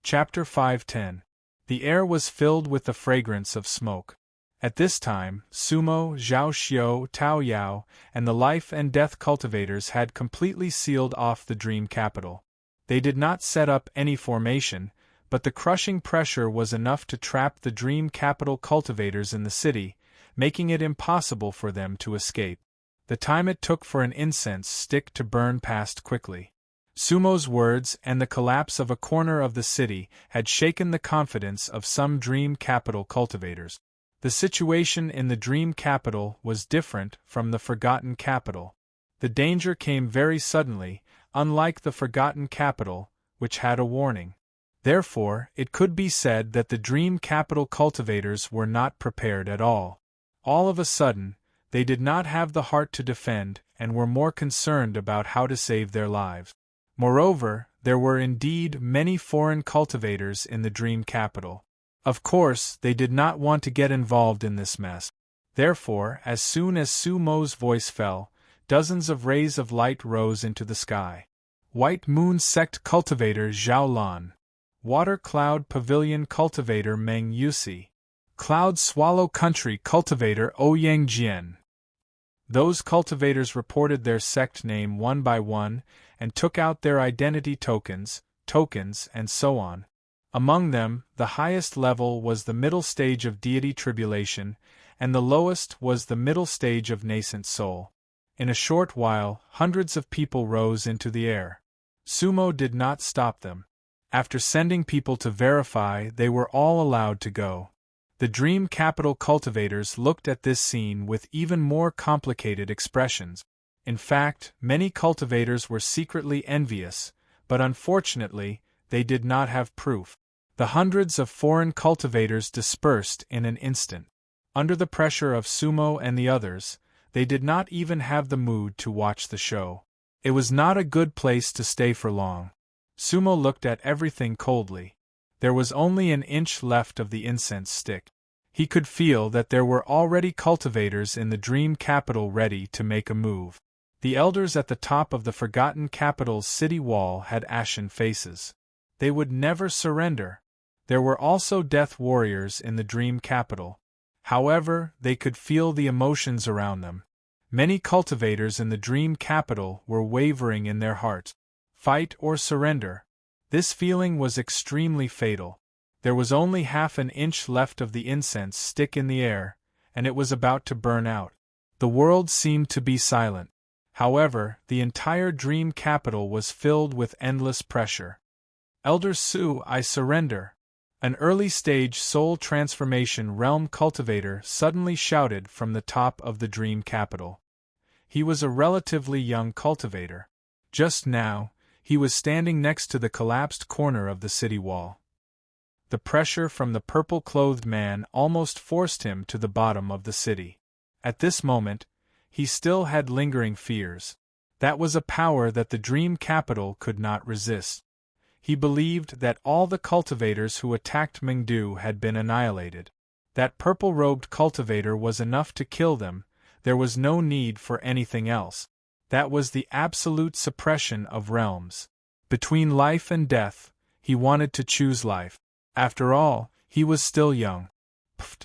Chapter 510. The air was filled with the fragrance of smoke. At this time, Sumo, Zhao Xiao, Tao Yao, and the life and death cultivators had completely sealed off the dream capital. They did not set up any formation, but the crushing pressure was enough to trap the dream capital cultivators in the city, making it impossible for them to escape. The time it took for an incense stick to burn passed quickly. Sumo's words and the collapse of a corner of the city had shaken the confidence of some dream capital cultivators. The situation in the dream capital was different from the forgotten capital. The danger came very suddenly, unlike the forgotten capital, which had a warning. Therefore, it could be said that the dream capital cultivators were not prepared at all. All of a sudden, they did not have the heart to defend and were more concerned about how to save their lives. Moreover, there were indeed many foreign cultivators in the dream capital. Of course, they did not want to get involved in this mess. Therefore, as soon as Sumo's voice fell, dozens of rays of light rose into the sky. White Moon Sect cultivator Zhao Lan. Water Cloud Pavilion cultivator Meng Yusi. Cloud Swallow Country cultivator Ouyang Jian. Those cultivators reported their sect name one by one and took out their identity tokens, and so on. Among them, the highest level was the middle stage of deity tribulation, and the lowest was the middle stage of nascent soul. In a short while, hundreds of people rose into the air. Sumo did not stop them. After sending people to verify, they were all allowed to go. The dream capital cultivators looked at this scene with even more complicated expressions. In fact, many cultivators were secretly envious, but unfortunately, they did not have proof. The hundreds of foreign cultivators dispersed in an instant. Under the pressure of Sumo and the others, they did not even have the mood to watch the show. It was not a good place to stay for long. Sumo looked at everything coldly. There was only an inch left of the incense stick. He could feel that there were already cultivators in the dream capital ready to make a move. The elders at the top of the forgotten capital's city wall had ashen faces. They would never surrender. There were also death warriors in the dream capital. However, they could feel the emotions around them. Many cultivators in the dream capital were wavering in their hearts. Fight or surrender. This feeling was extremely fatal. There was only half an inch left of the incense stick in the air, and it was about to burn out. The world seemed to be silent. However, the entire dream capital was filled with endless pressure. Elder Su, I surrender. An early-stage soul transformation realm cultivator suddenly shouted from the top of the dream capital. He was a relatively young cultivator. Just now, he was standing next to the collapsed corner of the city wall. The pressure from the purple-clothed man almost forced him to the bottom of the city. At this moment, he still had lingering fears. That was a power that the dream capital could not resist. He believed that all the cultivators who attacked Mengdu had been annihilated. That purple-robed cultivator was enough to kill them. There was no need for anything else. That was the absolute suppression of realms. Between life and death, he wanted to choose life. After all, he was still young.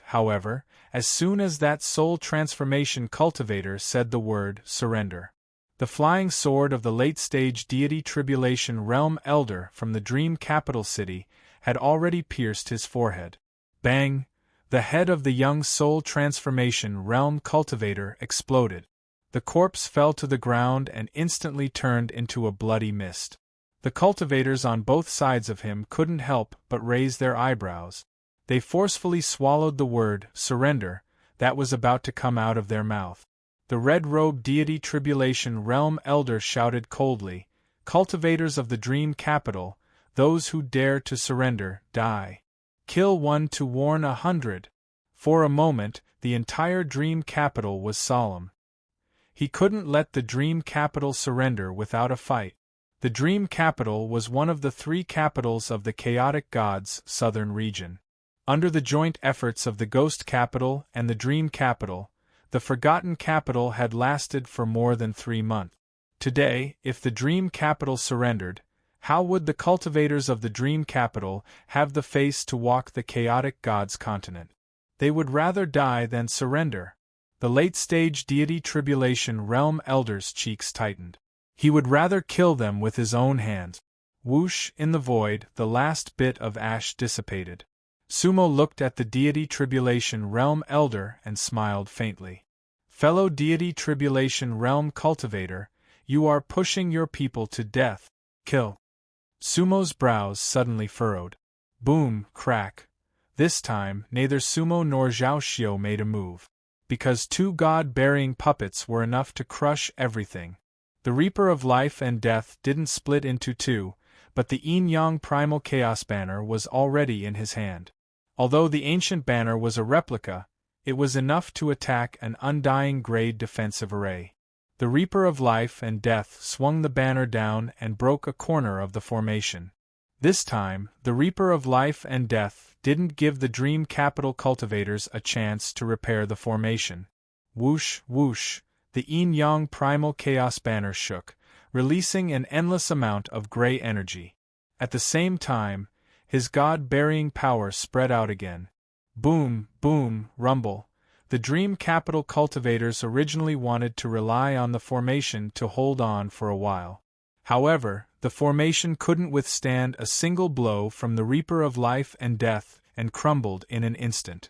However, as soon as that soul transformation cultivator said the word surrender, the flying sword of the late-stage deity tribulation realm elder from the dream capital city had already pierced his forehead. Bang! The head of the young soul transformation realm cultivator exploded. The corpse fell to the ground and instantly turned into a bloody mist. The cultivators on both sides of him couldn't help but raise their eyebrows. They forcefully swallowed the word surrender that was about to come out of their mouth. The red-robed deity tribulation realm elder shouted coldly, "Cultivators of the dream capital, those who dare to surrender, die. Kill one to warn 100. For a moment, the entire dream capital was solemn. He couldn't let the dream capital surrender without a fight. The dream capital was one of the 3 capitals of the chaotic gods' southern region. Under the joint efforts of the ghost capital and the dream capital, the forgotten capital had lasted for more than 3 months. Today, if the dream capital surrendered, How would the cultivators of the dream capital have the face to walk the chaotic gods' continent? They would rather die than surrender. The late-stage deity tribulation realm elder's cheeks tightened. He would rather kill them with his own hands. Whoosh, in the void, the last bit of ash dissipated. Sumo looked at the deity tribulation realm elder and smiled faintly. Fellow deity tribulation realm cultivator, you are pushing your people to death. Kill. Sumo's brows suddenly furrowed. Boom, crack. This time, neither Sumo nor Zhao made a move. Because two god-burying puppets were enough to crush everything. The Reaper of Life and Death didn't split into two, but the yin-yang primal chaos banner was already in his hand. Although the ancient banner was a replica, it was enough to attack an undying grade defensive array. The Reaper of Life and Death swung the banner down and broke a corner of the formation. This time, the Reaper of Life and Death didn't give the Dream Capital cultivators a chance to repair the formation. Whoosh, whoosh, the yin-yang primal chaos banner shook, releasing an endless amount of gray energy. At the same time, his god-burying power spread out again. Boom, boom, rumble. The Dream Capital cultivators originally wanted to rely on the formation to hold on for a while. However, the formation couldn't withstand a single blow from the Reaper of Life and Death and crumbled in an instant.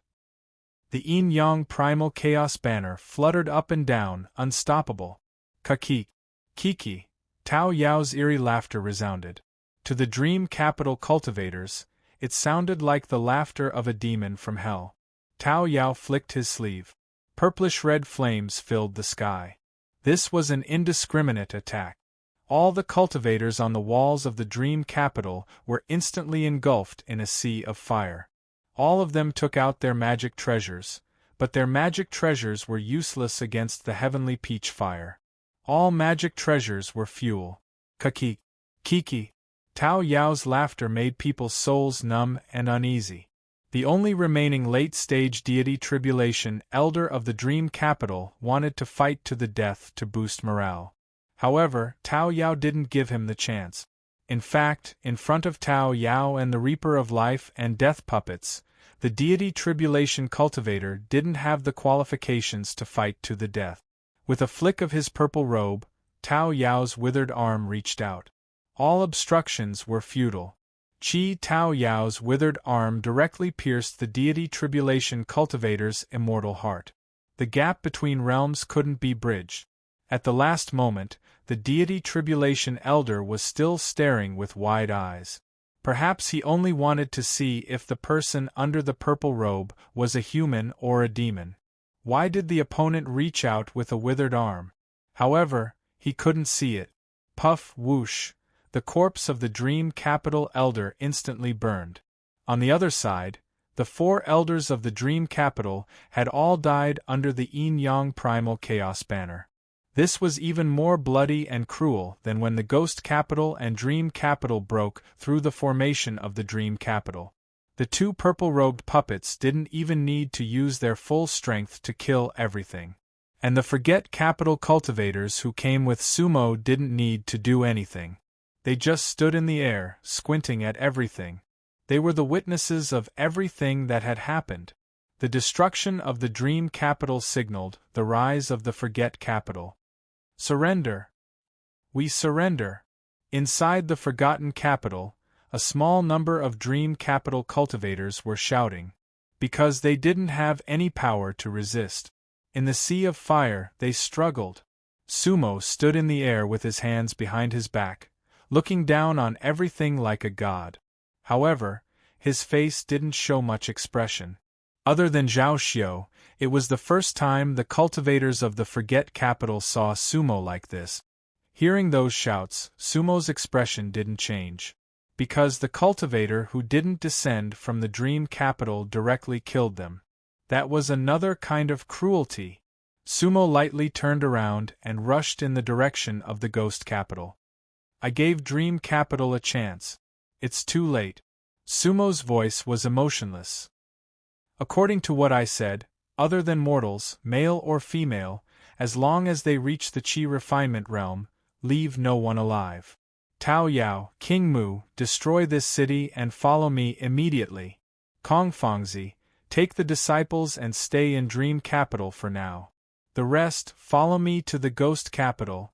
The yin-yang primal chaos banner fluttered up and down, unstoppable. Kaki, kiki, Tao Yao's eerie laughter resounded. To the Dream Capital cultivators, it sounded like the laughter of a demon from hell. Tao Yao flicked his sleeve. Purplish-red flames filled the sky. This was an indiscriminate attack. All the cultivators on the walls of the Dream Capital were instantly engulfed in a sea of fire. All of them took out their magic treasures, but their magic treasures were useless against the heavenly peach fire. All magic treasures were fuel. Kaki, kiki. Tao Yao's laughter made people's souls numb and uneasy. The only remaining late-stage deity tribulation elder of the Dream Capital wanted to fight to the death to boost morale. However, Tao Yao didn't give him the chance. In fact, in front of Tao Yao and the Reaper of Life and Death puppets, the deity tribulation cultivator didn't have the qualifications to fight to the death. With a flick of his purple robe, Tao Yao's withered arm reached out. All obstructions were futile. Qi Tao Yao's withered arm directly pierced the deity tribulation cultivator's immortal heart. The gap between realms couldn't be bridged. At the last moment, the deity tribulation elder was still staring with wide eyes. Perhaps he only wanted to see if the person under the purple robe was a human or a demon. Why did the opponent reach out with a withered arm? However, he couldn't see it. Puff, whoosh. The corpse of the Dream Capital elder instantly burned. On the other side, the four elders of the Dream Capital had all died under the yin-yang primal chaos banner. This was even more bloody and cruel than when the Ghost Capital and Dream Capital broke through the formation of the Dream Capital. The two purple-robed puppets didn't even need to use their full strength to kill everything. And the Forget Capital cultivators who came with Sumo didn't need to do anything. They just stood in the air, squinting at everything. They were the witnesses of everything that had happened. The destruction of the Dream Capital signaled the rise of the Forget Capital. Surrender. We surrender. Inside the Forgotten Capital, a small number of Dream Capital cultivators were shouting. Because they didn't have any power to resist. In the sea of fire, they struggled. Sumo stood in the air with his hands behind his back, looking down on everything like a god. However, his face didn't show much expression. Other than Zhao, it was the first time the cultivators of the Forget Capital saw Sumo like this. Hearing those shouts, Sumo's expression didn't change. Because the cultivator who didn't descend from the Dream Capital directly killed them. That was another kind of cruelty. Sumo lightly turned around and rushed in the direction of the Ghost Capital. I gave Dream Capital a chance. It's too late. Sumo's voice was emotionless. According to what I said, other than mortals, male or female, as long as they reach the Qi refinement realm, leave no one alive. Tao Yao, King Mu, destroy this city and follow me immediately. Kong Fangzi, take the disciples and stay in Dream Capital for now. The rest, follow me to the Ghost Capital.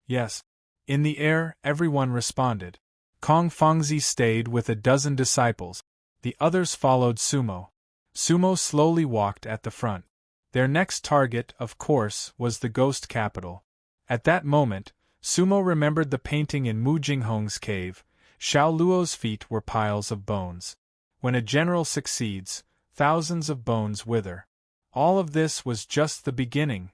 Yes. In the air, everyone responded. Kong Fangzi stayed with a dozen disciples. The others followed Sumo. Sumo slowly walked at the front. Their next target, of course, was the Ghost Capital. At that moment, Sumo remembered the painting in Mu Jinghong's cave. Xiao Luo's feet were piles of bones. When a general succeeds, thousands of bones wither. All of this was just the beginning.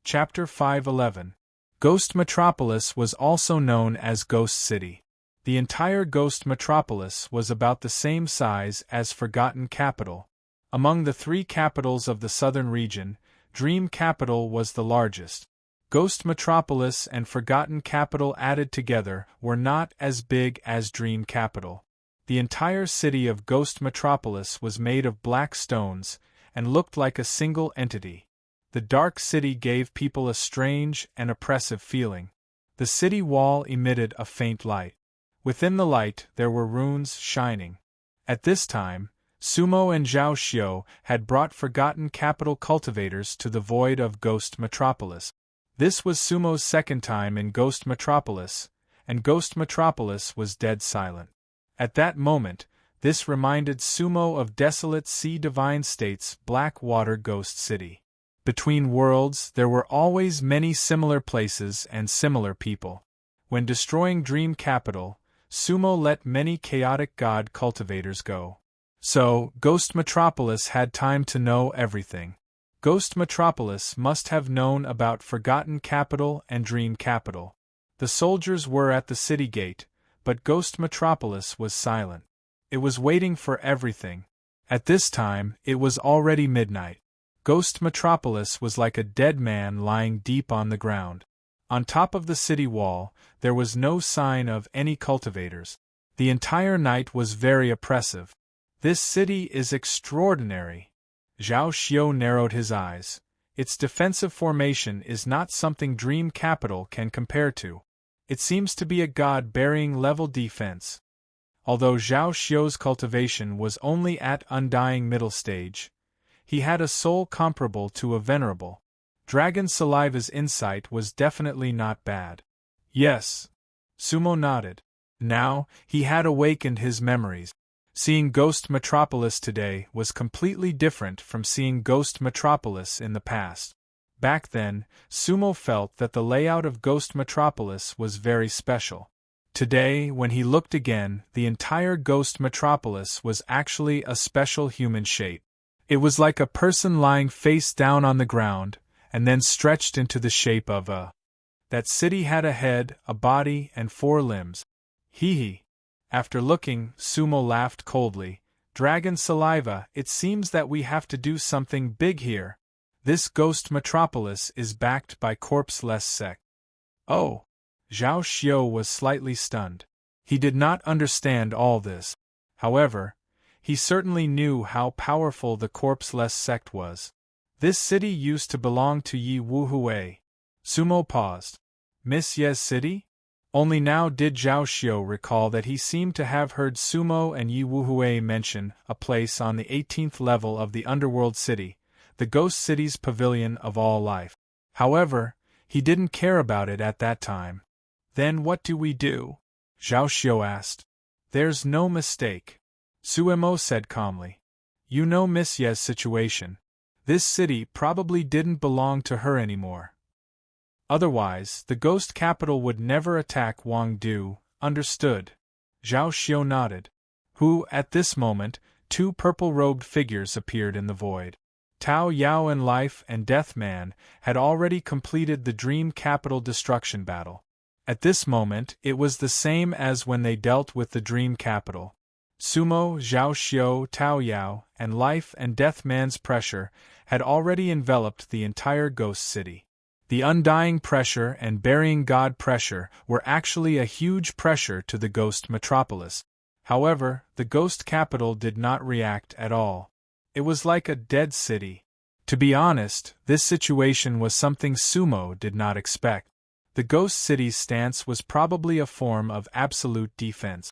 Chapter 511. Ghost Metropolis was also known as Ghost City. The entire Ghost Metropolis was about the same size as Forgotten Capital. Among the three capitals of the southern region, Dream Capital was the largest. Ghost Metropolis and Forgotten Capital added together were not as big as Dream Capital. The entire city of Ghost Metropolis was made of black stones and looked like a single entity. The dark city gave people a strange and oppressive feeling. The city wall emitted a faint light. Within the light there were runes shining. At this time, Sumo and Zhao Xiao had brought Forgotten Capital cultivators to the void of Ghost Metropolis. This was Sumo's second time in Ghost Metropolis, and Ghost Metropolis was dead silent. At that moment, this reminded Sumo of Desolate Sea Divine State's Blackwater Ghost City. Between worlds, there were always many similar places and similar people. When destroying Dream Capital, Sumo let many chaotic god cultivators go. So, Ghost Metropolis had time to know everything. Ghost Metropolis must have known about Forgotten Capital and Dream Capital. The soldiers were at the city gate, but Ghost Metropolis was silent. It was waiting for everything. At this time, it was already midnight. Ghost Metropolis was like a dead man lying deep on the ground. On top of the city wall, there was no sign of any cultivators. The entire night was very oppressive. This city is extraordinary. Zhao Xiao narrowed his eyes. Its defensive formation is not something Dream Capital can compare to. It seems to be a god-bearing level defense. Although Zhao Xiao's cultivation was only at undying middle stage, he had a soul comparable to a venerable. Dragon Saliva's insight was definitely not bad. Yes. Sumo nodded. Now, he had awakened his memories. Seeing Ghost Metropolis today was completely different from seeing Ghost Metropolis in the past. Back then, Sumo felt that the layout of Ghost Metropolis was very special. Today, when he looked again, the entire Ghost Metropolis was actually a special human shape. It was like a person lying face down on the ground, and then stretched into the shape of a. That city had a head, a body, and 4 limbs. Hee. After looking, Sumo laughed coldly. Dragon Saliva, it seems that we have to do something big here. This Ghost Metropolis is backed by corpse-less sect. Oh! Zhao Xiao was slightly stunned. He did not understand all this. However, he certainly knew how powerful the corpse-less sect was. This city used to belong to Yi Wuhui. Sumo paused. Miss Ye's city? Only now did Zhao Xiao recall that he seemed to have heard Sumo and Yi Wuhui mention a place on the 18th level of the underworld city, the Ghost City's pavilion of all life. However, he didn't care about it at that time. Then what do we do? Zhao Xiao asked. There's no mistake. Suemo said calmly. You know Miss Ye's situation. This city probably didn't belong to her anymore. Otherwise, the Ghost Capital would never attack Wangdu, understood? Zhao Xiao nodded. At this moment, 2 purple-robed figures appeared in the void. Tao Yao and Life and Death Man had already completed the Dream Capital destruction battle. At this moment, it was the same as when they dealt with the Dream Capital. Sumo, Zhao Xiao, Tao Yao, and Life and Death Man's pressure had already enveloped the entire Ghost City. The undying pressure and burying god pressure were actually a huge pressure to the Ghost Metropolis. However, the Ghost Capital did not react at all. It was like a dead city. To be honest, this situation was something Sumo did not expect. The ghost city's stance was probably a form of absolute defense.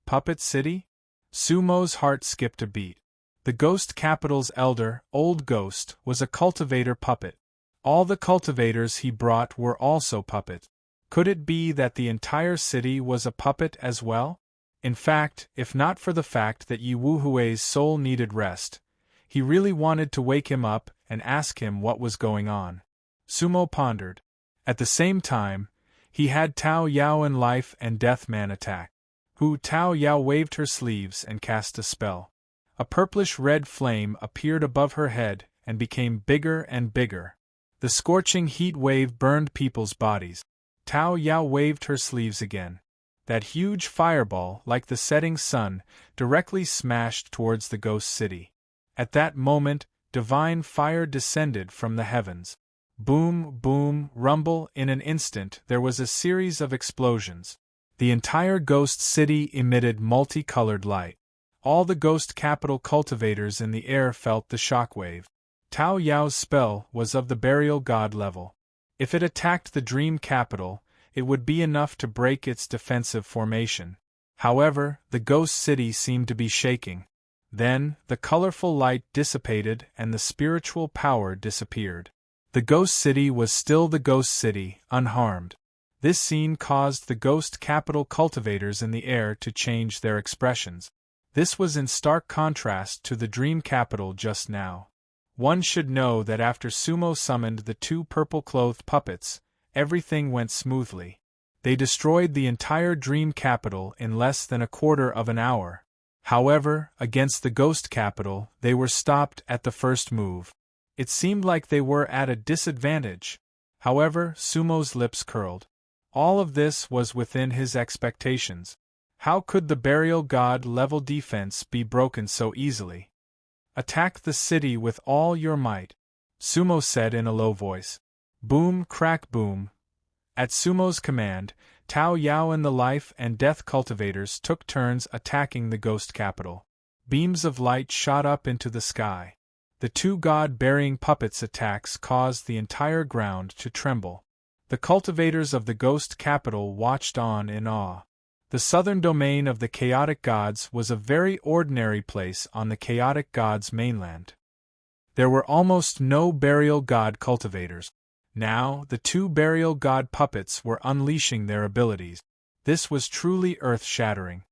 Puppet City? Sumo's heart skipped a beat. The ghost capital's elder, old ghost, was a cultivator puppet. All the cultivators he brought were also puppets. Could it be that the entire city was a puppet as well? In fact, if not for the fact that Yi Wuhui's soul needed rest, he really wanted to wake him up and ask him what was going on. Sumo pondered. At the same time, he had Tao Yao and Life and Death Man attack. Tao Yao waved her sleeves and cast a spell. A purplish-red flame appeared above her head and became bigger and bigger. The scorching heat wave burned people's bodies. Tao Yao waved her sleeves again. That huge fireball, like the setting sun, directly smashed towards the ghost city. At that moment, divine fire descended from the heavens. Boom, boom, rumble. In an instant there was a series of explosions. The entire ghost city emitted multicolored light. All the ghost capital cultivators in the air felt the shockwave. Tao Yao's spell was of the burial god level. If it attacked the dream capital, it would be enough to break its defensive formation. However, the ghost city seemed to be shaking. Then, the colorful light dissipated and the spiritual power disappeared. The ghost city was still the ghost city, unharmed. This scene caused the ghost capital cultivators in the air to change their expressions. This was in stark contrast to the dream capital just now. One should know that after Sumo summoned the two purple-clothed puppets, everything went smoothly. They destroyed the entire dream capital in less than a quarter of an hour. However, against the ghost capital, they were stopped at the first move. It seemed like they were at a disadvantage. However, Sumo's lips curled. All of this was within his expectations. How could the burial god level defense be broken so easily? Attack the city with all your might, Sumo said in a low voice. Boom, crack, boom. At Sumo's command, Tao Yao and the life and death cultivators took turns attacking the ghost capital. Beams of light shot up into the sky. The two god-burying puppets' attacks caused the entire ground to tremble. The cultivators of the ghost capital watched on in awe. The southern domain of the chaotic gods was a very ordinary place on the chaotic gods' mainland. There were almost no burial god cultivators. Now, the two burial god puppets were unleashing their abilities. This was truly earth-shattering.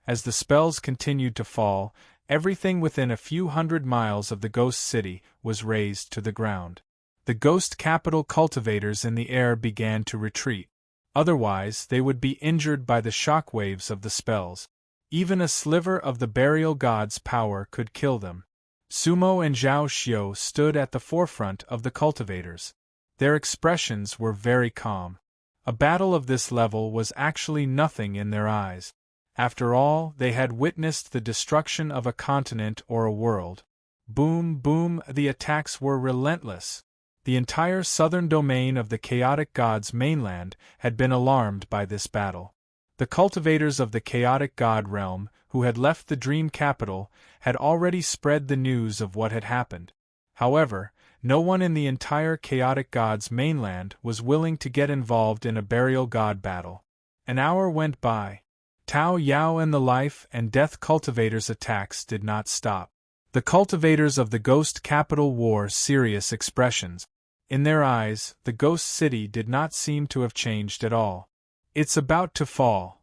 As the spells continued to fall, everything within a few hundred miles of the ghost city was razed to the ground. The ghost capital cultivators in the air began to retreat. Otherwise, they would be injured by the shock waves of the spells. Even a sliver of the burial god's power could kill them. Sumo and Zhao Xiao stood at the forefront of the cultivators. Their expressions were very calm. A battle of this level was actually nothing in their eyes. After all, they had witnessed the destruction of a continent or a world. Boom, boom, the attacks were relentless. The entire southern domain of the chaotic god's mainland had been alarmed by this battle. The cultivators of the chaotic god realm, who had left the dream capital, had already spread the news of what had happened. However, no one in the entire chaotic god's mainland was willing to get involved in a burial god battle. An hour went by. Tao Yao and the life and death cultivators' attacks did not stop. The cultivators of the ghost capital wore serious expressions. In their eyes, the ghost city did not seem to have changed at all. It's about to fall.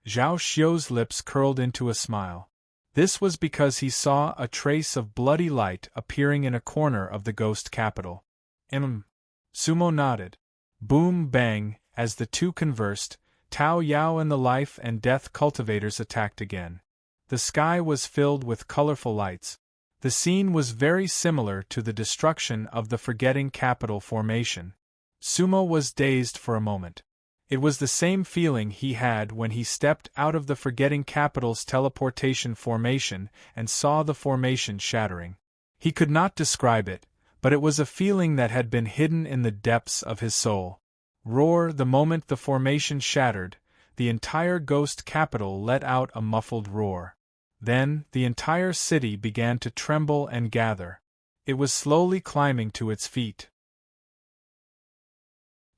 Zhao Xiao's lips curled into a smile. This was because he saw a trace of bloody light appearing in a corner of the ghost capital. Sumo nodded. Boom bang, as the two conversed, Tao Yao and the life and death cultivators attacked again. The sky was filled with colorful lights. The scene was very similar to the destruction of the Forgetting Capital formation. Sumo was dazed for a moment. It was the same feeling he had when he stepped out of the Forgetting Capital's teleportation formation and saw the formation shattering. He could not describe it, but it was a feeling that had been hidden in the depths of his soul. Roar! The moment the formation shattered, the entire ghost capital let out a muffled roar. Then, the entire city began to tremble and gather. It was slowly climbing to its feet.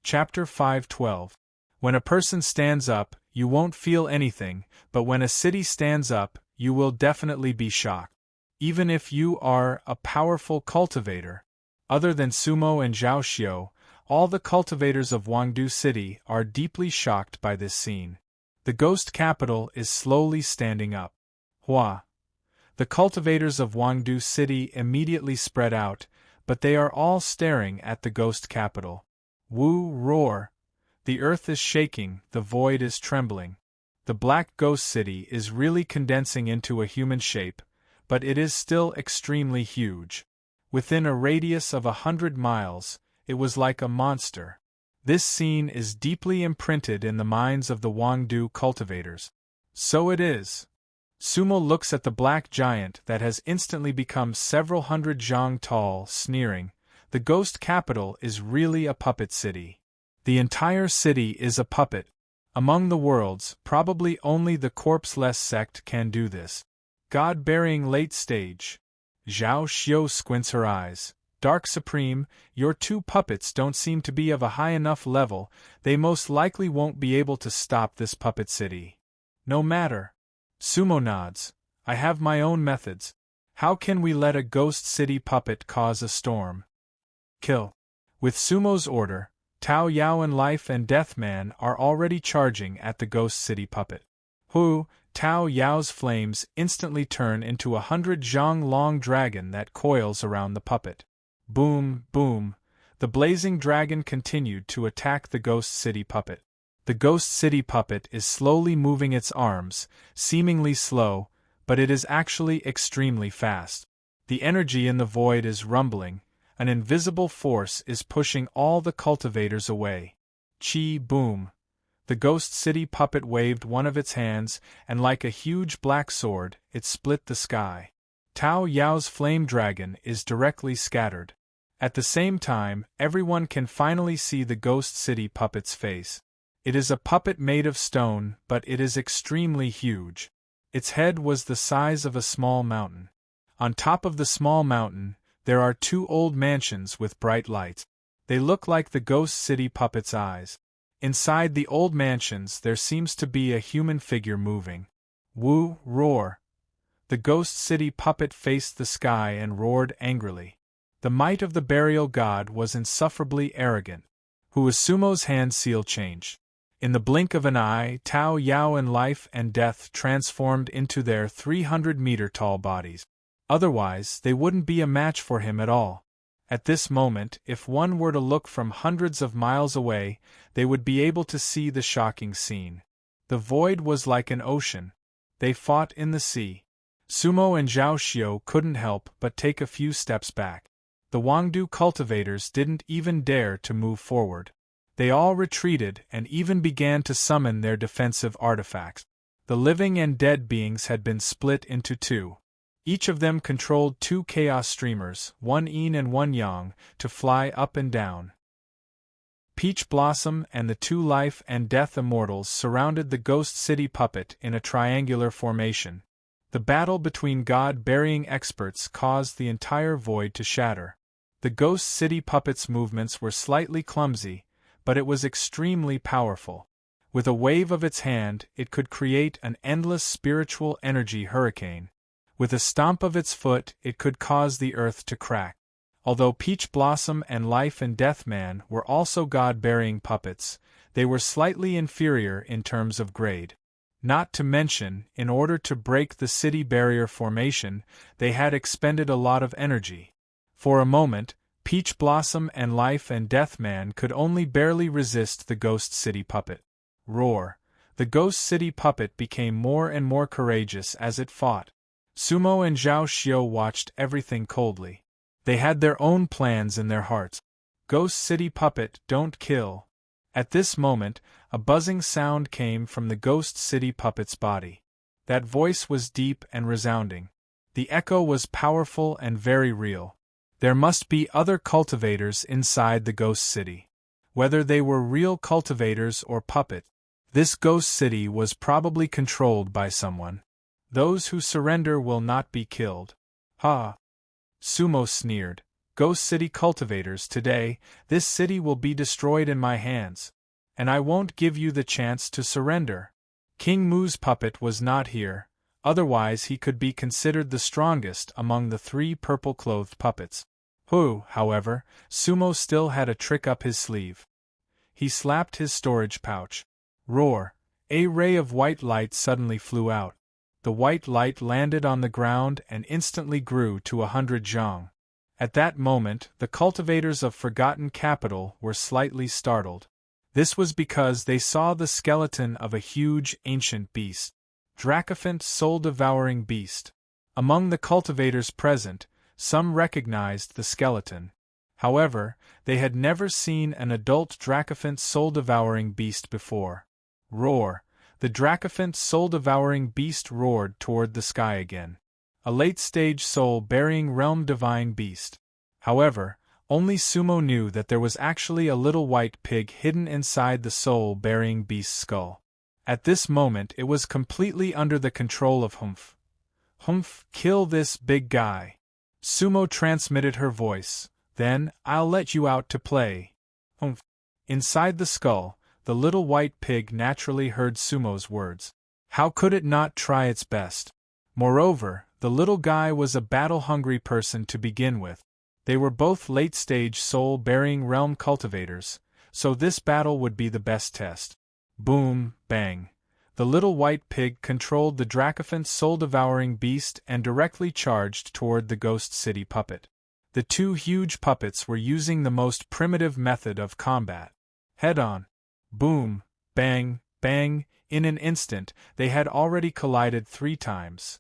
Chapter 5:12. When a person stands up, you won't feel anything, but when a city stands up, you will definitely be shocked. Even if you are a powerful cultivator. Other than Sumo and Zhaoxiu, all the cultivators of Wangdu City are deeply shocked by this scene. The ghost capital is slowly standing up. Hua. The cultivators of Wangdu City immediately spread out, but they are all staring at the ghost capital. Wu roar. The earth is shaking, the void is trembling. The black ghost city is really condensing into a human shape, but it is still extremely huge. Within a radius of 100 miles, it was like a monster. This scene is deeply imprinted in the minds of the Wangdu cultivators. So it is. Sumo looks at the black giant that has instantly become several hundred zhang tall, sneering. The ghost capital is really a puppet city. The entire city is a puppet. Among the worlds, probably only the corpseless sect can do this. God-burying late stage. Zhaoxiu squints her eyes. Dark Supreme, your two puppets don't seem to be of a high enough level, they most likely won't be able to stop this puppet city. No matter. Sumo nods. I have my own methods. How can we let a ghost city puppet cause a storm? Kill. With Sumo's order, Tao Yao and Life and Death Man are already charging at the ghost city puppet. Tao Yao's flames instantly turn into 100 zhang long dragon that coils around the puppet. Boom, boom. The blazing dragon continued to attack the ghost city puppet. The ghost city puppet is slowly moving its arms, seemingly slow, but it is actually extremely fast. The energy in the void is rumbling. An invisible force is pushing all the cultivators away. Chi boom. The ghost city puppet waved one of its hands, and like a huge black sword, it split the sky. Tao Yao's flame dragon is directly scattered. At the same time, everyone can finally see the ghost city puppet's face. It is a puppet made of stone, but it is extremely huge. Its head was the size of a small mountain. On top of the small mountain, there are two old mansions with bright lights. They look like the ghost city puppet's eyes. Inside the old mansions there seems to be a human figure moving. Wu roar. The ghost city puppet faced the sky and roared angrily. The might of the burial god was insufferably arrogant. Sumo's hand seal changed. In the blink of an eye, Tao Yao and Life and Death transformed into their 300-meter-tall bodies. Otherwise, they wouldn't be a match for him at all. At this moment, if one were to look from hundreds of miles away, they would be able to see the shocking scene. The void was like an ocean. They fought in the sea. Sumo and Zhaoxiu couldn't help but take a few steps back. The Wangdu cultivators didn't even dare to move forward. They all retreated and even began to summon their defensive artifacts. The living and dead beings had been split into two. Each of them controlled two chaos streamers, one yin and one yang, to fly up and down. Peach Blossom and the two Life and Death Immortals surrounded the ghost city puppet in a triangular formation. The battle between god-burying experts caused the entire void to shatter. The ghost city puppet's movements were slightly clumsy, but it was extremely powerful. With a wave of its hand, it could create an endless spiritual energy hurricane. With a stomp of its foot, it could cause the earth to crack. Although Peach Blossom and Life and Death Man were also god-burying puppets, they were slightly inferior in terms of grade. Not to mention, in order to break the city barrier formation, they had expended a lot of energy. For a moment, Peach Blossom and Life and Death Man could only barely resist the ghost city puppet. Roar. The ghost city puppet became more and more courageous as it fought. Sumo and Zhaoxiu watched everything coldly. They had their own plans in their hearts. Ghost city puppet, don't kill. At this moment, a buzzing sound came from the ghost city puppet's body. That voice was deep and resounding. The echo was powerful and very real. There must be other cultivators inside the ghost city. Whether they were real cultivators or puppet, this ghost city was probably controlled by someone. Those who surrender will not be killed. Ha! Sumo sneered. Ghost City cultivators, today, this city will be destroyed in my hands. And I won't give you the chance to surrender. King Mu's puppet was not here, otherwise he could be considered the strongest among the 3 purple-clothed puppets. However, Sumo still had a trick up his sleeve. He slapped his storage pouch. Roar! A ray of white light suddenly flew out. The white light landed on the ground and instantly grew to 100 zhang. At that moment, the cultivators of Forgotten Capital were slightly startled. This was because they saw the skeleton of a huge, ancient beast. Dracophant soul-devouring beast. Among the cultivators present, some recognized the skeleton. However, they had never seen an adult Dracophant soul-devouring beast before. Roar! The Dracophant soul-devouring beast roared toward the sky again. A late-stage soul-burying realm divine beast. However, only Sumo knew that there was actually a little white pig hidden inside the soul-burying beast's skull. At this moment it was completely under the control of Humph. Humph, kill this big guy. Sumo transmitted her voice. Then, I'll let you out to play. Humph. Inside the skull, the little white pig naturally heard Sumo's words. How could it not try its best? Moreover, the little guy was a battle-hungry person to begin with. They were both late-stage soul-bearing realm cultivators, so this battle would be the best test. Boom, bang. The little white pig controlled the Dracophant soul-devouring beast and directly charged toward the Ghost City puppet. The 2 huge puppets were using the most primitive method of combat. Head-on. Boom, bang, bang. In an instant, they had already collided 3 times.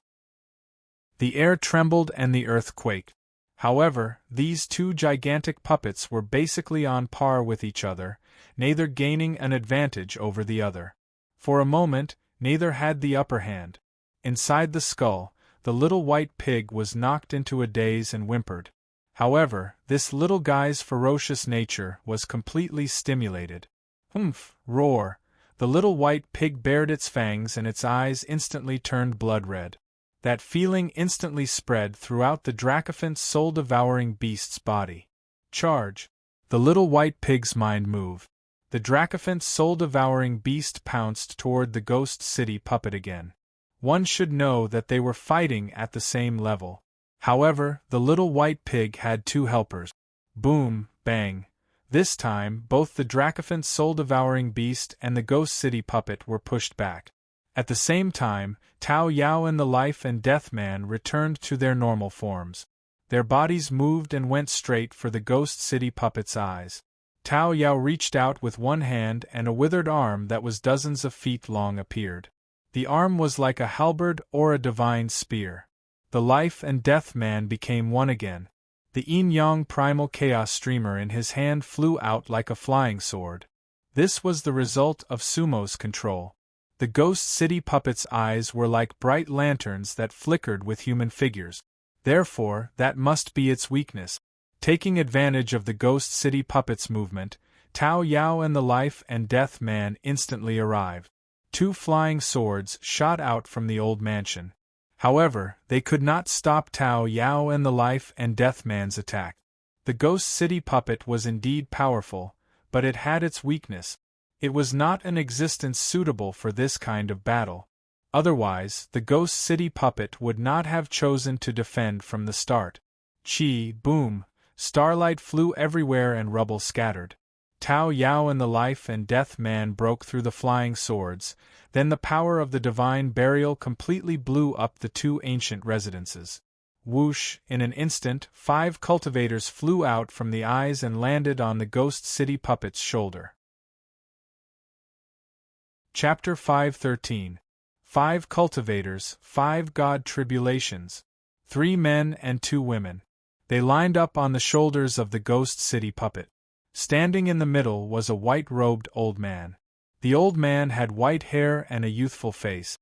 The air trembled and the earth quaked. However, these 2 gigantic puppets were basically on par with each other, neither gaining an advantage over the other. For a moment, neither had the upper hand. Inside the skull, the little white pig was knocked into a daze and whimpered. However, this little guy's ferocious nature was completely stimulated. Humph! Roar! The little white pig bared its fangs and its eyes instantly turned blood red. That feeling instantly spread throughout the Dracophant soul-devouring beast's body. Charge! The little white pig's mind moved. The Dracophant soul-devouring beast pounced toward the Ghost City puppet again. One should know that they were fighting at the same level. However, the little white pig had 2 helpers. Boom, bang. This time, both the Dracophant soul-devouring beast and the Ghost City puppet were pushed back. At the same time, Tao Yao and the Life and Death Man returned to their normal forms. Their bodies moved and went straight for the Ghost City puppet's eyes. Tao Yao reached out with one hand and a withered arm that was dozens of feet long appeared. The arm was like a halberd or a divine spear. The Life and Death Man became one again. The yin-yang primal chaos streamer in his hand flew out like a flying sword. This was the result of Sumo's control. The Ghost City puppet's eyes were like bright lanterns that flickered with human figures. Therefore, that must be its weakness. Taking advantage of the Ghost City puppet's movement, Tao Yao and the Life and Death Man instantly arrived. 2 flying swords shot out from the old mansion. However, they could not stop Tao Yao and the Life and Death Man's attack. The Ghost City puppet was indeed powerful, but it had its weakness. It was not an existence suitable for this kind of battle. Otherwise, the Ghost City puppet would not have chosen to defend from the start. Chi, boom, starlight flew everywhere and rubble scattered. Tao Yao and the Life and Death Man broke through the flying swords, then the power of the divine burial completely blew up the 2 ancient residences. Whoosh! In an instant, 5 cultivators flew out from the eyes and landed on the Ghost City puppet's shoulder. Chapter 513. 5 cultivators, 5 god tribulations. 3 men and 2 women. They lined up on the shoulders of the Ghost City puppet. Standing in the middle was a white-robed old man. The old man had white hair and a youthful face.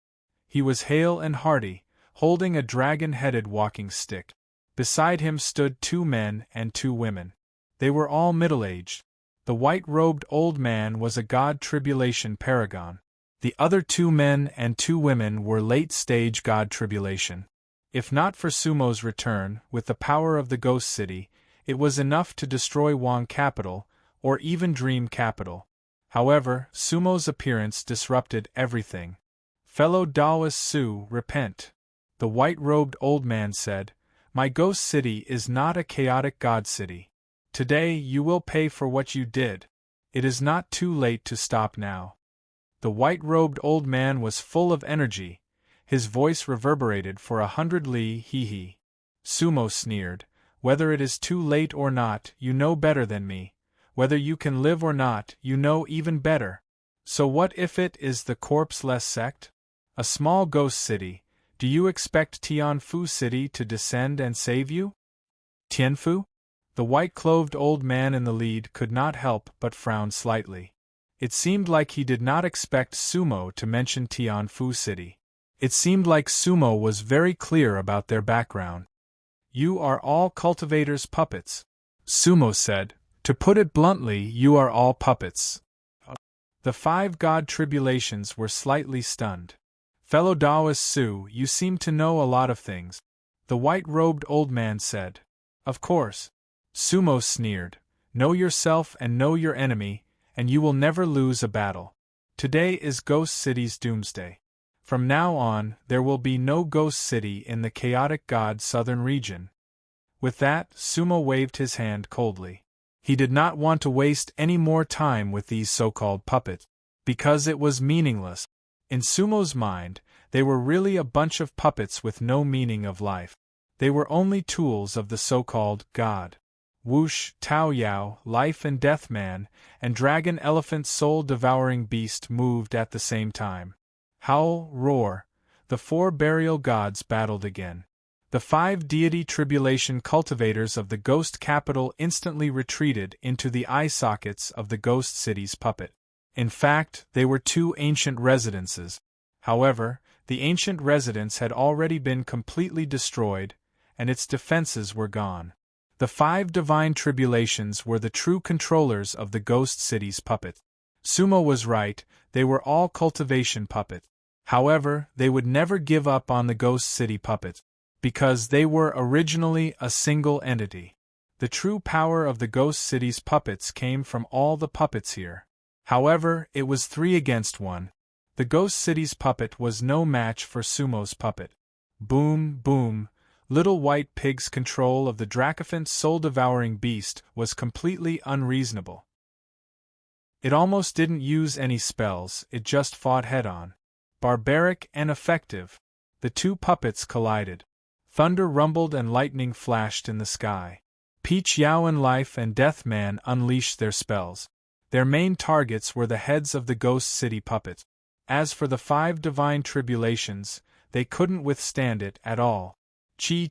He was hale and hearty, holding a dragon-headed walking stick. Beside him stood 2 men and 2 women. They were all middle-aged. The white-robed old man was a god tribulation paragon. The other 2 men and 2 women were late-stage god tribulation. If not for Sumo's return, with the power of the Ghost City, It was enough to destroy Wang capital, or even Dream capital. However, Sumo's appearance disrupted everything. "Fellow Daoist Su, repent," the white-robed old man said. "My ghost city is not a chaotic god city. Today you will pay for what you did. It is not too late to stop now." The white-robed old man was full of energy. His voice reverberated for 100 li. He. Sumo sneered. "Whether it is too late or not, you know better than me. Whether you can live or not, you know even better. So what if it is the corpse-less sect? A small ghost city. Do you expect Tianfu City to descend and save you?" "Tianfu?" The white-clothed old man in the lead could not help but frown slightly. It seemed like he did not expect Sumo to mention Tianfu City. It seemed like Sumo was very clear about their background. "You are all cultivators' puppets," Sumo said. "To put it bluntly, you are all puppets." The 5 god tribulations were slightly stunned. "Fellow Daoist Su, you seem to know a lot of things," the white-robed old man said. "Of course." Sumo sneered. "Know yourself and know your enemy, and you will never lose a battle. Today is Ghost City's doomsday. From now on, there will be no ghost city in the chaotic god southern region." With that, Sumo waved his hand coldly. He did not want to waste any more time with these so-called puppets, because it was meaningless. In Sumo's mind, they were really a bunch of puppets with no meaning of life. They were only tools of the so-called god. Whoosh, Tao Yao, Life and Death Man, and Dragon Elephant Soul-Devouring Beast moved at the same time. Howl, roar. The 4 burial gods battled again. The 5 deity tribulation cultivators of the ghost capital instantly retreated into the eye sockets of the ghost city's puppet. In fact, they were 2 ancient residences. However, the ancient residence had already been completely destroyed, and its defenses were gone. The 5 divine tribulations were the true controllers of the ghost city's puppet. Sumo was right, they were all cultivation puppets. However, they would never give up on the ghost city puppets, because they were originally a single entity. The true power of the ghost city's puppets came from all the puppets here. However, it was 3 against 1. The ghost city's puppet was no match for Sumo's puppet. Boom, boom. Little White Pig's control of the Dracophant soul-devouring beast was completely unreasonable. It almost didn't use any spells, it just fought head-on. Barbaric and effective. The 2 puppets collided. Thunder rumbled and lightning flashed in the sky. Peach Yao and Life and Death Man unleashed their spells. Their main targets were the heads of the ghost city puppets. As for the 5 divine tribulations, they couldn't withstand it at all. Chi.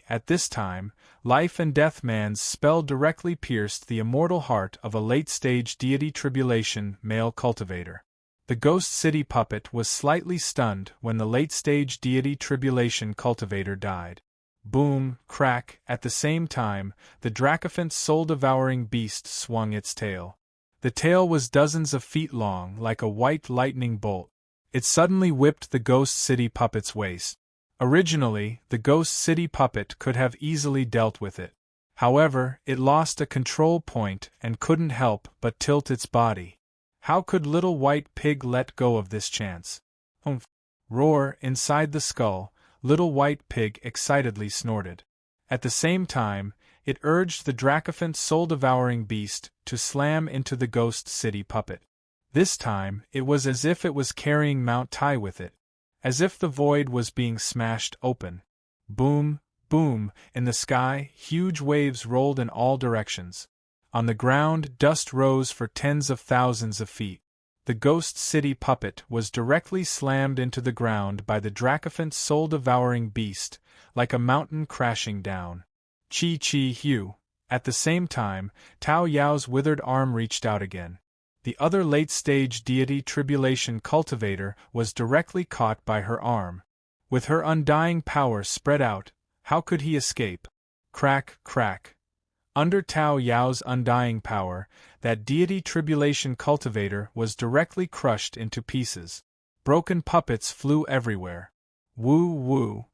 At this time, Life and Death Man's spell directly pierced the immortal heart of a late-stage deity tribulation male cultivator. The ghost city puppet was slightly stunned when the late-stage deity tribulation cultivator died. Boom, crack, at the same time, the Dracophant soul-devouring beast swung its tail. The tail was dozens of feet long, like a white lightning bolt. It suddenly whipped the ghost city puppet's waist. Originally, the ghost city puppet could have easily dealt with it. However, it lost a control point and couldn't help but tilt its body. How could Little White Pig let go of this chance? Humph! Roar, inside the skull, Little White Pig excitedly snorted. At the same time, it urged the Dracophant soul-devouring beast to slam into the ghost city puppet. This time, it was as if it was carrying Mount Tai with it. As if the void was being smashed open. Boom, boom, in the sky, huge waves rolled in all directions. On the ground, dust rose for tens of thousands of feet. The ghost city puppet was directly slammed into the ground by the Dracophant soul-devouring beast, like a mountain crashing down. Chi. At the same time, Tao Yao's withered arm reached out again. The other late-stage deity tribulation cultivator was directly caught by her arm. With her undying power spread out, how could he escape? Crack, crack. Under Tao Yao's undying power, that deity tribulation cultivator was directly crushed into pieces. Broken puppets flew everywhere. Woo woo.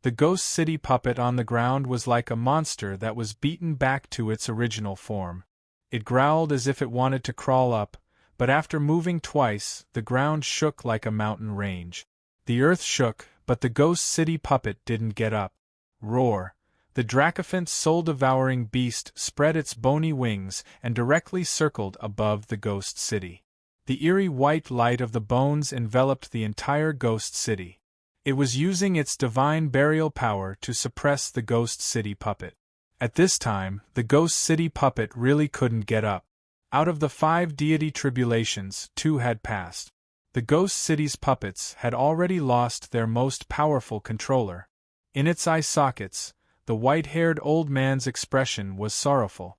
The ghost city puppet on the ground was like a monster that was beaten back to its original form. It growled as if it wanted to crawl up, but after moving twice, the ground shook like a mountain range. The earth shook, but the ghost city puppet didn't get up. Roar! The Dracophant soul-devouring beast spread its bony wings and directly circled above the ghost city. The eerie white light of the bones enveloped the entire ghost city. It was using its divine burial power to suppress the ghost city puppet. At this time, the ghost city puppet really couldn't get up. Out of the 5 deity tribulations, 2 had passed. The ghost city's puppets had already lost their most powerful controller. In its eye sockets, the white-haired old man's expression was sorrowful.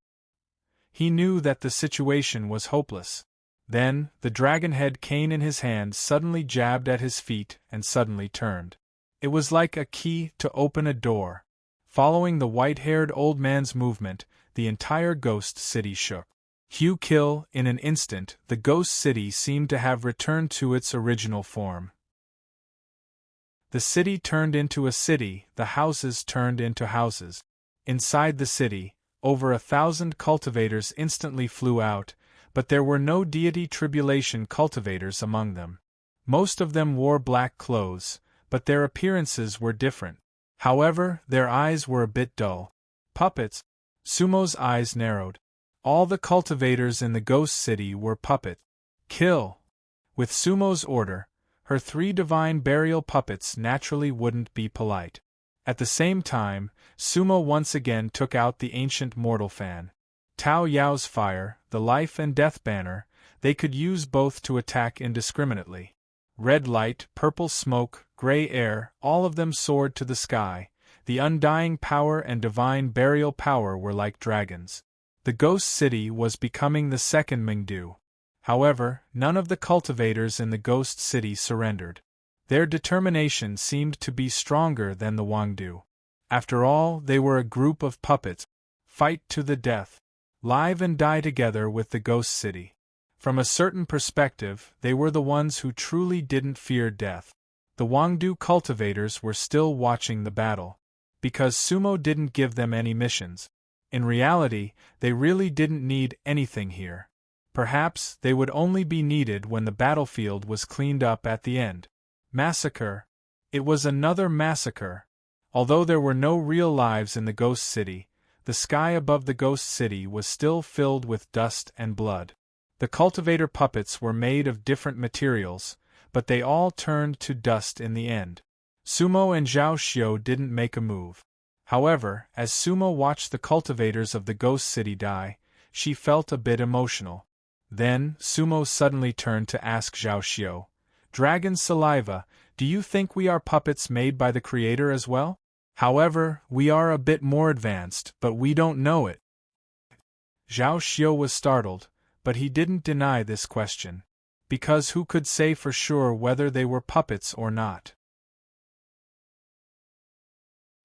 He knew that the situation was hopeless. Then, the dragon-head cane in his hand suddenly jabbed at his feet and suddenly turned. It was like a key to open a door. Following the white-haired old man's movement, the entire ghost city shook. Hue kill, in an instant, the ghost city seemed to have returned to its original form. The city turned into a city, the houses turned into houses. Inside the city, over 1,000 cultivators instantly flew out, but there were no deity tribulation cultivators among them. Most of them wore black clothes, but their appearances were different. However, their eyes were a bit dull. Puppets. Sumo's eyes narrowed. All the cultivators in the ghost city were puppets. Kill! With Sumo's order, her 3 divine burial puppets naturally wouldn't be polite. At the same time, Sumo once again took out the ancient mortal fan. Tao Yao's fire, the life and death banner, they could use both to attack indiscriminately. Red light, purple smoke, gray air, all of them soared to the sky. The undying power and divine burial power were like dragons. The ghost city was becoming the second Mingdu. However, none of the cultivators in the ghost city surrendered. Their determination seemed to be stronger than the Wangdu. After all, they were a group of puppets. Fight to the death. Live and die together with the ghost city. From a certain perspective, they were the ones who truly didn't fear death. The Wangdu cultivators were still watching the battle. Because Sumo didn't give them any missions. In reality, they really didn't need anything here. Perhaps they would only be needed when the battlefield was cleaned up at the end. Massacre. It was another massacre. Although there were no real lives in the ghost city, the sky above the ghost city was still filled with dust and blood. The cultivator puppets were made of different materials, but they all turned to dust in the end. Sumo and Zhao Xiao didn't make a move. However, as Sumo watched the cultivators of the ghost city die, she felt a bit emotional. Then, Sumo suddenly turned to ask Zhao Xiao, "Dragon Saliva, do you think we are puppets made by the Creator as well? However, we are a bit more advanced, but we don't know it." Zhao Xiao was startled, but he didn't deny this question. Because who could say for sure whether they were puppets or not?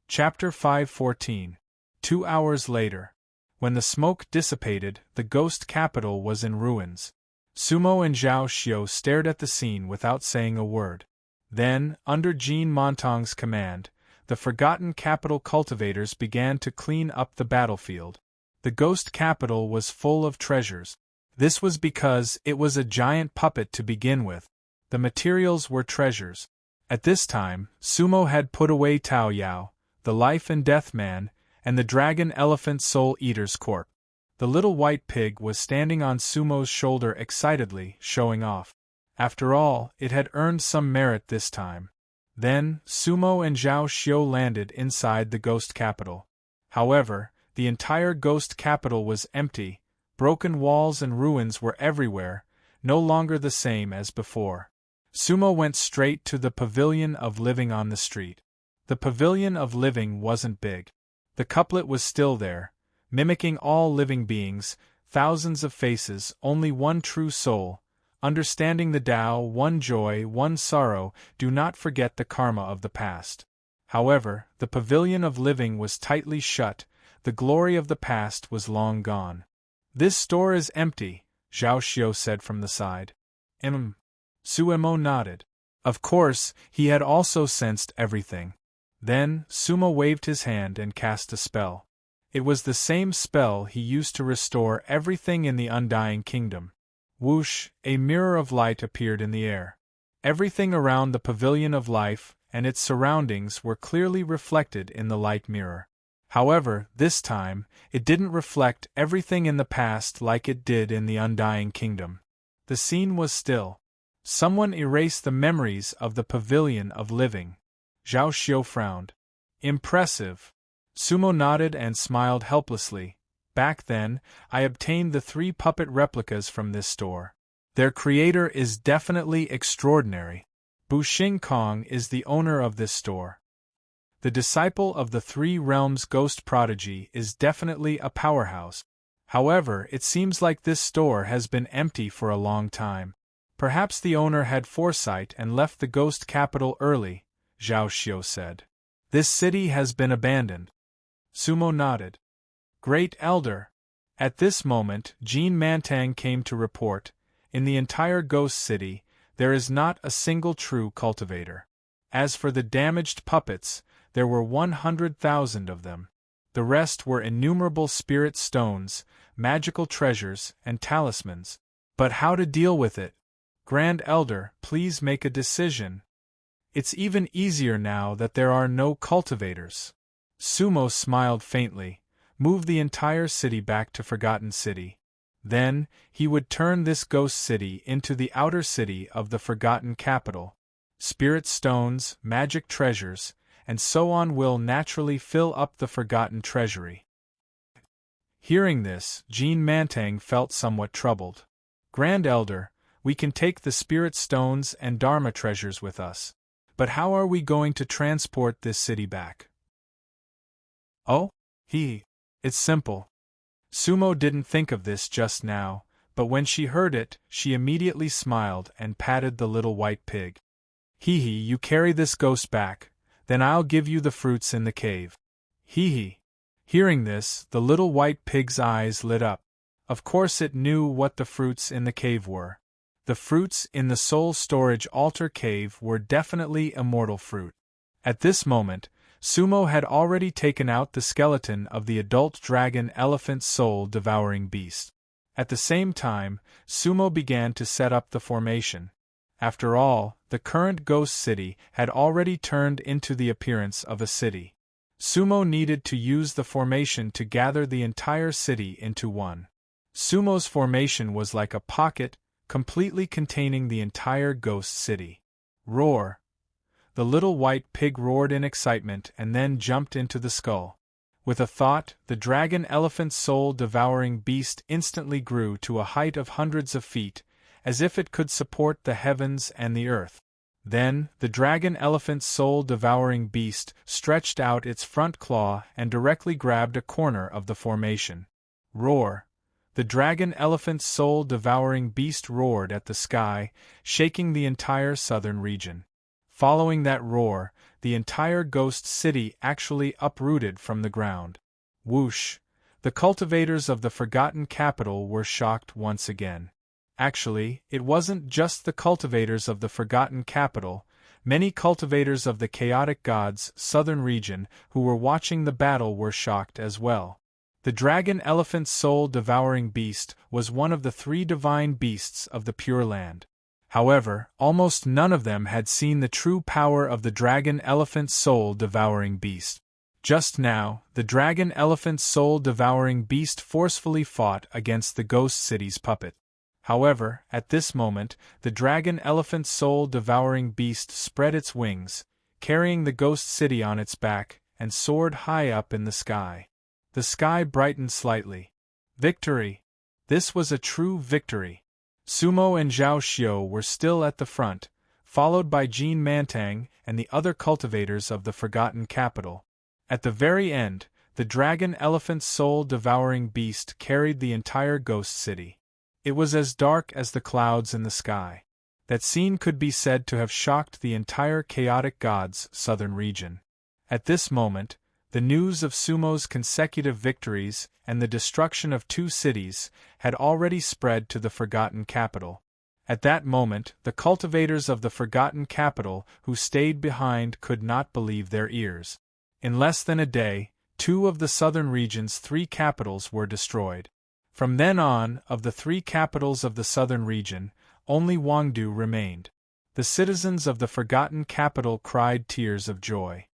Chapter 514. 2 hours later. When the smoke dissipated, the ghost capital was in ruins. Sumo and Zhao Xiao stared at the scene without saying a word. Then, under Jean Montang's command, the forgotten capital cultivators began to clean up the battlefield. The ghost capital was full of treasures. This was because it was a giant puppet to begin with. The materials were treasures. At this time, Sumo had put away Tao Yao, the life and death man, and the dragon elephant soul eater's corpse. The little white pig was standing on Sumo's shoulder excitedly, showing off. After all, it had earned some merit this time. Then, Sumo and Zhao Xiao landed inside the ghost capital. However, the entire ghost capital was empty. Broken walls and ruins were everywhere, no longer the same as before. Sumo went straight to the pavilion of living on the street. The pavilion of living wasn't big. The couplet was still there, mimicking all living beings, thousands of faces, only one true soul, understanding the Tao, one joy, one sorrow, do not forget the karma of the past. However, the pavilion of living was tightly shut, the glory of the past was long gone. "This store is empty," Zhao Xiao said from the side. Suemo nodded. Of course, he had also sensed everything. Then, Sumo waved his hand and cast a spell. It was the same spell he used to restore everything in the Undying Kingdom. Whoosh, a mirror of light appeared in the air. Everything around the Pavilion of Life and its surroundings were clearly reflected in the light mirror. However, this time, it didn't reflect everything in the past like it did in the Undying Kingdom. The scene was still. Someone erased the memories of the Pavilion of Living. Zhao Xiao frowned. Impressive. Sumo nodded and smiled helplessly. Back then, I obtained the 3 puppet replicas from this store. Their creator is definitely extraordinary. Bu Xingkong is the owner of this store. The disciple of the 3 realms ghost prodigy is definitely a powerhouse. However, it seems like this store has been empty for a long time. Perhaps the owner had foresight and left the ghost capital early, Zhao Xiao said. This city has been abandoned. Sumo nodded. Great Elder. At this moment, Jean Mantang came to report, in the entire ghost city, there is not a single true cultivator. As for the damaged puppets, there were 100,000 of them. The rest were innumerable spirit stones, magical treasures, and talismans. But how to deal with it? Grand Elder, please make a decision. It's even easier now that there are no cultivators. Sumo smiled faintly, move the entire city back to Forgotten City. Then, he would turn this ghost city into the outer city of the Forgotten Capital. Spirit stones, magic treasures, and so on will naturally fill up the Forgotten Treasury. Hearing this, Jean Mantang felt somewhat troubled. Grand Elder, we can take the spirit stones and Dharma treasures with us. But how are we going to transport this city back? Oh? It's simple. Sumo didn't think of this just now, but when she heard it, she immediately smiled and patted the little white pig. You carry this ghost back, then I'll give you the fruits in the cave. Hearing this, the little white pig's eyes lit up. Of course it knew what the fruits in the cave were. The fruits in the soul storage altar cave were definitely immortal fruit. At this moment, Sumo had already taken out the skeleton of the adult dragon elephant soul-devouring beast. At the same time, Sumo began to set up the formation. After all, the current ghost city had already turned into the appearance of a city. Sumo needed to use the formation to gather the entire city into one. Sumo's formation was like a pocket, completely containing the entire ghost city. Roar! The little white pig roared in excitement and then jumped into the skull. With a thought, the dragon elephant soul-devouring beast instantly grew to a height of hundreds of feet, as if it could support the heavens and the earth. Then, the dragon elephant soul-devouring beast stretched out its front claw and directly grabbed a corner of the formation. Roar! The dragon elephant soul-devouring beast roared at the sky, shaking the entire southern region. Following that roar, the entire ghost city actually uprooted from the ground. Whoosh! The cultivators of the Forgotten Capital were shocked once again. Actually, it wasn't just the cultivators of the Forgotten Capital. Many cultivators of the Chaotic Gods' southern region who were watching the battle were shocked as well. The dragon elephant soul-devouring beast was one of the 3 divine beasts of the Pure Land. However, almost none of them had seen the true power of the dragon elephant soul-devouring beast. Just now, the dragon elephant soul-devouring beast forcefully fought against the ghost city's puppet. However, at this moment, the dragon elephant soul-devouring beast spread its wings, carrying the ghost city on its back, and soared high up in the sky. The sky brightened slightly. Victory! This was a true victory. Sumo and Zhao Xiao were still at the front, followed by Jean Mantang and the other cultivators of the Forgotten Capital. At the very end, the dragon elephant soul-devouring beast carried the entire ghost city. It was as dark as the clouds in the sky. That scene could be said to have shocked the entire Chaotic Gods' southern region. At this moment, the news of Sumo's consecutive victories and the destruction of 2 cities had already spread to the Forgotten Capital. At that moment, the cultivators of the forgotten capital who stayed behind could not believe their ears. In less than a day, 2 of the southern region's 3 capitals were destroyed. From then on, of the 3 capitals of the southern region, only Wangdu remained. The citizens of the forgotten capital cried tears of joy.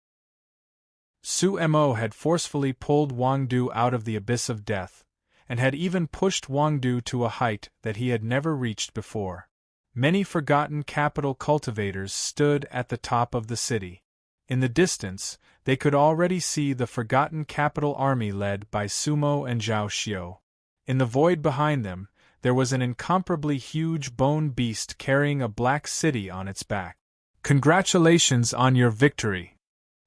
Su-mo had forcefully pulled Wangdu out of the abyss of death, and had even pushed Wangdu to a height that he had never reached before. Many forgotten capital cultivators stood at the top of the city. In the distance, they could already see the forgotten capital army led by Sumo and Zhao Xiu. In the void behind them, there was an incomparably huge bone beast carrying a black city on its back. "Congratulations on your victory!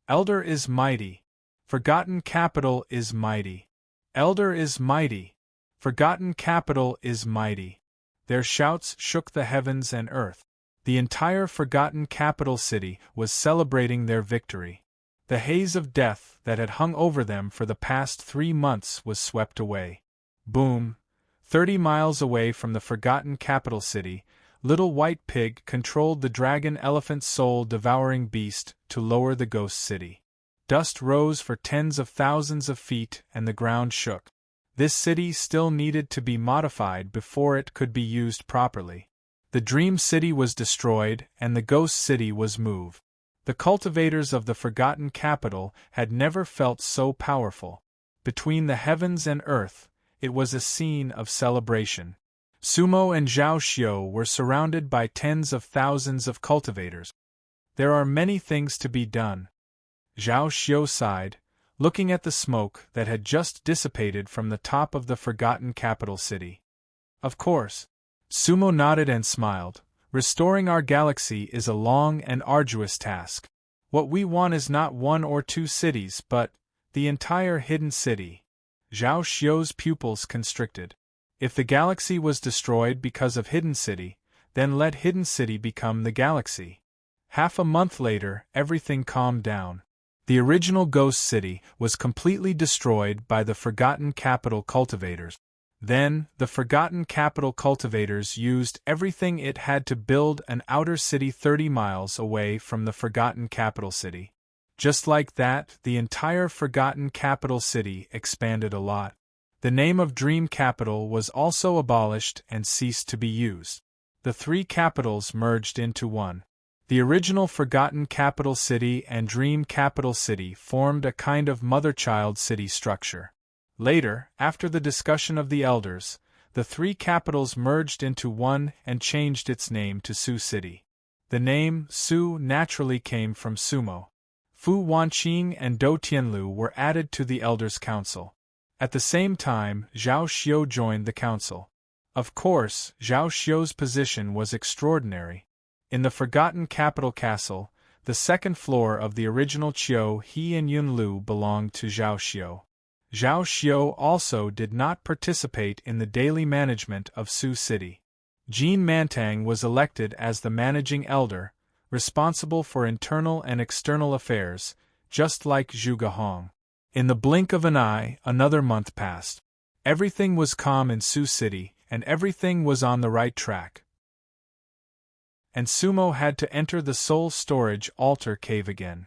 Elder is mighty. Forgotten capital is mighty. Elder is mighty. Forgotten capital is mighty." Their shouts shook the heavens and earth. The entire forgotten capital city was celebrating their victory. The haze of death that had hung over them for the past 3 months was swept away. Boom! 30 miles away from the forgotten capital city, Little White Pig controlled the dragon-elephant soul-devouring beast to lower the ghost city. Dust rose for tens of thousands of feet and the ground shook. This city still needed to be modified before it could be used properly. The dream city was destroyed and the ghost city was moved. The cultivators of the forgotten capital had never felt so powerful. Between the heavens and earth, it was a scene of celebration. Sumo and Zhao Xiu were surrounded by tens of thousands of cultivators. "There are many things to be done," Zhao Xiu sighed, looking at the smoke that had just dissipated from the top of the forgotten capital city. "Of course." Sumo nodded and smiled. "Restoring our galaxy is a long and arduous task. What we want is not 1 or 2 cities but the entire hidden city." Zhao Xiu's pupils constricted. If the galaxy was destroyed because of Hidden City, then let Hidden City become the galaxy. Half a month later, everything calmed down. The original Ghost City was completely destroyed by the Forgotten Capital cultivators. Then, the Forgotten Capital cultivators used everything it had to build an outer city 30 miles away from the Forgotten Capital City. Just like that, the entire Forgotten Capital City expanded a lot. The name of Dream Capital was also abolished and ceased to be used. The 3 capitals merged into one. The original Forgotten Capital City and Dream Capital City formed a kind of mother-child city structure. Later, after the discussion of the elders, the 3 capitals merged into one and changed its name to Su City. The name Su naturally came from Sumo. Fu Wanqing and Do Tianlu were added to the Elders' Council. At the same time, Zhao Xiu joined the council. Of course, Zhao Xiu's position was extraordinary. In the Forgotten Capital Castle, the second floor of the original Qiu He and Yunlu belonged to Zhao Xiu. Zhao Xiu also did not participate in the daily management of Su City. Jean Mantang was elected as the managing elder, responsible for internal and external affairs, just like Zhu Gahong. In the blink of an eye, another month passed. Everything was calm in Su City, and everything was on the right track. And Sumo had to enter the Soul Storage Altar Cave again.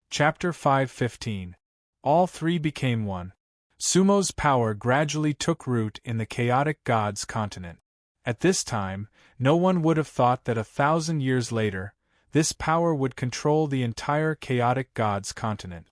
Chapter 5:15. All 3 became one. Sumo's power gradually took root in the chaotic gods' continent. At this time, no one would have thought that 1,000 years later, this power would control the entire chaotic gods' continent.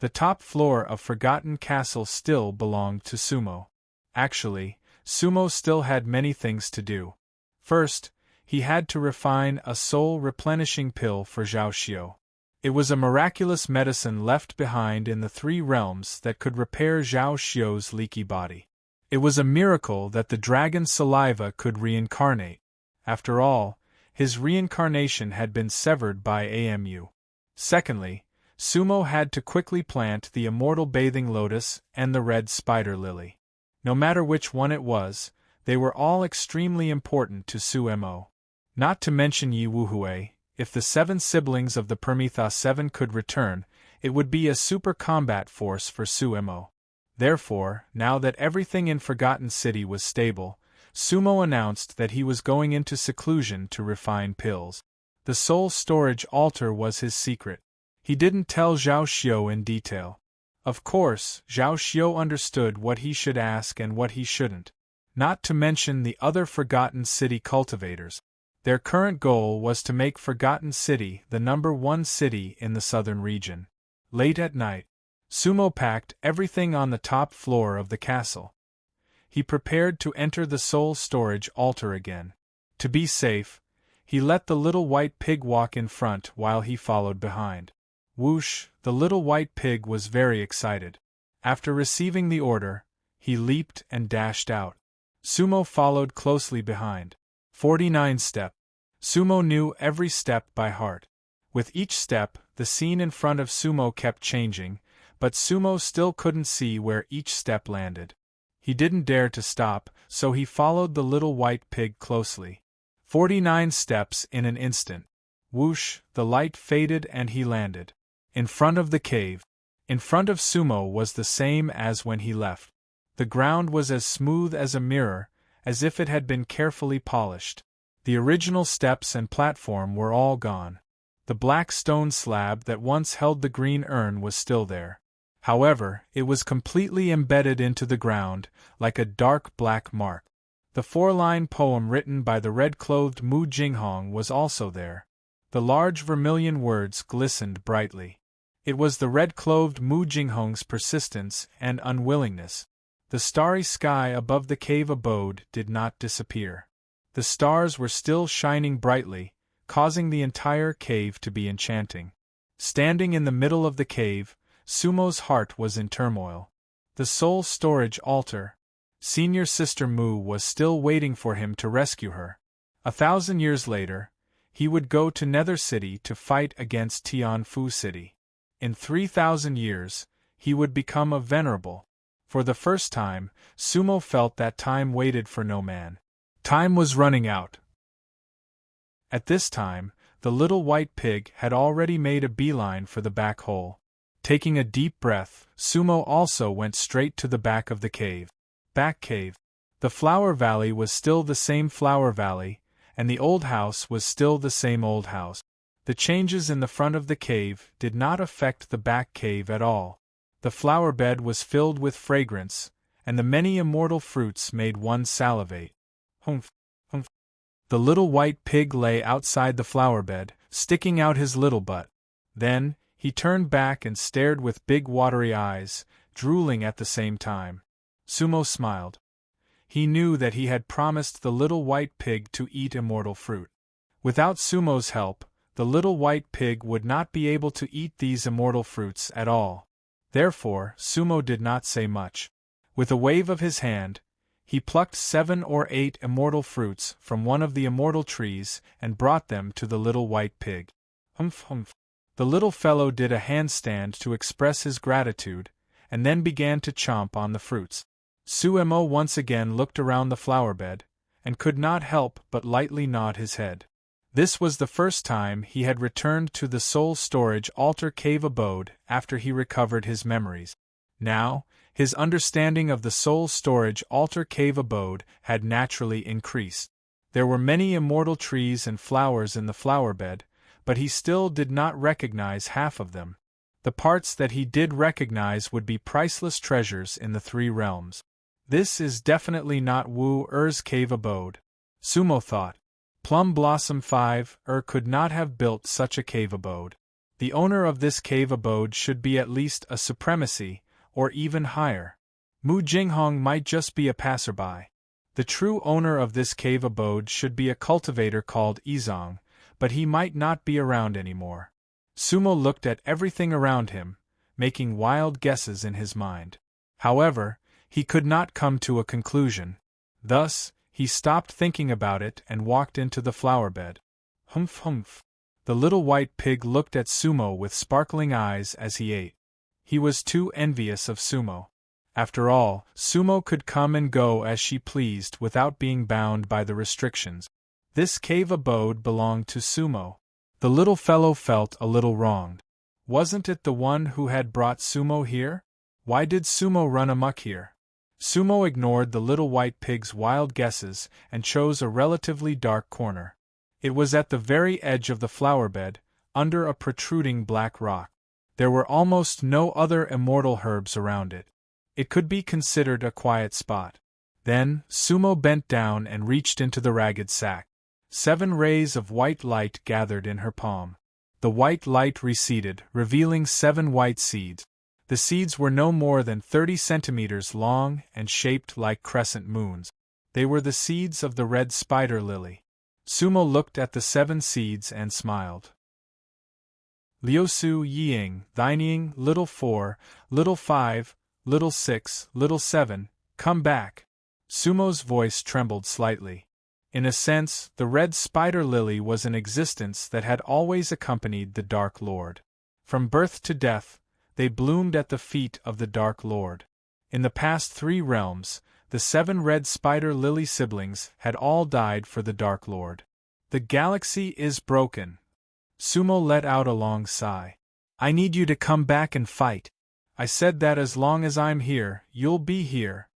The top floor of Forgotten Castle still belonged to Sumo. Actually, Sumo still had many things to do. First, he had to refine a soul-replenishing pill for Zhao Xiu. It was a miraculous medicine left behind in the 3 realms that could repair Zhao Xiu's leaky body. It was a miracle that the dragon's saliva could reincarnate. After all, his reincarnation had been severed by Amu. Secondly, Sumo had to quickly plant the immortal bathing lotus and the red spider lily. No matter which one it was, they were all extremely important to Sumo. Not to mention Yi Wuhui, if the 7 siblings of the Permetha 7 could return, it would be a super combat force for Sumo. Therefore, now that everything in Forgotten City was stable, Sumo announced that he was going into seclusion to refine pills. The soul storage altar was his secret. He didn't tell Zhao Xiao in detail. Of course, Zhao Xiao understood what he should ask and what he shouldn't. Not to mention the other Forgotten City cultivators. Their current goal was to make Forgotten City the #1 city in the southern region. Late at night, Sumo packed everything on the top floor of the castle. He prepared to enter the soul storage altar again. To be safe, he let the little white pig walk in front while he followed behind. Whoosh, the little white pig was very excited. After receiving the order, he leaped and dashed out. Sumo followed closely behind. 49 step. Sumo knew every step by heart. With each step, the scene in front of Sumo kept changing, but Sumo still couldn't see where each step landed. He didn't dare to stop, so he followed the little white pig closely. 49 steps in an instant. Whoosh, the light faded and he landed. In front of the cave. In front of Sumo was the same as when he left. The ground was as smooth as a mirror, as if it had been carefully polished. The original steps and platform were all gone. The black stone slab that once held the green urn was still there. However, it was completely embedded into the ground, like a dark black mark. The 4-line poem written by the red-clothed Mu Jinghong was also there. The large vermilion words glistened brightly. It was the red-clothed Mu Jinghong's persistence and unwillingness. The starry sky above the cave abode did not disappear. The stars were still shining brightly, causing the entire cave to be enchanting. Standing in the middle of the cave, Sumo's heart was in turmoil. The soul storage altar. Senior Sister Mu was still waiting for him to rescue her. 1,000 years later, he would go to Nether City to fight against Tianfu City. In 3,000 years, he would become a venerable. For the first time, Sumo felt that time waited for no man. Time was running out. At this time, the little white pig had already made a beeline for the back hole. Taking a deep breath, Sumo also went straight to the back of the cave. Back cave. The flower valley was still the same flower valley, and the old house was still the same old house. The changes in the front of the cave did not affect the back cave at all. The flower bed was filled with fragrance, and the many immortal fruits made one salivate. Humph, humph. The little white pig lay outside the flower bed, sticking out his little butt. Then, he turned back and stared with big watery eyes, drooling at the same time. Sumo smiled. He knew that he had promised the little white pig to eat immortal fruit. Without Sumo's help, the little white pig would not be able to eat these immortal fruits at all. Therefore, Sumo did not say much. With a wave of his hand, he plucked 7 or 8 immortal fruits from one of the immortal trees and brought them to the little white pig. Humph humph. The little fellow did a handstand to express his gratitude, and then began to chomp on the fruits. Sumo once again looked around the flower bed, and could not help but lightly nod his head. This was the first time he had returned to the soul storage altar cave abode after he recovered his memories. Now, his understanding of the soul storage altar cave abode had naturally increased. There were many immortal trees and flowers in the flower bed, but he still did not recognize half of them. The parts that he did recognize would be priceless treasures in the 3 realms. This is definitely not Wu Er's cave abode, Sumo thought. Plum Blossom 5 could not have built such a cave abode. The owner of this cave abode should be at least a supremacy, or even higher. Mu Jinghong might just be a passerby. The true owner of this cave abode should be a cultivator called Izong, but he might not be around anymore. Sumo looked at everything around him, making wild guesses in his mind. However, he could not come to a conclusion. Thus, he stopped thinking about it and walked into the flower bed. Humph humph. The little white pig looked at Sumo with sparkling eyes as he ate. He was too envious of Sumo. After all, Sumo could come and go as she pleased without being bound by the restrictions. This cave abode belonged to Sumo. The little fellow felt a little wronged. Wasn't it the one who had brought Sumo here? Why did Sumo run amok here? Sumo ignored the little white pig's wild guesses and chose a relatively dark corner. It was at the very edge of the flower bed, under a protruding black rock. There were almost no other immortal herbs around it. It could be considered a quiet spot. Then, Sumo bent down and reached into the ragged sack. 7 rays of white light gathered in her palm. The white light receded, revealing 7 white seeds. The seeds were no more than 30 centimeters long and shaped like crescent moons. They were the seeds of the red spider lily. Sumo looked at the 7 seeds and smiled. Liusu Ying, Thinying, little 4, little 5, little 6, little 7, come back. Sumo's voice trembled slightly. In a sense, the red spider lily was an existence that had always accompanied the Dark Lord. From birth to death, they bloomed at the feet of the Dark Lord. In the past 3 realms, the 7 red spider lily siblings had all died for the Dark Lord. The galaxy is broken. Sumo let out a long sigh. I need you to come back and fight. I said that as long as I'm here, you'll be here.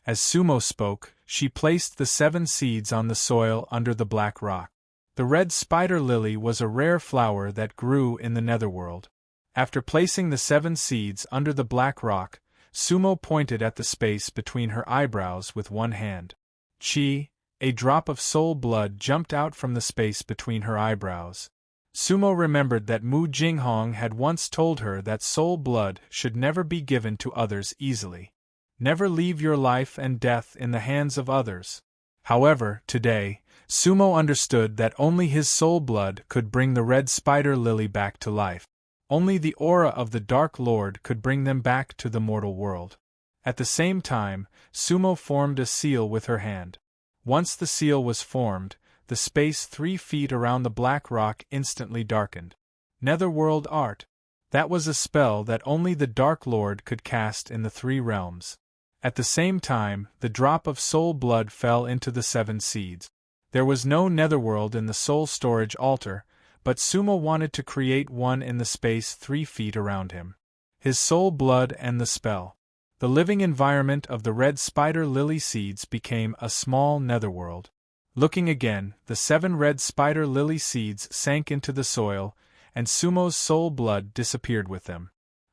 As Sumo spoke, she placed the 7 seeds on the soil under the black rock. The red spider lily was a rare flower that grew in the netherworld. After placing the 7 seeds under the black rock, Sumo pointed at the space between her eyebrows with one hand. Chi, a drop of soul blood jumped out from the space between her eyebrows. Sumo remembered that Mu Jinghong had once told her that soul blood should never be given to others easily. Never leave your life and death in the hands of others. However, today, Sumo understood that only his soul blood could bring the red spider lily back to life. Only the aura of the Dark Lord could bring them back to the mortal world. At the same time, Sumo formed a seal with her hand. Once the seal was formed, the space 3 feet around the black rock instantly darkened. Netherworld art. That was a spell that only the Dark Lord could cast in the 3 realms. At the same time, the drop of soul blood fell into the 7 seeds. There was no netherworld in the soul storage altar, but Sumo wanted to create one in the space 3 feet around him. His soul blood and the spell. The living environment of the red spider lily seeds became a small netherworld. Looking again, the 7 red spider lily seeds sank into the soil, and Sumo's soul blood disappeared with them.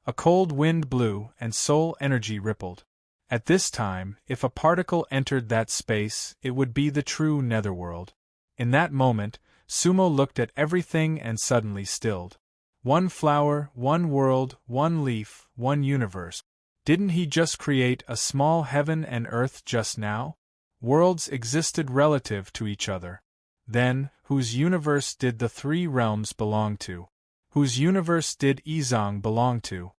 A cold wind blew, and soul energy rippled. At this time, if a particle entered that space, it would be the true netherworld. In that moment, Sumo looked at everything and suddenly stilled. 1 flower, 1 world, 1 leaf, 1 universe. Didn't he just create a small heaven and earth just now? Worlds existed relative to each other. Then, whose universe did the 3 realms belong to? Whose universe did Izong belong to?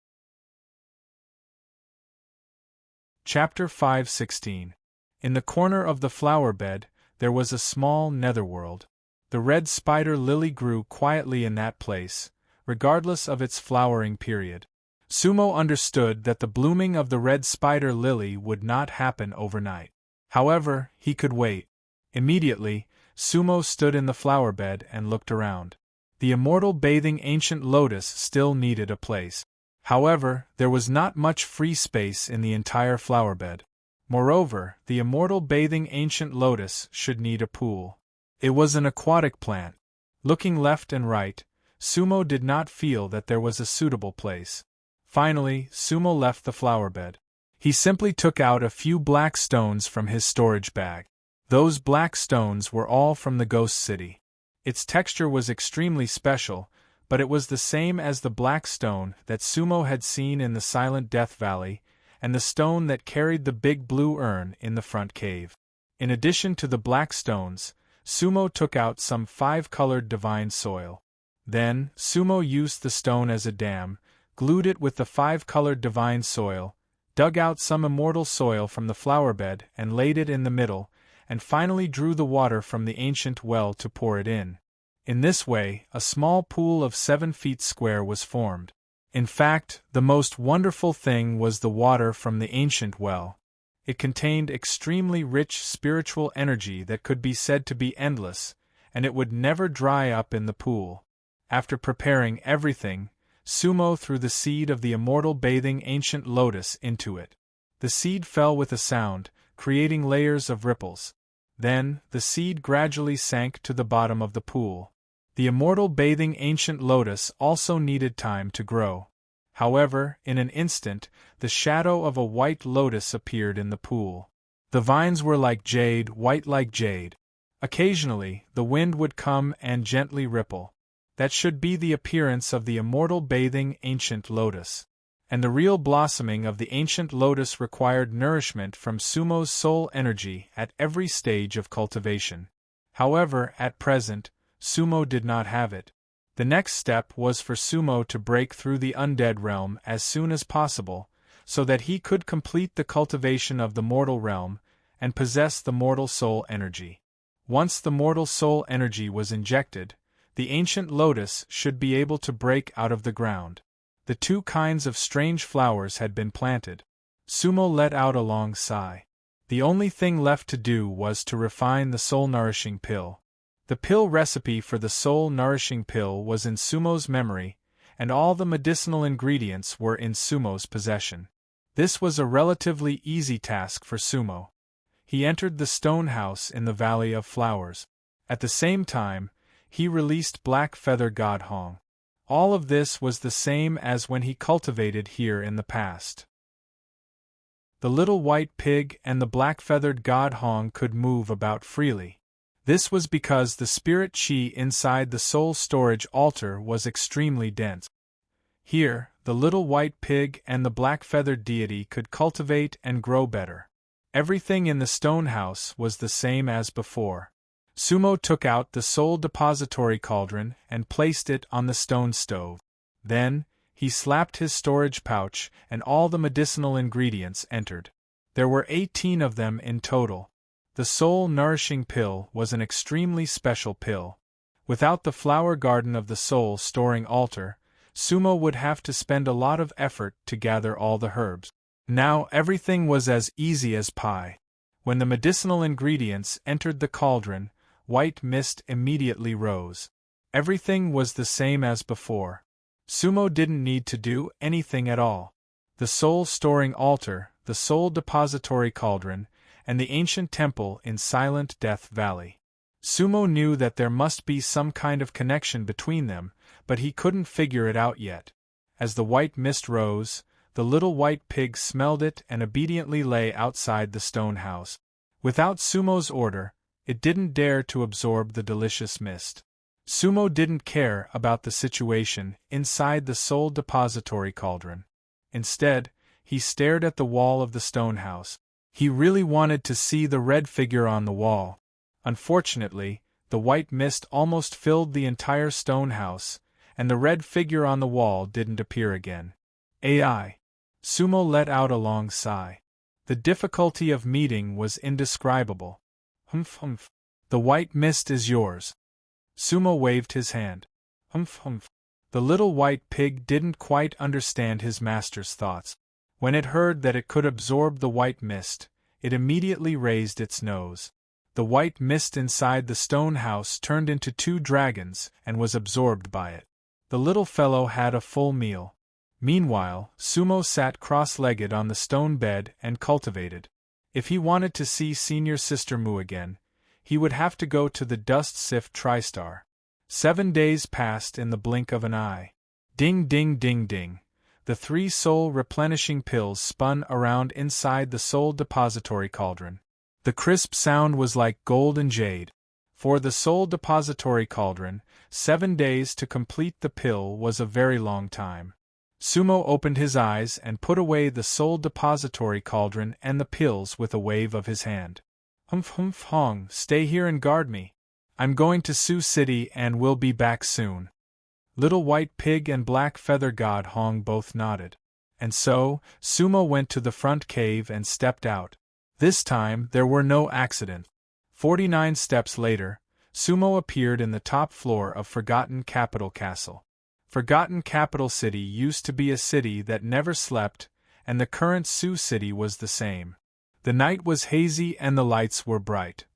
Chapter 5:16. In the corner of the flower bed, there was a small netherworld. The red spider lily grew quietly in that place, regardless of its flowering period. Sumo understood that the blooming of the red spider lily would not happen overnight. However, he could wait. Immediately, Sumo stood in the flower bed and looked around. The immortal bathing ancient lotus still needed a place. However, there was not much free space in the entire flower bed. Moreover, the immortal bathing ancient lotus should need a pool. It was an aquatic plant. Looking left and right, Sumo did not feel that there was a suitable place. Finally, Sumo left the flower bed. He simply took out a few black stones from his storage bag. Those black stones were all from the Ghost City. Its texture was extremely special, but it was the same as the black stone that Sumo had seen in the Silent Death Valley, and the stone that carried the big blue urn in the front cave. In addition to the black stones, Sumo took out some 5-colored divine soil. Then, Sumo used the stone as a dam, glued it with the 5-colored divine soil, dug out some immortal soil from the flower bed and laid it in the middle, and finally drew the water from the ancient well to pour it in. In this way, a small pool of 7 feet square was formed. In fact, the most wonderful thing was the water from the ancient well. It contained extremely rich spiritual energy that could be said to be endless, and it would never dry up in the pool. After preparing everything, Sumo threw the seed of the immortal bathing ancient lotus into it. The seed fell with a sound, creating layers of ripples. Then, the seed gradually sank to the bottom of the pool. The immortal bathing ancient lotus also needed time to grow. However, in an instant, the shadow of a white lotus appeared in the pool. The vines were like jade, white like jade. Occasionally, the wind would come and gently ripple. That should be the appearance of the immortal bathing ancient lotus. And the real blossoming of the ancient lotus required nourishment from Sumo's soul energy at every stage of cultivation. However, at present, Sumo did not have it. The next step was for Sumo to break through the undead realm as soon as possible, so that he could complete the cultivation of the mortal realm and possess the mortal soul energy. Once the mortal soul energy was injected, the ancient lotus should be able to break out of the ground. The two kinds of strange flowers had been planted. Sumo let out a long sigh. The only thing left to do was to refine the soul-nourishing pill. The pill recipe for the soul-nourishing pill was in Sumo's memory, and all the medicinal ingredients were in Sumo's possession. This was a relatively easy task for Sumo. He entered the stone house in the Valley of Flowers. At the same time, he released Black Feather God Hong. All of this was the same as when he cultivated here in the past. The little white pig and the black-feathered God Hong could move about freely. This was because the spirit chi inside the soul storage altar was extremely dense. Here, the little white pig and the black-feathered deity could cultivate and grow better. Everything in the stone house was the same as before. Sumo took out the soul depository cauldron and placed it on the stone stove. Then, he slapped his storage pouch and all the medicinal ingredients entered. There were 18 of them in total. The soul-nourishing pill was an extremely special pill. Without the flower garden of the soul-storing altar, Sumo would have to spend a lot of effort to gather all the herbs. Now everything was as easy as pie. When the medicinal ingredients entered the cauldron, white mist immediately rose. Everything was the same as before. Sumo didn't need to do anything at all. The soul-storing altar, the soul depository cauldron, and the ancient temple in Silent Death Valley. Sumo knew that there must be some kind of connection between them, but he couldn't figure it out yet. As the white mist rose, the little white pig smelled it and obediently lay outside the stone house. Without Sumo's order, it didn't dare to absorb the delicious mist. Sumo didn't care about the situation inside the soul depository cauldron. Instead, he stared at the wall of the stone house. He really wanted to see the red figure on the wall. Unfortunately, the white mist almost filled the entire stone house, and the red figure on the wall didn't appear again. AI. Sumo let out a long sigh. The difficulty of meeting was indescribable. Humph humph. The white mist is yours. Sumo waved his hand. Humph humph. The little white pig didn't quite understand his master's thoughts. When it heard that it could absorb the white mist, it immediately raised its nose. The white mist inside the stone house turned into 2 dragons and was absorbed by it. The little fellow had a full meal. Meanwhile, Sumo sat cross-legged on the stone bed and cultivated. If he wanted to see Senior Sister Mu again, he would have to go to the Dust Sift TriStar. 7 days passed in the blink of an eye. Ding ding ding ding. The 3 soul-replenishing pills spun around inside the soul depository cauldron. The crisp sound was like gold and jade. For the soul depository cauldron, 7 days to complete the pill was a very long time. Sumo opened his eyes and put away the soul depository cauldron and the pills with a wave of his hand. Humph humph hong, stay here and guard me. I'm going to Sioux City and will be back soon. Little white pig and black feather God Hong both nodded. And so, Sumo went to the front cave and stepped out. This time, there were no accidents. 49 steps later, Sumo appeared in the top floor of Forgotten Capital Castle. Forgotten Capital City used to be a city that never slept, and the current Sioux City was the same. The night was hazy and the lights were bright.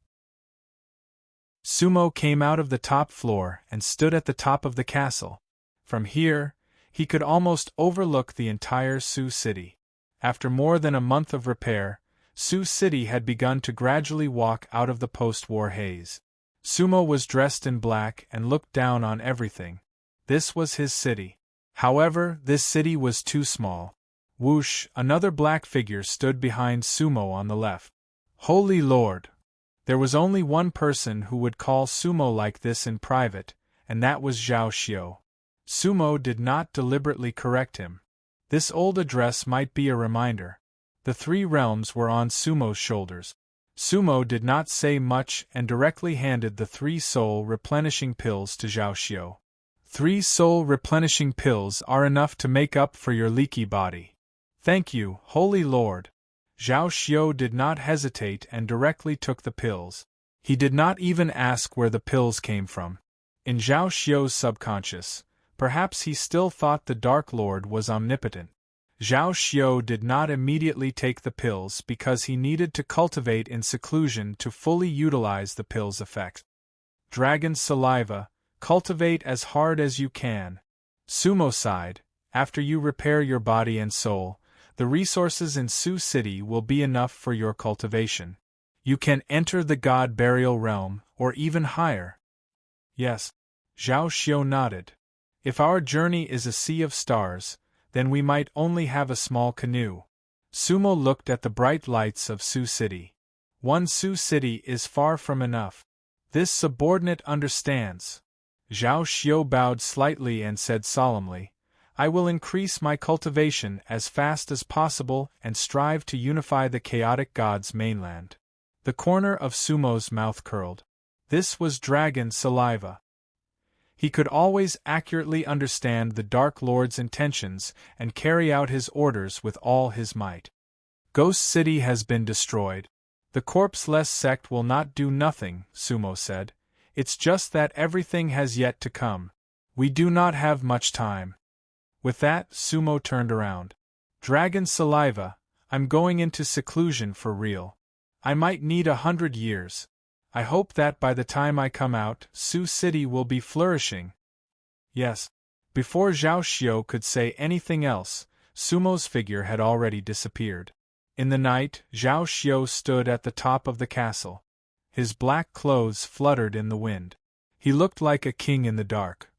Sumo came out of the top floor and stood at the top of the castle. From here, he could almost overlook the entire Sioux City. After more than a month of repair, Sioux City had begun to gradually walk out of the post-war haze. Sumo was dressed in black and looked down on everything. This was his city. However, this city was too small. Whoosh, another black figure stood behind Sumo on the left. Holy Lord! There was only one person who would call Sumo like this in private, and that was Zhao Xiao. Sumo did not deliberately correct him. This old address might be a reminder. The three realms were on Sumo's shoulders. Sumo did not say much and directly handed the 3 soul replenishing pills to Zhao Xiao. 3 soul replenishing pills are enough to make up for your leaky body. Thank you, Holy Lord. Zhao Xiao did not hesitate and directly took the pills. He did not even ask where the pills came from. In Zhao Xiao's subconscious, perhaps he still thought the Dark Lord was omnipotent. Zhao Xiao did not immediately take the pills because he needed to cultivate in seclusion to fully utilize the pills' effect. Dragon saliva, cultivate as hard as you can. Sumo sighed, after you repair your body and soul, the resources in Sioux City will be enough for your cultivation. You can enter the God burial realm, or even higher. Yes. Zhao Xiao nodded. If our journey is a sea of stars, then we might only have a small canoe. Sumo looked at the bright lights of Sioux City. One Sioux City is far from enough. This subordinate understands. Zhao Xiao bowed slightly and said solemnly, I will increase my cultivation as fast as possible and strive to unify the chaotic gods' mainland. The corner of Sumo's mouth curled. This was dragon saliva. He could always accurately understand the Dark Lord's intentions and carry out his orders with all his might. Ghost City has been destroyed. The corpseless sect will not do nothing, Sumo said. It's just that everything has yet to come. We do not have much time. With that, Sumo turned around. Dragon saliva, I'm going into seclusion for real. I might need 100 years. I hope that by the time I come out, Sioux City will be flourishing. Yes. Before Zhao Xiao could say anything else, Sumo's figure had already disappeared. In the night, Zhao Xiao stood at the top of the castle. His black clothes fluttered in the wind. He looked like a king in the dark.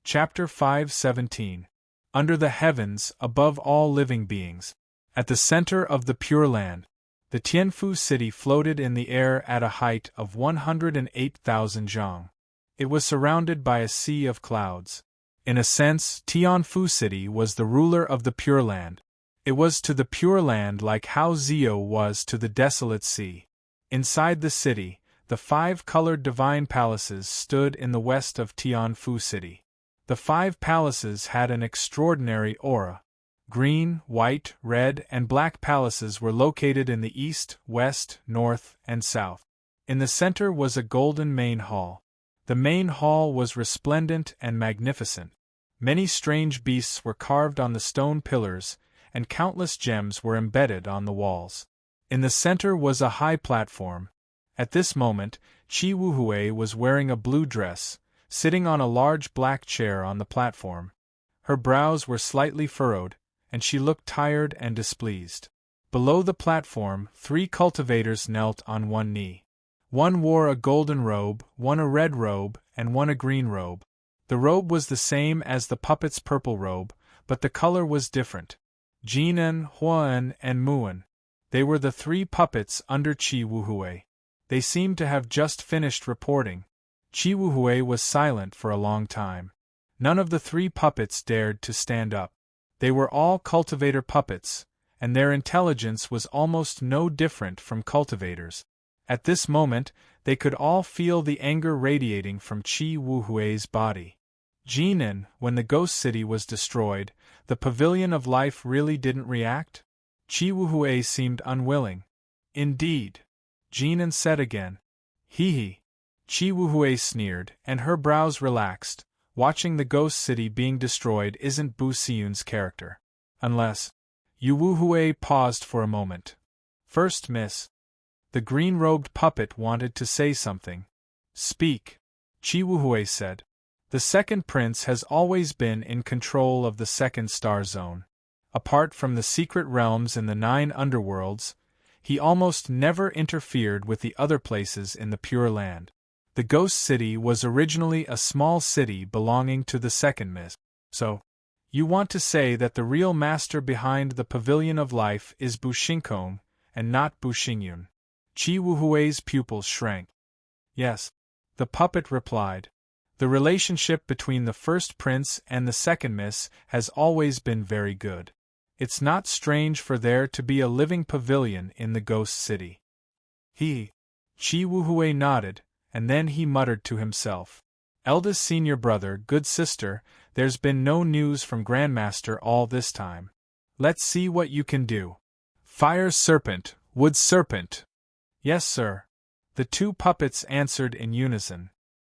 Chapter 5:17. Under the heavens, above all living beings. At the center of the Pure Land, the Tianfu city floated in the air at a height of 108,000 zhang. It was surrounded by a sea of clouds. In a sense, Tianfu city was the ruler of the Pure Land. It was to the Pure Land like how Zio was to the desolate sea. Inside the city, the 5 colored divine palaces stood in the west of Tianfu city. The 5 palaces had an extraordinary aura. Green, white, red, and black palaces were located in the east, west, north, and south. In the center was a golden main hall. The main hall was resplendent and magnificent. Many strange beasts were carved on the stone pillars, and countless gems were embedded on the walls. In the center was a high platform. At this moment, Qi Wuhui was wearing a blue dress, sitting on a large black chair on the platform. Her brows were slightly furrowed, and she looked tired and displeased. Below the platform, 3 cultivators knelt on one knee. One wore a golden robe, one a red robe, and one a green robe. The robe was the same as the puppet's purple robe, but the color was different. Jinan, Huan, and Muan. They were the 3 puppets under Qi Wuhui. They seemed to have just finished reporting. Qi Wuhui was silent for a long time. None of the 3 puppets dared to stand up. They were all cultivator puppets, and their intelligence was almost no different from cultivators. At this moment, they could all feel the anger radiating from Qi Wuhui's body. Jinan, when the ghost city was destroyed, the pavilion of life really didn't react? Qi Wuhui seemed unwilling. Indeed. Jinan said again. Hee. Qi Wuhui sneered, and her brows relaxed. Watching the ghost city being destroyed isn't Bu Xiyun's character. Unless. Yu Wuhui paused for a moment. First, miss. The green-robed puppet wanted to say something. Speak. Qi Wuhui said. The second prince has always been in control of the second star zone. Apart from the secret realms in the 9 underworlds, he almost never interfered with the other places in the Pure Land. The Ghost City was originally a small city belonging to the second miss. So, you want to say that the real master behind the Pavilion of Life is Bushinkong, and not Bushingyun? Chi Wuhui's pupils shrank. Yes, the puppet replied. The relationship between the first prince and the second miss has always been very good. It's not strange for there to be a living pavilion in the Ghost City. Chi Wuhui nodded, and then he muttered to himself. Eldest senior brother, good sister, there's been no news from Grandmaster all this time. Let's see what you can do. Fire serpent, wood serpent. Yes, sir. The 2 puppets answered in unison.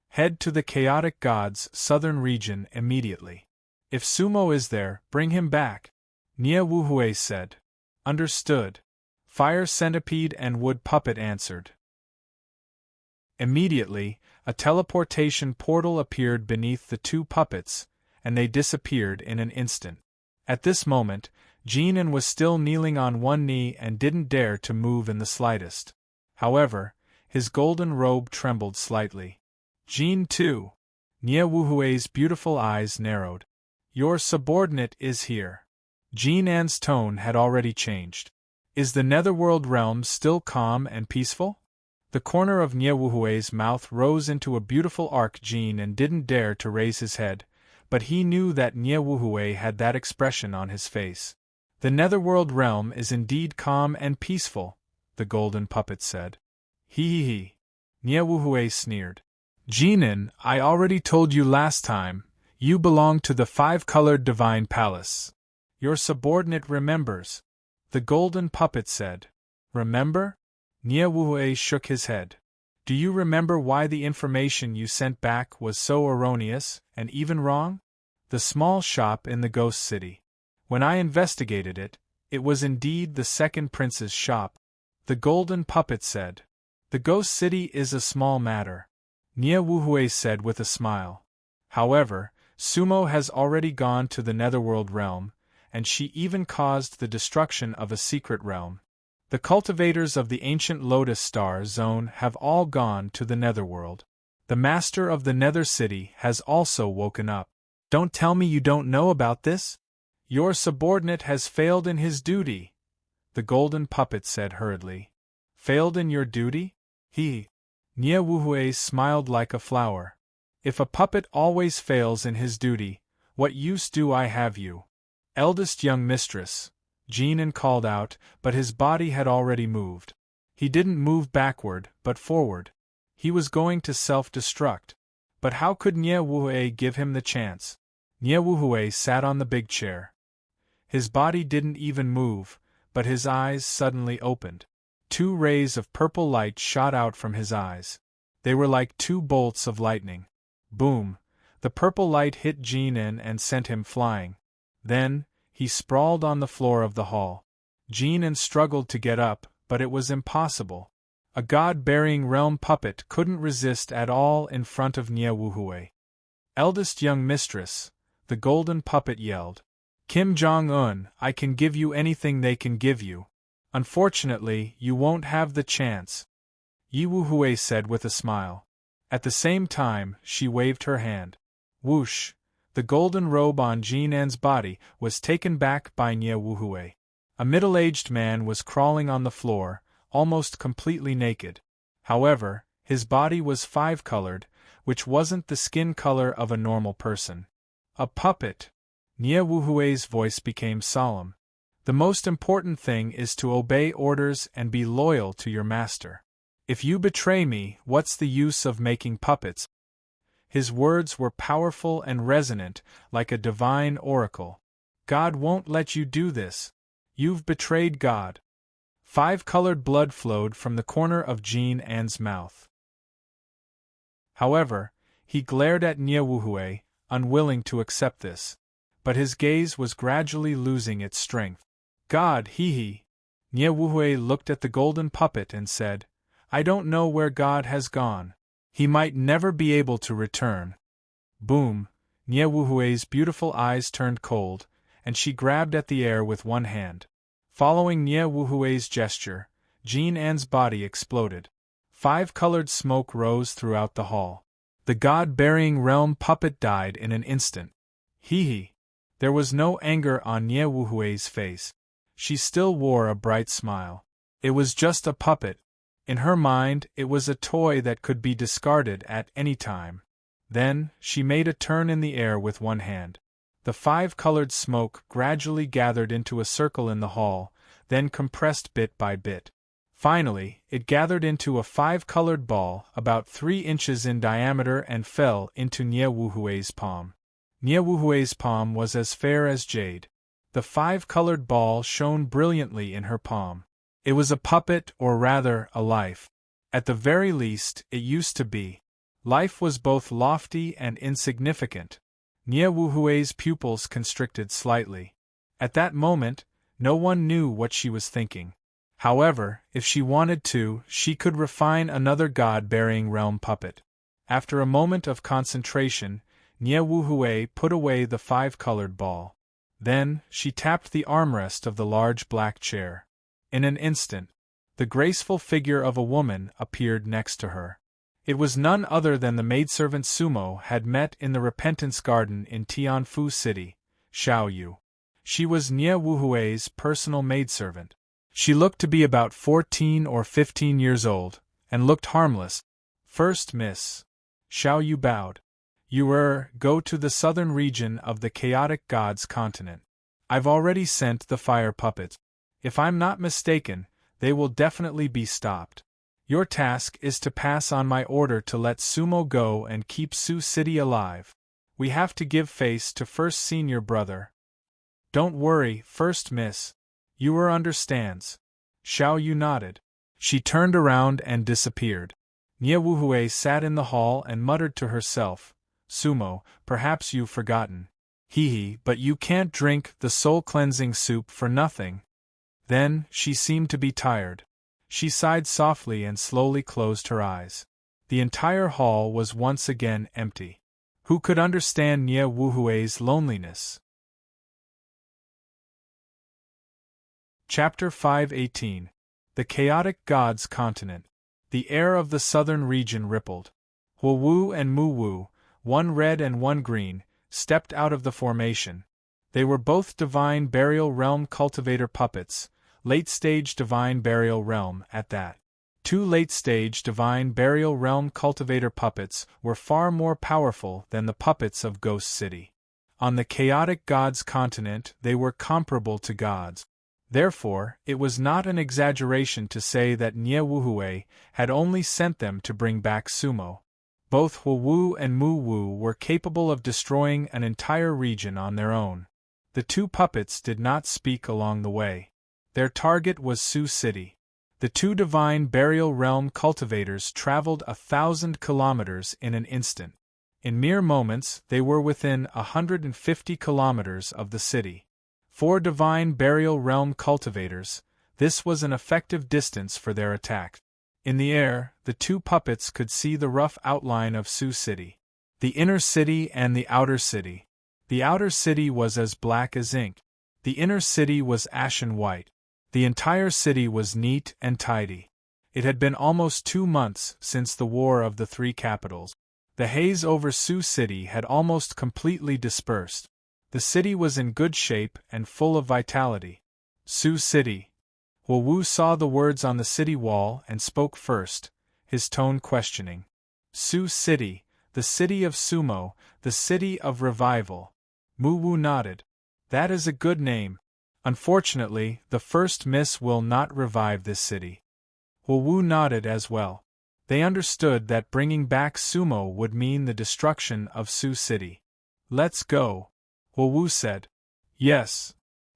Head to the Chaotic Gods' southern region immediately. If Sumo is there, bring him back, Nia Wuhui said. Understood. Fire centipede and wood puppet answered. Immediately, a teleportation portal appeared beneath the 2 puppets, and they disappeared in an instant. At this moment, Jinan was still kneeling on one knee and didn't dare to move in the slightest. However, his golden robe trembled slightly. Jin too. Nia Wuhui's beautiful eyes narrowed. Your subordinate is here. Jinan's tone had already changed. Is the netherworld realm still calm and peaceful? The corner of Nia Wuhui's mouth rose into a beautiful arc. Jinan didn't dare to raise his head, but he knew that Nia Wuhui had that expression on his face. The netherworld realm is indeed calm and peaceful, the golden puppet said. He. Nia Wuhui sneered. Jinan, I already told you last time, you belong to the 5-colored divine palace. Your subordinate remembers, the golden puppet said. Remember? Nia Wuhui shook his head. Do you remember why the information you sent back was so erroneous, and even wrong? The small shop in the Ghost City. When I investigated it, it was indeed the second prince's shop, the golden puppet said. The Ghost City is a small matter, Nia Wuhui said with a smile. However, Sumo has already gone to the netherworld realm, and she even caused the destruction of a secret realm. The cultivators of the ancient Lotus Star Zone have all gone to the netherworld. The master of the Nether City has also woken up. Don't tell me you don't know about this? Your subordinate has failed in his duty, the golden puppet said hurriedly. Failed in your duty? Nia Wuhui smiled like a flower. If a puppet always fails in his duty, what use do I have you? Eldest young mistress, Jinan called out, but his body had already moved. He didn't move backward, but forward. He was going to self-destruct. But how could Nia Wuhui give him the chance? Nia Wuhui sat on the big chair. His body didn't even move, but his eyes suddenly opened. 2 rays of purple light shot out from his eyes. They were like 2 bolts of lightning. Boom! The purple light hit Jinan and sent him flying. Then, he sprawled on the floor of the hall. Jinan struggled to get up, but it was impossible. A god-bearing realm puppet couldn't resist at all in front of Nia Wuhui. Eldest young mistress, the golden puppet yelled. Kim Jong-un, I can give you anything they can give you. Unfortunately, you won't have the chance, Yi Wuhui said with a smile. At the same time, she waved her hand. Whoosh! The golden robe on Jinan's body was taken back by Nia Wuhui. A middle-aged man was crawling on the floor, almost completely naked. However, his body was 5-colored, which wasn't the skin color of a normal person. A puppet! Nia Wuhui's voice became solemn. The most important thing is to obey orders and be loyal to your master. If you betray me, what's the use of making puppets? His words were powerful and resonant, like a divine oracle. God won't let you do this. You've betrayed God. 5-colored blood flowed from the corner of Jinan's mouth. However, he glared at Nia Wuhui, unwilling to accept this. But his gaze was gradually losing its strength. God, he. Nia Wuhui looked at the golden puppet and said, I don't know where God has gone. He might never be able to return. Boom! Nie Wuhui's beautiful eyes turned cold, and she grabbed at the air with one hand. Following Nie Wuhui's gesture, Jean Anne's body exploded. 5 colored smoke rose throughout the hall. The god-burying realm puppet died in an instant. Hee. There was no anger on Nie Wuhui's face. She still wore a bright smile. It was just a puppet. In her mind, it was a toy that could be discarded at any time. Then, she made a turn in the air with one hand. The 5 colored smoke gradually gathered into a circle in the hall, then compressed bit by bit. Finally, it gathered into a 5-colored ball about 3 inches in diameter and fell into Nie Wuhui's palm. Nie Wuhui's palm was as fair as jade. The 5-colored ball shone brilliantly in her palm. It was a puppet, or rather, a life. At the very least, it used to be. Life was both lofty and insignificant. Nie Wuhui's pupils constricted slightly. At that moment, no one knew what she was thinking. However, if she wanted to, she could refine another god-burying realm puppet. After a moment of concentration, Nie Wuhui put away the 5-colored ball. Then, she tapped the armrest of the large black chair. In an instant, the graceful figure of a woman appeared next to her. It was none other than the maidservant Sumo had met in the Repentance Garden in Tianfu City, Xiaoyu. She was Nie Wuhui's personal maidservant. She looked to be about 14 or 15 years old, and looked harmless. "First Miss." Xiaoyu bowed. "You go to the southern region of the Chaotic Gods continent. I've already sent the fire puppets. If I'm not mistaken, they will definitely be stopped. Your task is to pass on my order to let Sumo go and keep Sioux City alive. We have to give face to First Senior Brother." "Don't worry, First Miss. You understands." Xiaoyu nodded. She turned around and disappeared. Nie Wuhui sat in the hall and muttered to herself, "Sumo, perhaps you've forgotten. But you can't drink the soul-cleansing soup for nothing." Then, she seemed to be tired. She sighed softly and slowly closed her eyes. The entire hall was once again empty. Who could understand Nie Wuhui's loneliness? Chapter 518. The Chaotic Gods Continent. The air of the southern region rippled. Huowu and Muwu, one red and one green, stepped out of the formation. They were both Divine Burial Realm cultivator puppets, late-stage Divine Burial Realm at that. 2 late-stage Divine Burial Realm cultivator puppets were far more powerful than the puppets of Ghost City. On the Chaotic Gods continent they were comparable to gods. Therefore, it was not an exaggeration to say that Nie Wuhui had only sent them to bring back Sumo. Both Huowu and Muwu were capable of destroying an entire region on their own. The 2 puppets did not speak along the way. Their target was Sioux City. The 2 Divine Burial Realm cultivators traveled 1,000 kilometers in an instant. In mere moments, they were within 150 kilometers of the city. 4 Divine Burial Realm cultivators, this was an effective distance for their attack. In the air, the 2 puppets could see the rough outline of Sioux City. The inner city and the outer city. The outer city was as black as ink. The inner city was ashen white. The entire city was neat and tidy. It had been almost 2 months since the War of the 3 Capitals. The haze over Sioux City had almost completely dispersed. The city was in good shape and full of vitality. Sioux City. Huowu saw the words on the city wall and spoke first, his tone questioning. "Sioux City, the city of Sumo, the city of revival." Muwu nodded. "That is a good name. Unfortunately, the First Miss will not revive this city." Huowu nodded as well. They understood that bringing back Sumo would mean the destruction of Sioux City. "Let's go," Huowu said. "Yes,"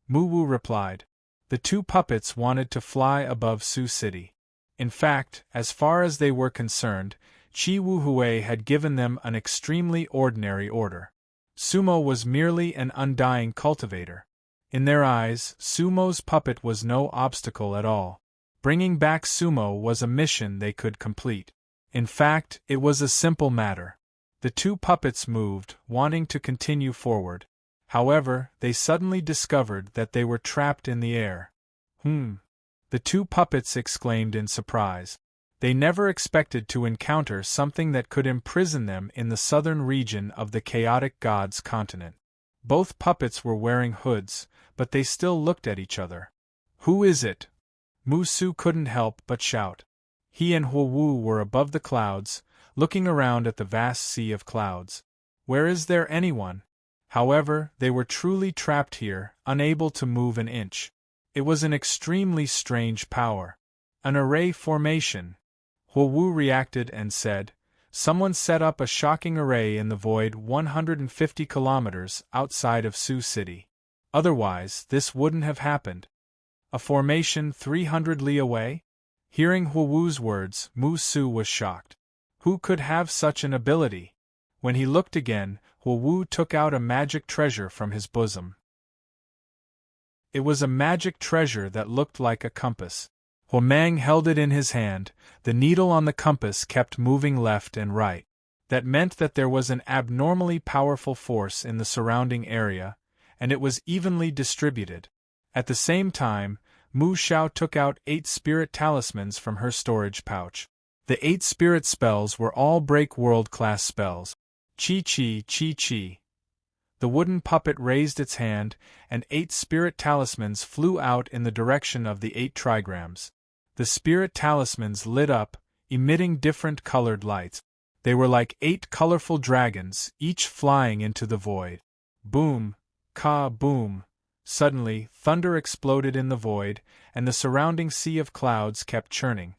Muwu replied. The 2 puppets wanted to fly above Sioux City. In fact, as far as they were concerned, Chi Wuhui had given them an extremely ordinary order. Sumo was merely an undying cultivator. In their eyes, Sumo's puppet was no obstacle at all. Bringing back Sumo was a mission they could complete. In fact, it was a simple matter. The two puppets moved, wanting to continue forward. However, they suddenly discovered that they were trapped in the air. The two puppets exclaimed in surprise. They never expected to encounter something that could imprison them in the southern region of the chaotic gods' continent. Both puppets were wearing hoods, but they still looked at each other. "Who is it?" Musu couldn't help but shout. He and Huowu were above the clouds, looking around at the vast sea of clouds. Where is there anyone? However, they were truly trapped here, unable to move an inch. It was an extremely strange power. An array formation. Huowu reacted and said, "Someone set up a shocking array in the void 150 kilometers outside of Sioux City. Otherwise, this wouldn't have happened." "A formation 300 li away?" Hearing Huowu's words, Musu was shocked. Who could have such an ability? When he looked again, Huowu took out a magic treasure from his bosom. It was a magic treasure that looked like a compass. Huomang held it in his hand. The needle on the compass kept moving left and right. That meant that there was an abnormally powerful force in the surrounding area, and it was evenly distributed. At the same time, Mu Xiao took out 8 spirit talismans from her storage pouch. The 8 spirit spells were all break world-class spells. Chi-chi, chi-chi. The wooden puppet raised its hand, and 8 spirit talismans flew out in the direction of the 8 trigrams. The spirit talismans lit up, emitting different colored lights. They were like 8 colorful dragons, each flying into the void. Boom! Ka-boom! Suddenly, thunder exploded in the void, and the surrounding sea of clouds kept churning.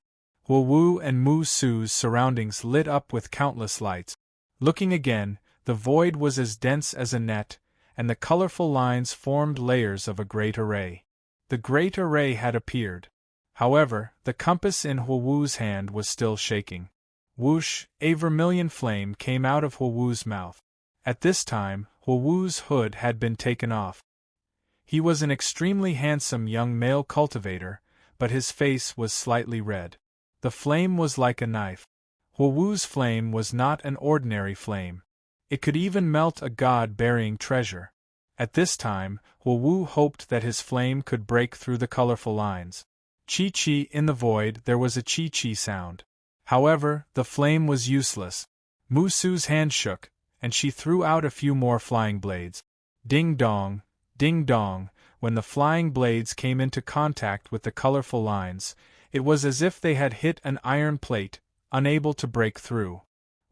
Huowu and Mu Su's surroundings lit up with countless lights. Looking again, the void was as dense as a net, and the colorful lines formed layers of a great array. The great array had appeared. However, the compass in Huowu's hand was still shaking. Whoosh! A vermilion flame came out of Huowu's mouth. At this time, Huowu's hood had been taken off. He was an extremely handsome young male cultivator, but his face was slightly red. The flame was like a knife. Huowu's flame was not an ordinary flame. It could even melt a god burying treasure. At this time, Huowu hoped that his flame could break through the colorful lines. Chi-chi in the void, there was a chi-chi sound. However, the flame was useless. Musu's hand shook, and she threw out a few more flying blades. Ding-dong, ding-dong, when the flying blades came into contact with the colorful lines, it was as if they had hit an iron plate, unable to break through.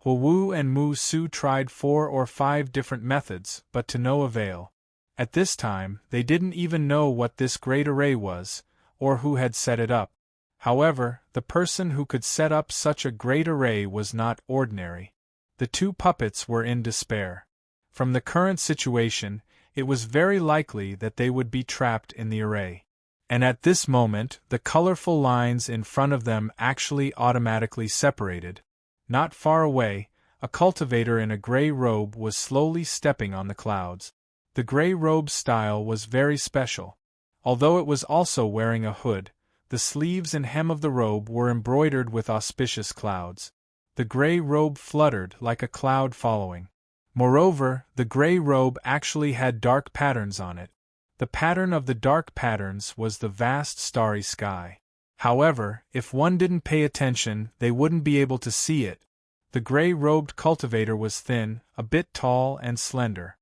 Huowu and Mu Su tried 4 or 5 different methods, but to no avail. At this time, they didn't even know what this great array was, or who had set it up. However, the person who could set up such a great array was not ordinary. The two puppets were in despair. From the current situation, it was very likely that they would be trapped in the array. And at this moment, the colorful lines in front of them actually automatically separated. Not far away, a cultivator in a gray robe was slowly stepping on the clouds. The gray robe style was very special. Although it was also wearing a hood, the sleeves and hem of the robe were embroidered with auspicious clouds. The gray robe fluttered like a cloud following. Moreover, the gray robe actually had dark patterns on it. The pattern of the dark patterns was the vast starry sky. However, if one didn't pay attention, they wouldn't be able to see it. The gray-robed cultivator was thin, a bit tall and slender.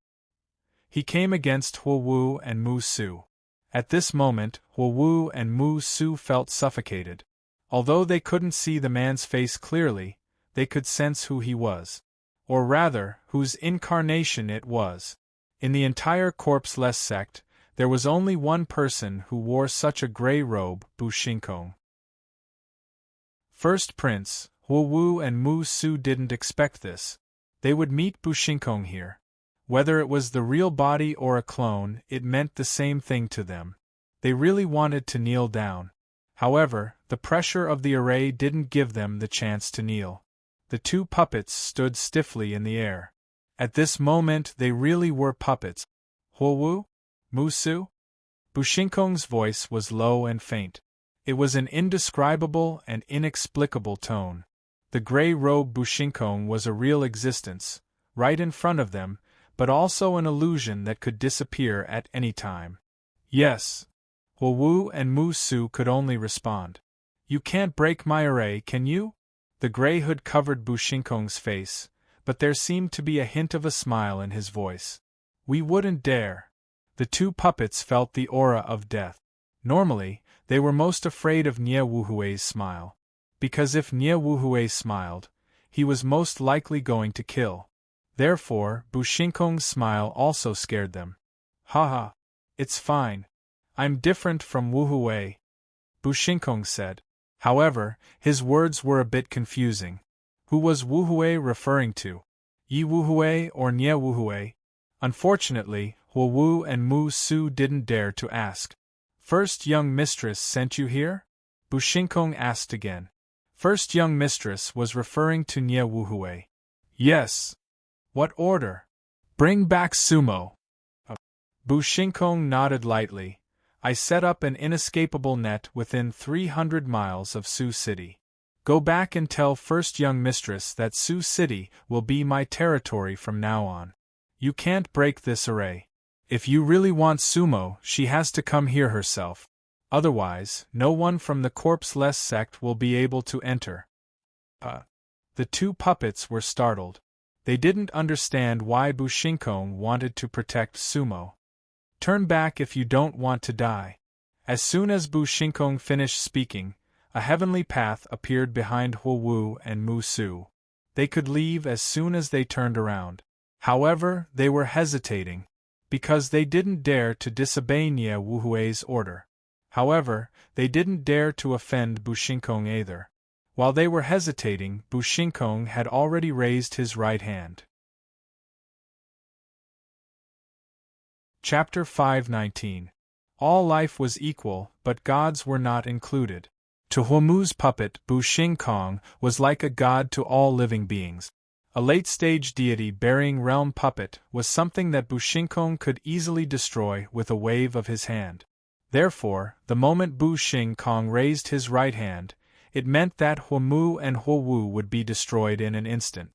He came against Huowu and Mu Su. At this moment, Huowu and Mu Su felt suffocated. Although they couldn't see the man's face clearly, they could sense who he was. Or rather, whose incarnation it was. In the entire corpse-less sect, there was only one person who wore such a gray robe, Bushinkong. First Prince, Huowu and Mu Su didn't expect this. They would meet Bushinkong here. Whether it was the real body or a clone, it meant the same thing to them. They really wanted to kneel down. However, the pressure of the array didn't give them the chance to kneel. The two puppets stood stiffly in the air. At this moment they really were puppets. Huowu? Mu Su? Bushinkong's voice was low and faint. It was an indescribable and inexplicable tone. The gray-robed Bushinkong was a real existence, right in front of them, but also an illusion that could disappear at any time. Yes. Huowu and Mu Su could only respond. You can't break my array, can you? The gray hood covered Bushinkong's face, but there seemed to be a hint of a smile in his voice. We wouldn't dare. The two puppets felt the aura of death. Normally, they were most afraid of Nie Wuhui's smile. Because if Nie Wuhui smiled, he was most likely going to kill. Therefore, Bushinkong's smile also scared them. Haha. It's fine. I'm different from Wuhui, Bushinkong said. However, his words were a bit confusing. Who was Wuhui referring to? Yi Wuhui or Nie Wuhui? Unfortunately, Huowu and Mu Su didn't dare to ask. First young mistress sent you here? Bushinkong asked again. First young mistress was referring to Nie Wuhui. Yes. What order? Bring back Sumo. Bushinkong nodded lightly. I set up an inescapable net within 300 miles of Sioux City. Go back and tell first young mistress that Sioux City will be my territory from now on. You can't break this array. If you really want Sumo, she has to come here herself. Otherwise, no one from the corpse-less sect will be able to enter. The two puppets were startled. They didn't understand why Bushinkong wanted to protect Sumo. Turn back if you don't want to die. As soon as Bushinkong finished speaking, a heavenly path appeared behind Huowu and Mu Su. They could leave as soon as they turned around. However, they were hesitating, because they didn't dare to disobey Nie Wuhui's order. However, they didn't dare to offend Bushinkong either. While they were hesitating, Bushinkong had already raised his right hand. Chapter 519. All life was equal, but gods were not included. To Huomu's puppet, Bushinkong was like a god to all living beings. A late-stage deity burying realm puppet was something that Bushinkong could easily destroy with a wave of his hand. Therefore, the moment Bushinkong raised his right hand, it meant that Huomu and Huowu would be destroyed in an instant.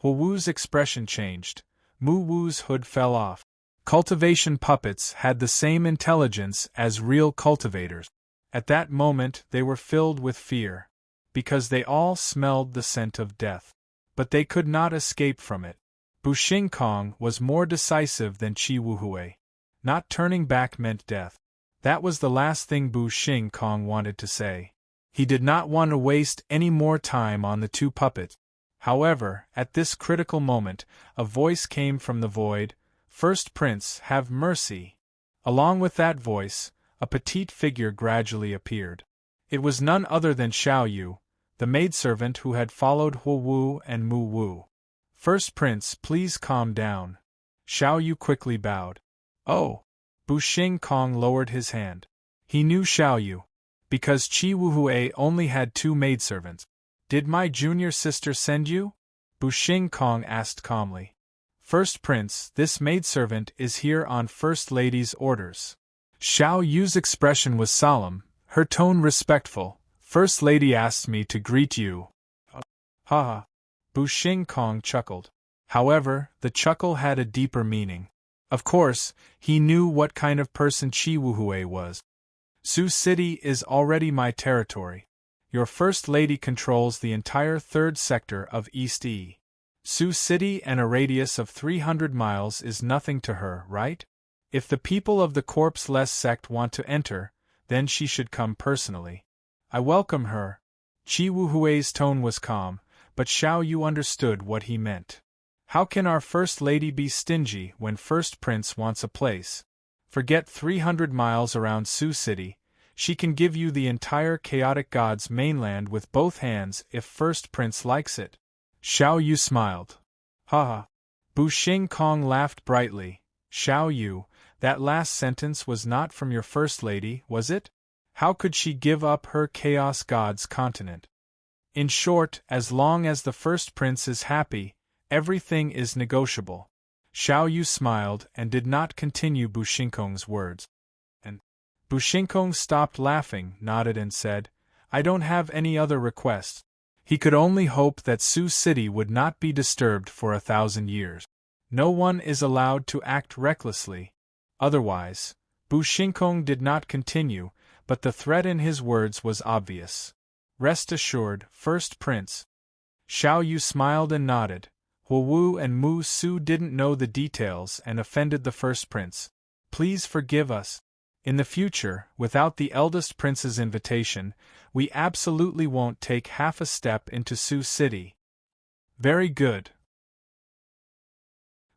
Huowu's expression changed. Mu Wu's hood fell off. Cultivation puppets had the same intelligence as real cultivators. At that moment they were filled with fear, because they all smelled the scent of death. But they could not escape from it. Bushinkong was more decisive than Chi Wuhui. Not turning back meant death. That was the last thing Bushinkong wanted to say. He did not want to waste any more time on the two puppets. However, at this critical moment, a voice came from the void. First Prince, have mercy. Along with that voice, a petite figure gradually appeared. It was none other than Xiao Yu, the maidservant who had followed Huowu and Mu Wu. First Prince, please calm down. Xiao Yu quickly bowed. Oh! Bushinkong lowered his hand. He knew Xiao Yu, because Chi Wuhui only had 2 maidservants. Did my junior sister send you? Bushinkong asked calmly. First Prince, this maidservant is here on First Lady's orders. Xiao Yu's expression was solemn, her tone respectful. First Lady asked me to greet you. Ha! Bushinkong chuckled. However, the chuckle had a deeper meaning. Of course, he knew what kind of person Chi Wuhui was. Sioux City is already my territory. Your First Lady controls the entire 3rd sector of East E. Sioux City and a radius of 300 miles is nothing to her, right? If the people of the corpse-less sect want to enter, then she should come personally. I welcome her. Chi Wuhui's tone was calm, but Xiao Yu understood what he meant. How can our First Lady be stingy when First Prince wants a place? Forget 300 miles around Sioux City. She can give you the entire Chaotic Gods mainland with both hands if First Prince likes it. Xiao Yu smiled. Ha! Bushinkong laughed brightly. Xiao Yu, that last sentence was not from your First Lady, was it? How could she give up her Chaos Gods continent? In short, as long as the First Prince is happy, everything is negotiable. Xiao Yu smiled and did not continue Bushinkong's words. And Bushinkong stopped laughing, nodded and said, I don't have any other requests. He could only hope that Sioux City would not be disturbed for 1,000 years. No one is allowed to act recklessly. Otherwise, Bu Shinkong did not continue, but the threat in his words was obvious. Rest assured, First Prince. Xiao Yu smiled and nodded. Huo Wu and Mu Su didn't know the details and offended the First Prince. Please forgive us. In the future, without the eldest prince's invitation, we absolutely won't take half a step into Sioux City. Very good.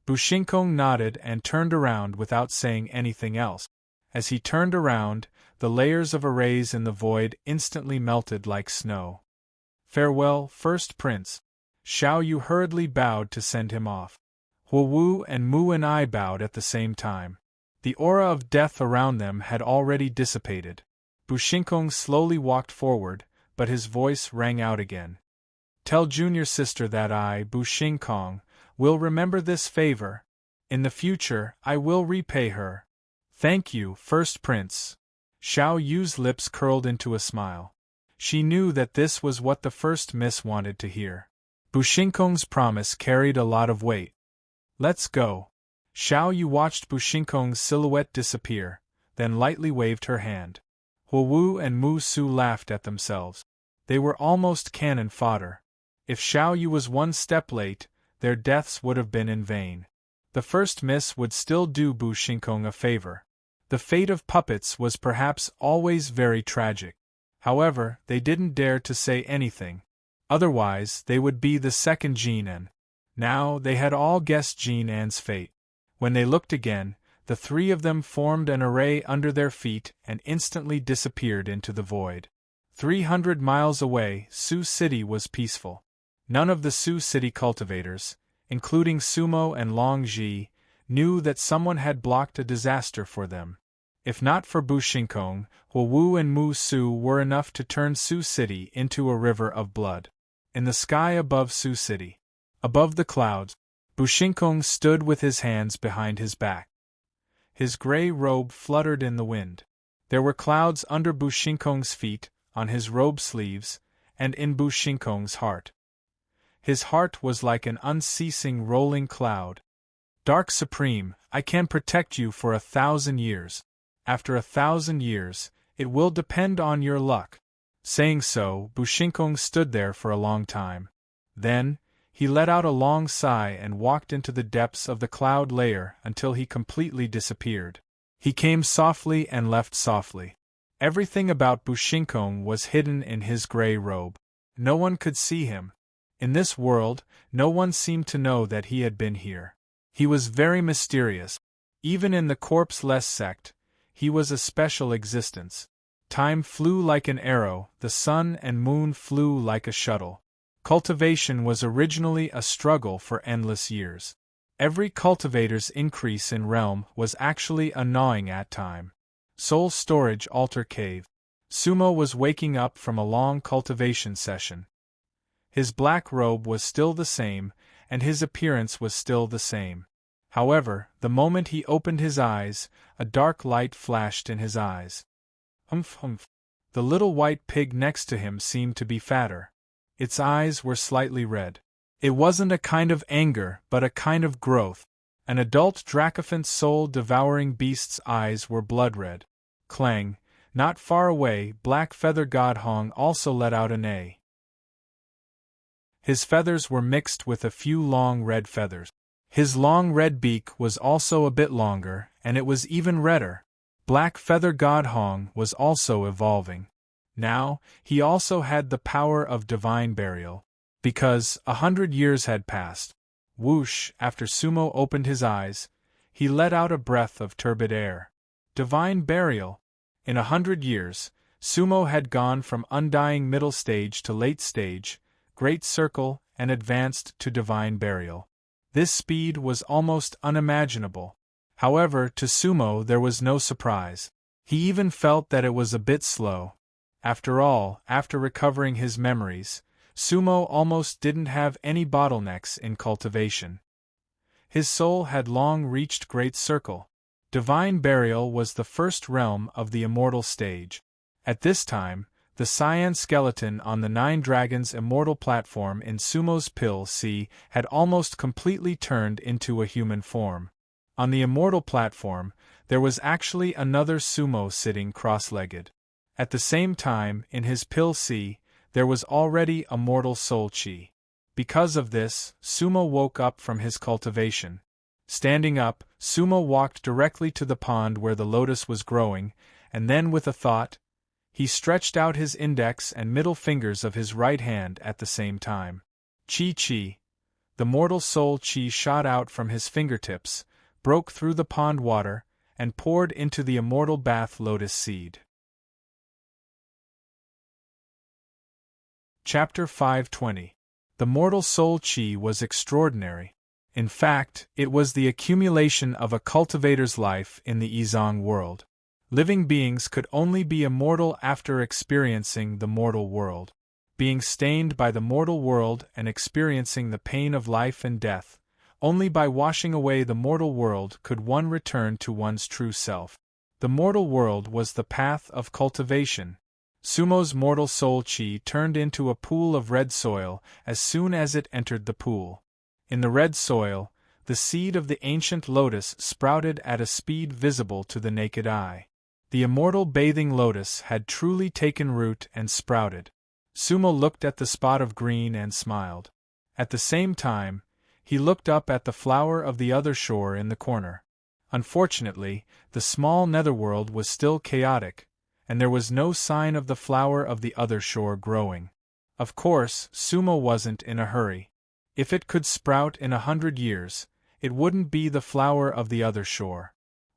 Bu Shinkong nodded and turned around without saying anything else. As he turned around, the layers of arrays in the void instantly melted like snow. Farewell, First Prince. Xiao Yu hurriedly bowed to send him off. Huo Wu and Mu and I bowed at the same time. The aura of death around them had already dissipated. Bu Shinkong slowly walked forward, but his voice rang out again. Tell junior sister that I, Bu Shinkong, will remember this favor. In the future, I will repay her. Thank you, First Prince. Xiao Yu's lips curled into a smile. She knew that this was what the First Miss wanted to hear. Bu Shinkong's promise carried a lot of weight. Let's go. Xiao Yu watched Bu Shinkong's silhouette disappear, then lightly waved her hand. Huo Wu and Mu Su laughed at themselves. They were almost cannon fodder. If Xiao Yu was one step late, their deaths would have been in vain. The First Miss would still do Bu Shinkong a favor. The fate of puppets was perhaps always very tragic. However, they didn't dare to say anything. Otherwise, they would be the second Jean An. Now, they had all guessed Jean An's fate. When they looked again, the three of them formed an array under their feet and instantly disappeared into the void. 300 miles away, Sioux City was peaceful. None of the Sioux City cultivators, including Sumo and Long Ji, knew that someone had blocked a disaster for them. If not for Bu Shinkong, Huo Wu and Mu Su were enough to turn Sioux City into a river of blood. In the sky above Sioux City, above the clouds, Bu Shinkong stood with his hands behind his back. His gray robe fluttered in the wind. There were clouds under Bu Shinkong's feet, on his robe sleeves, and in Bu Shinkong's heart. His heart was like an unceasing rolling cloud. Dark Supreme, I can protect you for 1,000 years. After 1,000 years, it will depend on your luck. Saying so, Bu Shinkong stood there for a long time. Then, he let out a long sigh and walked into the depths of the cloud layer until he completely disappeared. He came softly and left softly. Everything about Bu Shinkong was hidden in his gray robe. No one could see him. In this world, no one seemed to know that he had been here. He was very mysterious. Even in the corpse-less sect, he was a special existence. Time flew like an arrow, the sun and moon flew like a shuttle. Cultivation was originally a struggle for endless years. Every cultivator's increase in realm was actually a gnawing at time. Soul Storage Altar Cave. Sumo was waking up from a long cultivation session. His black robe was still the same, and his appearance was still the same. However, the moment he opened his eyes, a dark light flashed in his eyes. Humph humph. The little white pig next to him seemed to be fatter. Its eyes were slightly red. It wasn't a kind of anger, but a kind of growth. An adult dracophant soul-devouring beast's eyes were blood-red. Clang. Not far away, Black Feather God Hong also let out a neigh. His feathers were mixed with a few long red feathers. His long red beak was also a bit longer, and it was even redder. Black Feather God Hong was also evolving. Now, he also had the power of divine burial. Because 100 years had passed. Whoosh, after Sumo opened his eyes, he let out a breath of turbid air. Divine burial. In 100 years, Sumo had gone from undying middle stage to late stage, great circle, and advanced to divine burial. This speed was almost unimaginable. However, to Sumo there was no surprise. He even felt that it was a bit slow. After all, after recovering his memories, Sumo almost didn't have any bottlenecks in cultivation. His soul had long reached Great Circle. Divine Burial was the first realm of the immortal stage. At this time, The cyan skeleton on the Nine Dragons Immortal platform in Sumo's Pill C had almost completely turned into a human form. On the Immortal platform, there was actually another Sumo sitting cross-legged. At the same time, in his Pill C, there was already a mortal soul chi. Because of this, Sumo woke up from his cultivation. Standing up, Sumo walked directly to the pond where the lotus was growing, and then with a thought, he stretched out his index and middle fingers of his right hand at the same time. Chi. The mortal soul chi shot out from his fingertips, broke through the pond water, and poured into the immortal bath lotus seed. Chapter 520. The mortal soul chi was extraordinary. In fact, it was the accumulation of a cultivator's life in the Izang world. Living beings could only be immortal after experiencing the mortal world. Being stained by the mortal world and experiencing the pain of life and death, only by washing away the mortal world could one return to one's true self. The mortal world was the path of cultivation. Sumo's mortal soul chi turned into a pool of red soil as soon as it entered the pool. In the red soil, the seed of the ancient lotus sprouted at a speed visible to the naked eye. The immortal bathing lotus had truly taken root and sprouted. Sumo looked at the spot of green and smiled. At the same time, he looked up at the flower of the other shore in the corner. Unfortunately, the small netherworld was still chaotic, and there was no sign of the flower of the other shore growing. Of course, Sumo wasn't in a hurry. If it could sprout in 100 years, it wouldn't be the flower of the other shore.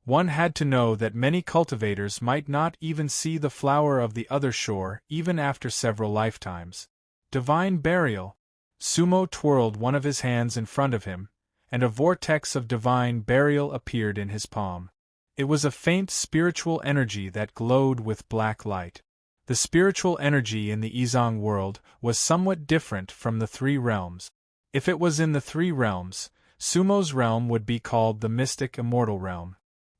One had to know that many cultivators might not even see the flower of the other shore even after several lifetimes. Divine burial. Sumo twirled one of his hands in front of him, and a vortex of divine burial appeared in his palm. It was a faint spiritual energy that glowed with black light. The spiritual energy in the Izang world was somewhat different from the three realms. If it was in the three realms, Sumo's realm would be called the mystic immortal realm.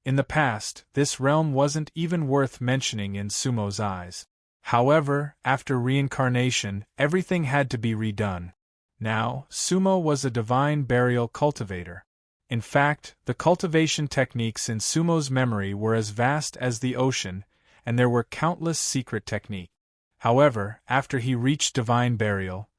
In the past, this realm wasn't even worth mentioning in Sumo's eyes. However, after reincarnation, everything had to be redone. Now, Sumo was a divine burial cultivator. In fact, the cultivation techniques in Sumo's memory were as vast as the ocean, and there were countless secret techniques. However, after he reached divine burial,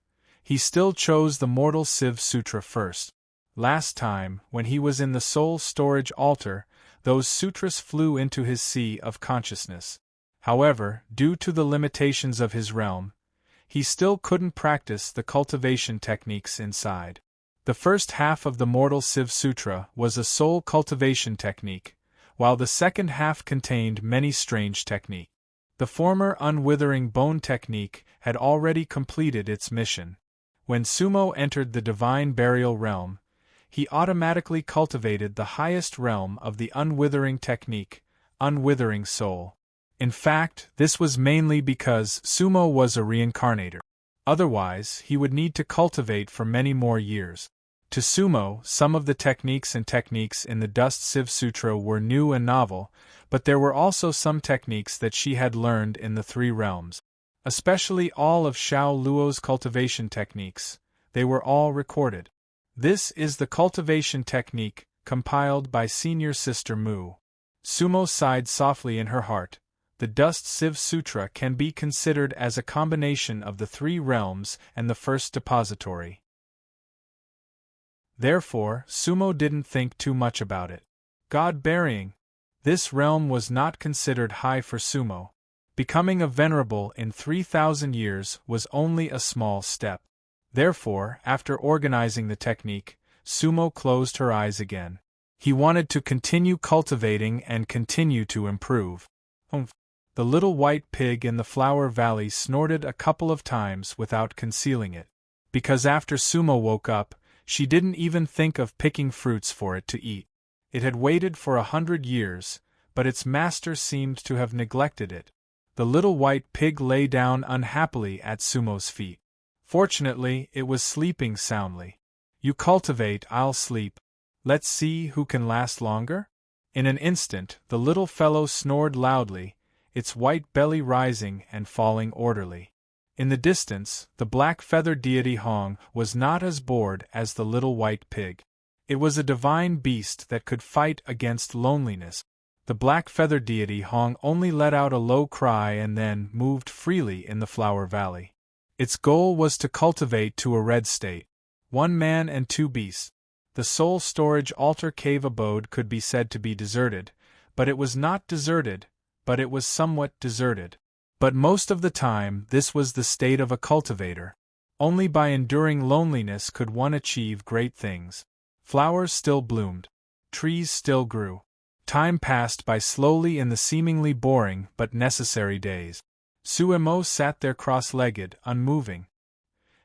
he still chose the Mortal Siv Sutra first. Last time, when he was in the soul storage altar, those sutras flew into his sea of consciousness. However, due to the limitations of his realm, he still couldn't practice the cultivation techniques inside. The first half of the Mortal Siv Sutra was a soul cultivation technique, while the second half contained many strange techniques. The former unwithering bone technique had already completed its mission. When Sumo entered the divine burial realm, he automatically cultivated the highest realm of the unwithering technique, unwithering soul. In fact, this was mainly because Sumo was a reincarnator. Otherwise, he would need to cultivate for many more years. To Sumo, some of the techniques in the Dust Siv Sutra were new and novel, but there were also some techniques that she had learned in the three realms. Especially all of Xiao Luo's cultivation techniques, they were all recorded. This is the cultivation technique, compiled by Senior Sister Mu. Sumo sighed softly in her heart. The Dust Siv Sutra can be considered as a combination of the three realms and the first depository. Therefore, Sumo didn't think too much about it. God burying. This realm was not considered high for Sumo. Becoming a venerable in 3,000 years was only a small step. Therefore, after organizing the technique, Sumo closed her eyes again. He wanted to continue cultivating and continue to improve. The little white pig in the flower valley snorted a couple of times without concealing it. Because after Sumo woke up, she didn't even think of picking fruits for it to eat. It had waited for 100 years, but its master seemed to have neglected it. The little white pig lay down unhappily at Sumo's feet. Fortunately, it was sleeping soundly. You cultivate, I'll sleep. Let's see who can last longer? In an instant, the little fellow snored loudly, its white belly rising and falling orderly. In the distance, the black feathered deity Hong was not as bored as the little white pig. It was a divine beast that could fight against loneliness. The black feathered deity Hong only let out a low cry and then moved freely in the flower valley. Its goal was to cultivate to a red state. 1 man and 2 beasts. The soul storage altar cave abode could be said to be deserted, but it was not deserted, but it was somewhat deserted. But most of the time this was the state of a cultivator. Only by enduring loneliness could one achieve great things. Flowers still bloomed. Trees still grew. Time passed by slowly in the seemingly boring but necessary days. Suemo sat there cross-legged, unmoving.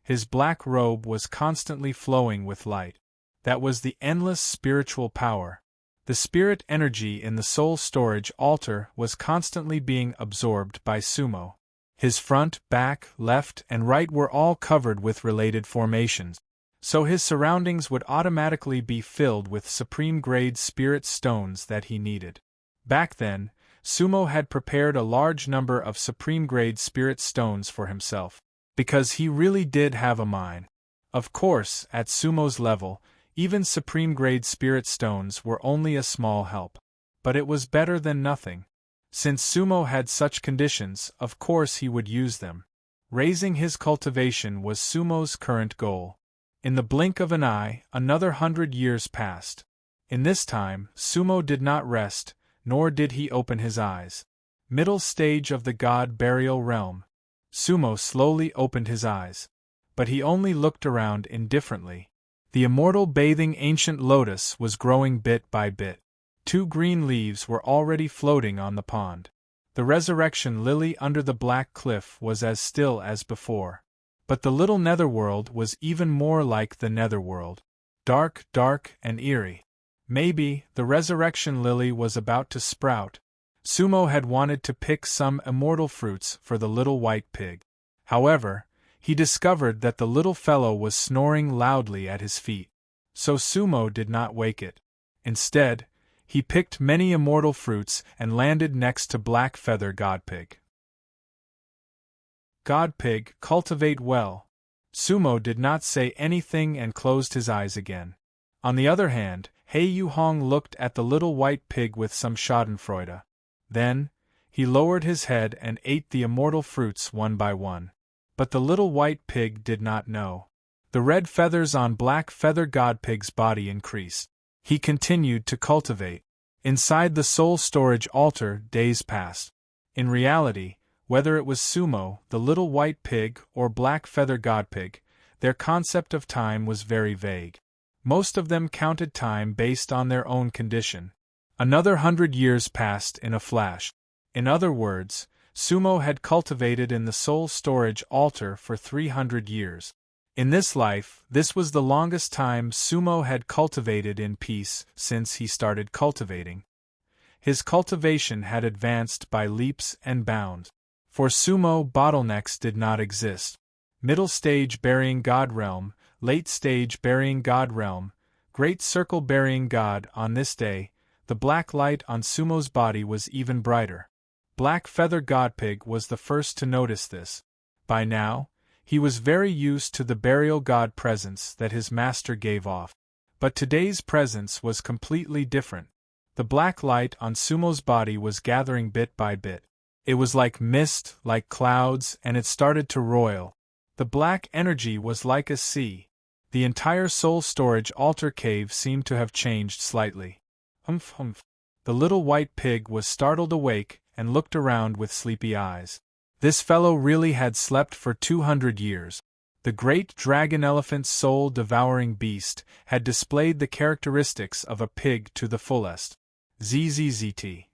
His black robe was constantly flowing with light. That was the endless spiritual power. The spirit energy in the soul storage altar was constantly being absorbed by Sumo. His front, back, left, and right were all covered with related formations, so his surroundings would automatically be filled with supreme-grade spirit stones that he needed. Back then, Sumo had prepared a large number of supreme-grade spirit stones for himself, because he really did have a mine. Of course, at Sumo's level, even supreme-grade spirit stones were only a small help. But it was better than nothing. Since Sumo had such conditions, of course he would use them. Raising his cultivation was Sumo's current goal. In the blink of an eye, another 100 years passed. In this time, Sumo did not rest, nor did he open his eyes. Middle stage of the god burial realm. Sumo slowly opened his eyes. But he only looked around indifferently. The immortal bathing ancient lotus was growing bit by bit. 2 green leaves were already floating on the pond. The resurrection lily under the black cliff was as still as before. But the little netherworld was even more like the netherworld. Dark, dark, and eerie. Maybe the resurrection lily was about to sprout. Sumo had wanted to pick some immortal fruits for the little white pig. However, he discovered that the little fellow was snoring loudly at his feet. So Sumo did not wake it. Instead, he picked many immortal fruits and landed next to Black Feather Godpig. Godpig, cultivate well. Sumo did not say anything and closed his eyes again. On the other hand, Hei Yu Hong looked at the little white pig with some schadenfreude. Then, he lowered his head and ate the immortal fruits one by one. But the little white pig did not know. The red feathers on Black Feather Godpig's body increased. He continued to cultivate. Inside the soul storage altar, days passed. In reality, whether it was Sumo, the little white pig, or Black Feather Godpig, their concept of time was very vague. Most of them counted time based on their own condition. Another 100 years passed in a flash. In other words, Sumo had cultivated in the soul storage altar for 300 years. In this life, this was the longest time Sumo had cultivated in peace since he started cultivating. His cultivation had advanced by leaps and bounds. For Sumo, bottlenecks did not exist. Middle stage burying God realm, late stage burying God realm, great circle burying God. On this day, the black light on Sumo's body was even brighter. Black Feather Godpig was the first to notice this. By now, he was very used to the burial god presence that his master gave off. But today's presence was completely different. The black light on Sumo's body was gathering bit by bit. It was like mist, like clouds, and it started to roil. The black energy was like a sea. The entire soul storage altar cave seemed to have changed slightly. Humph humph. The little white pig was startled awake and looked around with sleepy eyes. This fellow really had slept for 200 years. The great dragon-elephant soul-devouring beast had displayed the characteristics of a pig to the fullest. Zzzt.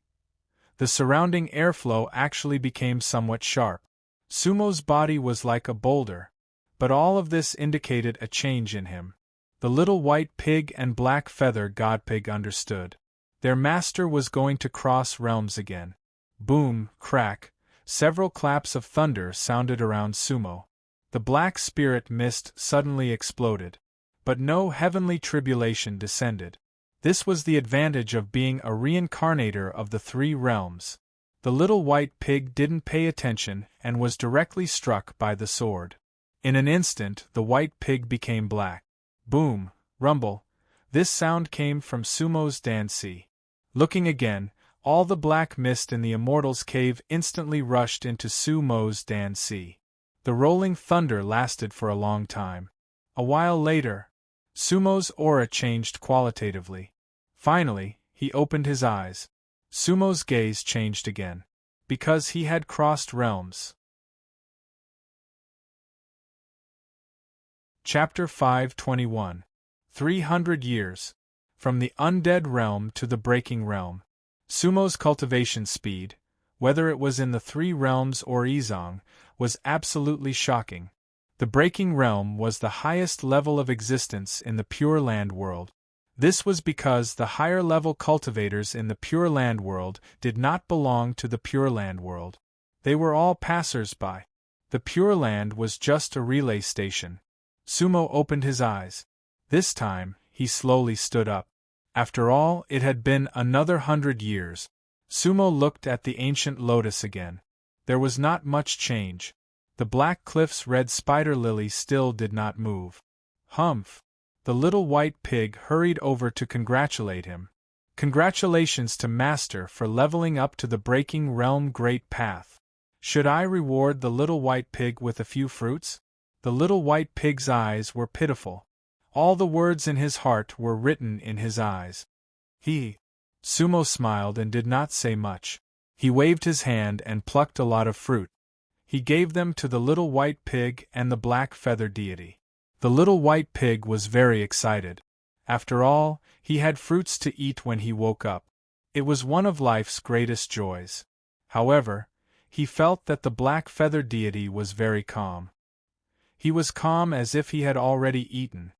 The surrounding airflow actually became somewhat sharp. Sumo's body was like a boulder. But all of this indicated a change in him. The little white pig and Black Feather Godpig understood. Their master was going to cross realms again. Boom, crack, several claps of thunder sounded around Sumo. The black spirit mist suddenly exploded. But no heavenly tribulation descended. This was the advantage of being a reincarnator of the 3 realms. The little white pig didn't pay attention and was directly struck by the sword. In an instant, the white pig became black. Boom, rumble. This sound came from Sumo's dansi. Looking again, all the black mist in the Immortal's cave instantly rushed into Sumo's dansi. The rolling thunder lasted for a long time. A while later, Sumo's aura changed qualitatively. Finally, he opened his eyes. Sumo's gaze changed again. Because he had crossed realms. Chapter 521. 300 Years. From the undead realm to the breaking realm. Sumo's cultivation speed, whether it was in the three realms or Izong, was absolutely shocking. The breaking realm was the highest level of existence in the Pure Land world. This was because the higher-level cultivators in the Pure Land world did not belong to the Pure Land world. They were all passers-by. The Pure Land was just a relay station. Sumo opened his eyes. This time, he slowly stood up. After all, it had been another 100 years. Sumo looked at the ancient lotus again. There was not much change. The Black Cliff's red spider lily still did not move. Humph! The little white pig hurried over to congratulate him. Congratulations to Master for leveling up to the Breaking Realm Great Path. Should I reward the little white pig with a few fruits? The little white pig's eyes were pitiful. All the words in his heart were written in his eyes. Sumo smiled and did not say much. He waved his hand and plucked a lot of fruit. He gave them to the little white pig and the black feather deity. The little white pig was very excited. After all, he had fruits to eat when he woke up. It was one of life's greatest joys. However, he felt that the black feather deity was very calm. He was calm as if he had already eaten.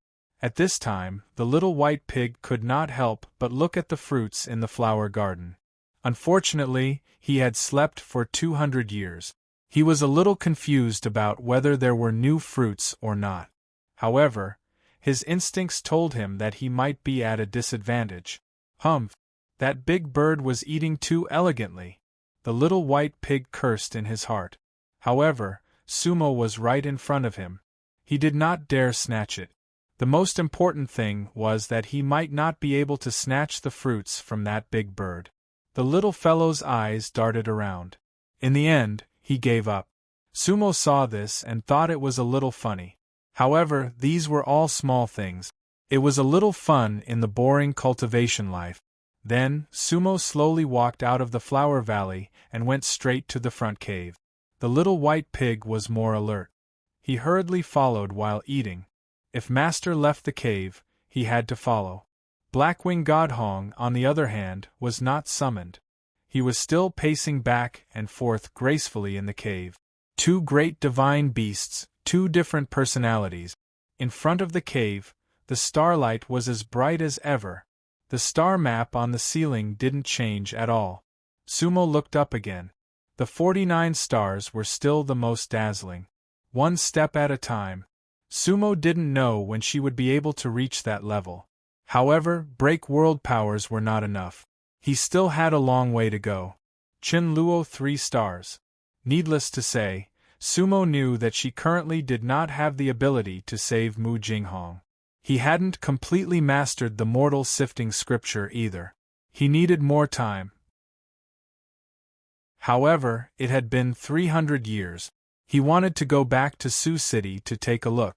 At this time, the little white pig could not help but look at the fruits in the flower garden. Unfortunately, he had slept for 200 years. He was a little confused about whether there were new fruits or not. However, his instincts told him that he might be at a disadvantage. Humph! That big bird was eating too elegantly. The little white pig cursed in his heart. However, Sumo was right in front of him. He did not dare snatch it. The most important thing was that he might not be able to snatch the fruits from that big bird. The little fellow's eyes darted around. In the end, he gave up. Sumo saw this and thought it was a little funny. However, these were all small things. It was a little fun in the boring cultivation life. Then, Sumo slowly walked out of the flower valley and went straight to the front cave. The little white pig was more alert. He hurriedly followed while eating. If Master left the cave, he had to follow. Blackwing Godhong, on the other hand, was not summoned. He was still pacing back and forth gracefully in the cave. Two great divine beasts, two different personalities. In front of the cave, the starlight was as bright as ever. The star map on the ceiling didn't change at all. Sumo looked up again. The 49 stars were still the most dazzling. One step at a time. Sumo didn't know when she would be able to reach that level. However, break world powers were not enough. He still had a long way to go. Chin Luo 3 stars. Needless to say, Sumo knew that she currently did not have the ability to save Mu Jinghong. He hadn't completely mastered the mortal sifting scripture either. He needed more time. However, it had been 300 years. He wanted to go back to Sioux City to take a look.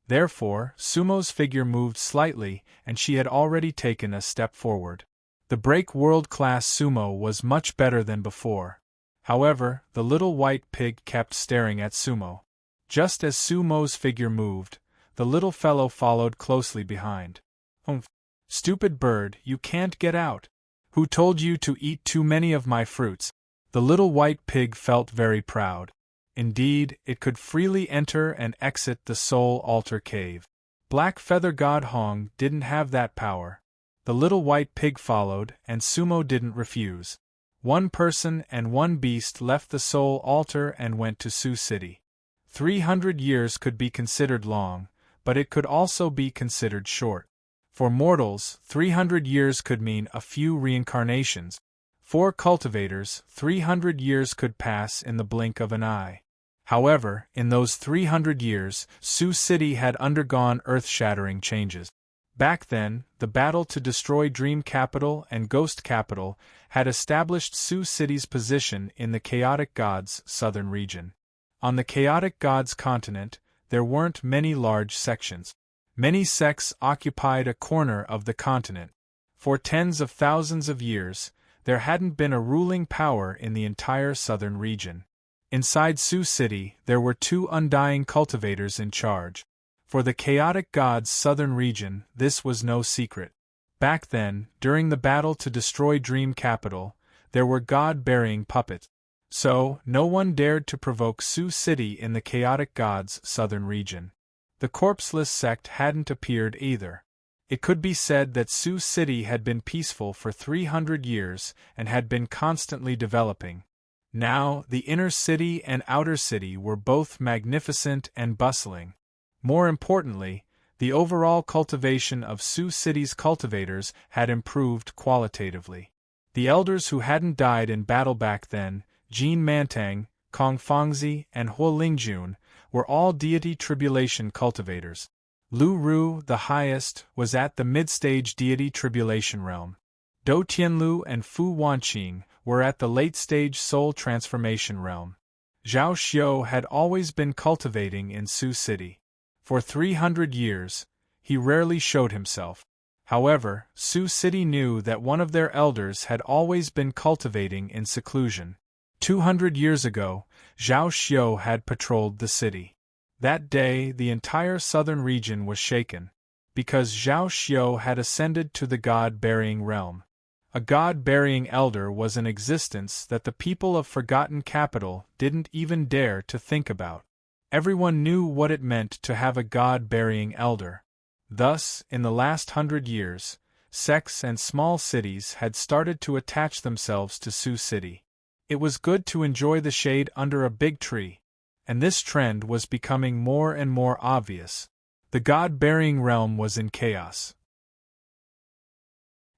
Therefore, Sumo's figure moved slightly, and she had already taken a step forward. The break world-class Sumo was much better than before. However, the little white pig kept staring at Sumo. Just as Sumo's figure moved, the little fellow followed closely behind. "Humph! Stupid bird, you can't get out! Who told you to eat too many of my fruits?" The little white pig felt very proud. Indeed, it could freely enter and exit the Soul Altar Cave. Black Feather God Hong didn't have that power. The little white pig followed, and Sumo didn't refuse. One person and one beast left the Soul Altar and went to Sioux City. 300 years could be considered long, but it could also be considered short. For mortals, 300 years could mean a few reincarnations. 4 cultivators, 300 years could pass in the blink of an eye. However, in those 300 years, Sioux City had undergone earth-shattering changes. Back then, the battle to destroy Dream Capital and Ghost Capital had established Sioux City's position in the Chaotic Gods' southern region. On the Chaotic Gods continent, there weren't many large sections. Many sects occupied a corner of the continent. For tens of thousands of years, there hadn't been a ruling power in the entire southern region. Inside Sioux City, there were 2 undying cultivators in charge. For the Chaotic Gods' southern region, this was no secret. Back then, during the battle to destroy Dream Capital, there were god-burying puppets. So, no one dared to provoke Sioux City in the Chaotic Gods' southern region. The corpseless sect hadn't appeared either. It could be said that Sioux City had been peaceful for 300 years and had been constantly developing. Now, the inner city and outer city were both magnificent and bustling. More importantly, the overall cultivation of Sioux City's cultivators had improved qualitatively. The elders who hadn't died in battle back then, Jin Mantang, Kong Fangzi, and Huo Lingjun, were all deity tribulation cultivators. Lu Ru, the highest, was at the mid-stage deity tribulation realm. Do Tianlu and Fu Wanqing were at the late-stage soul transformation realm. Zhao Xiu had always been cultivating in Sioux City. For 300 years, he rarely showed himself. However, Sioux City knew that one of their elders had always been cultivating in seclusion. 200 years ago, Zhao Xiu had patrolled the city. That day, the entire southern region was shaken, because Zhao Xiu had ascended to the god-burying realm. A god-burying elder was an existence that the people of Forgotten Capital didn't even dare to think about. Everyone knew what it meant to have a god-burying elder. Thus, in the last 100 years, sects and small cities had started to attach themselves to Sioux City. It was good to enjoy the shade under a big tree, and this trend was becoming more and more obvious. The god-burying realm was in chaos.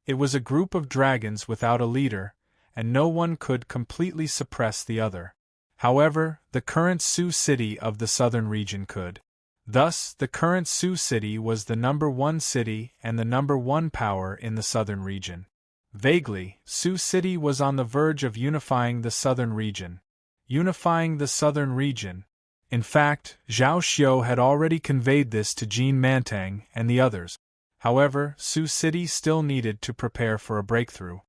It was a group of dragons without a leader, and no one could completely suppress the other. However, the current Sioux City of the southern region could. Thus, the current Sioux City was the #1 city and the #1 power in the southern region. Vaguely, Sioux City was on the verge of unifying the southern region. Unifying the southern region. In fact, Zhao Xiu had already conveyed this to Jin Mantang and the others. However, Sioux City still needed to prepare for a breakthrough.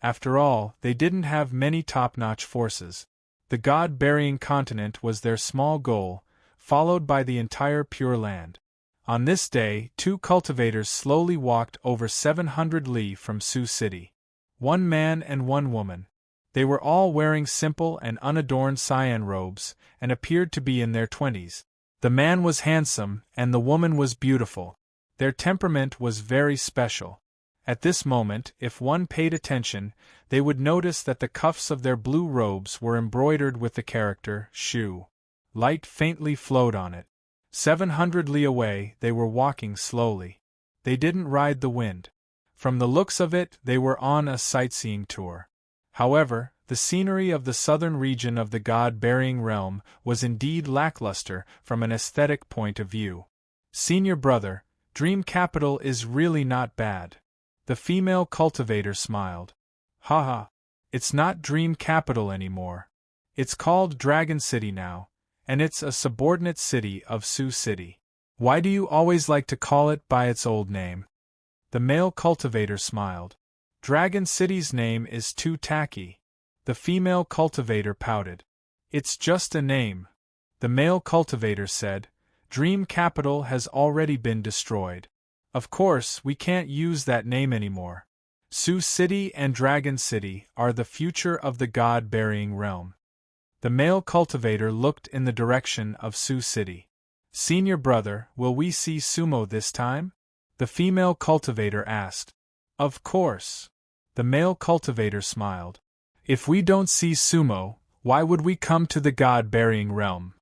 After all, they didn't have many top-notch forces. The god-burying continent was their small goal, followed by the entire Pure Land. On this day, 2 cultivators slowly walked over 700 li from Sioux City. 1 man and 1 woman. They were all wearing simple and unadorned cyan robes, and appeared to be in their 20s. The man was handsome, and the woman was beautiful. Their temperament was very special. At this moment, if one paid attention, they would notice that the cuffs of their blue robes were embroidered with the character Shu. Light faintly flowed on it. 700 li away, they were walking slowly. They didn't ride the wind. From the looks of it, they were on a sightseeing tour. However, the scenery of the southern region of the god-burying realm was indeed lackluster from an aesthetic point of view. Senior brother, Dream Capital is really not bad. The female cultivator smiled. Haha. It's not Dream Capital anymore. It's called Dragon City now, and it's a subordinate city of Sioux City. Why do you always like to call it by its old name? The male cultivator smiled. Dragon City's name is too tacky. The female cultivator pouted. It's just a name. The male cultivator said, Dream Capital has already been destroyed. Of course, we can't use that name anymore. Sioux City and Dragon City are the future of the god-burying realm. The male cultivator looked in the direction of Sioux City. Senior brother, will we see sumo this time? The female cultivator asked. Of course. The male cultivator smiled. If we don't see sumo, why would we come to the god-burying realm?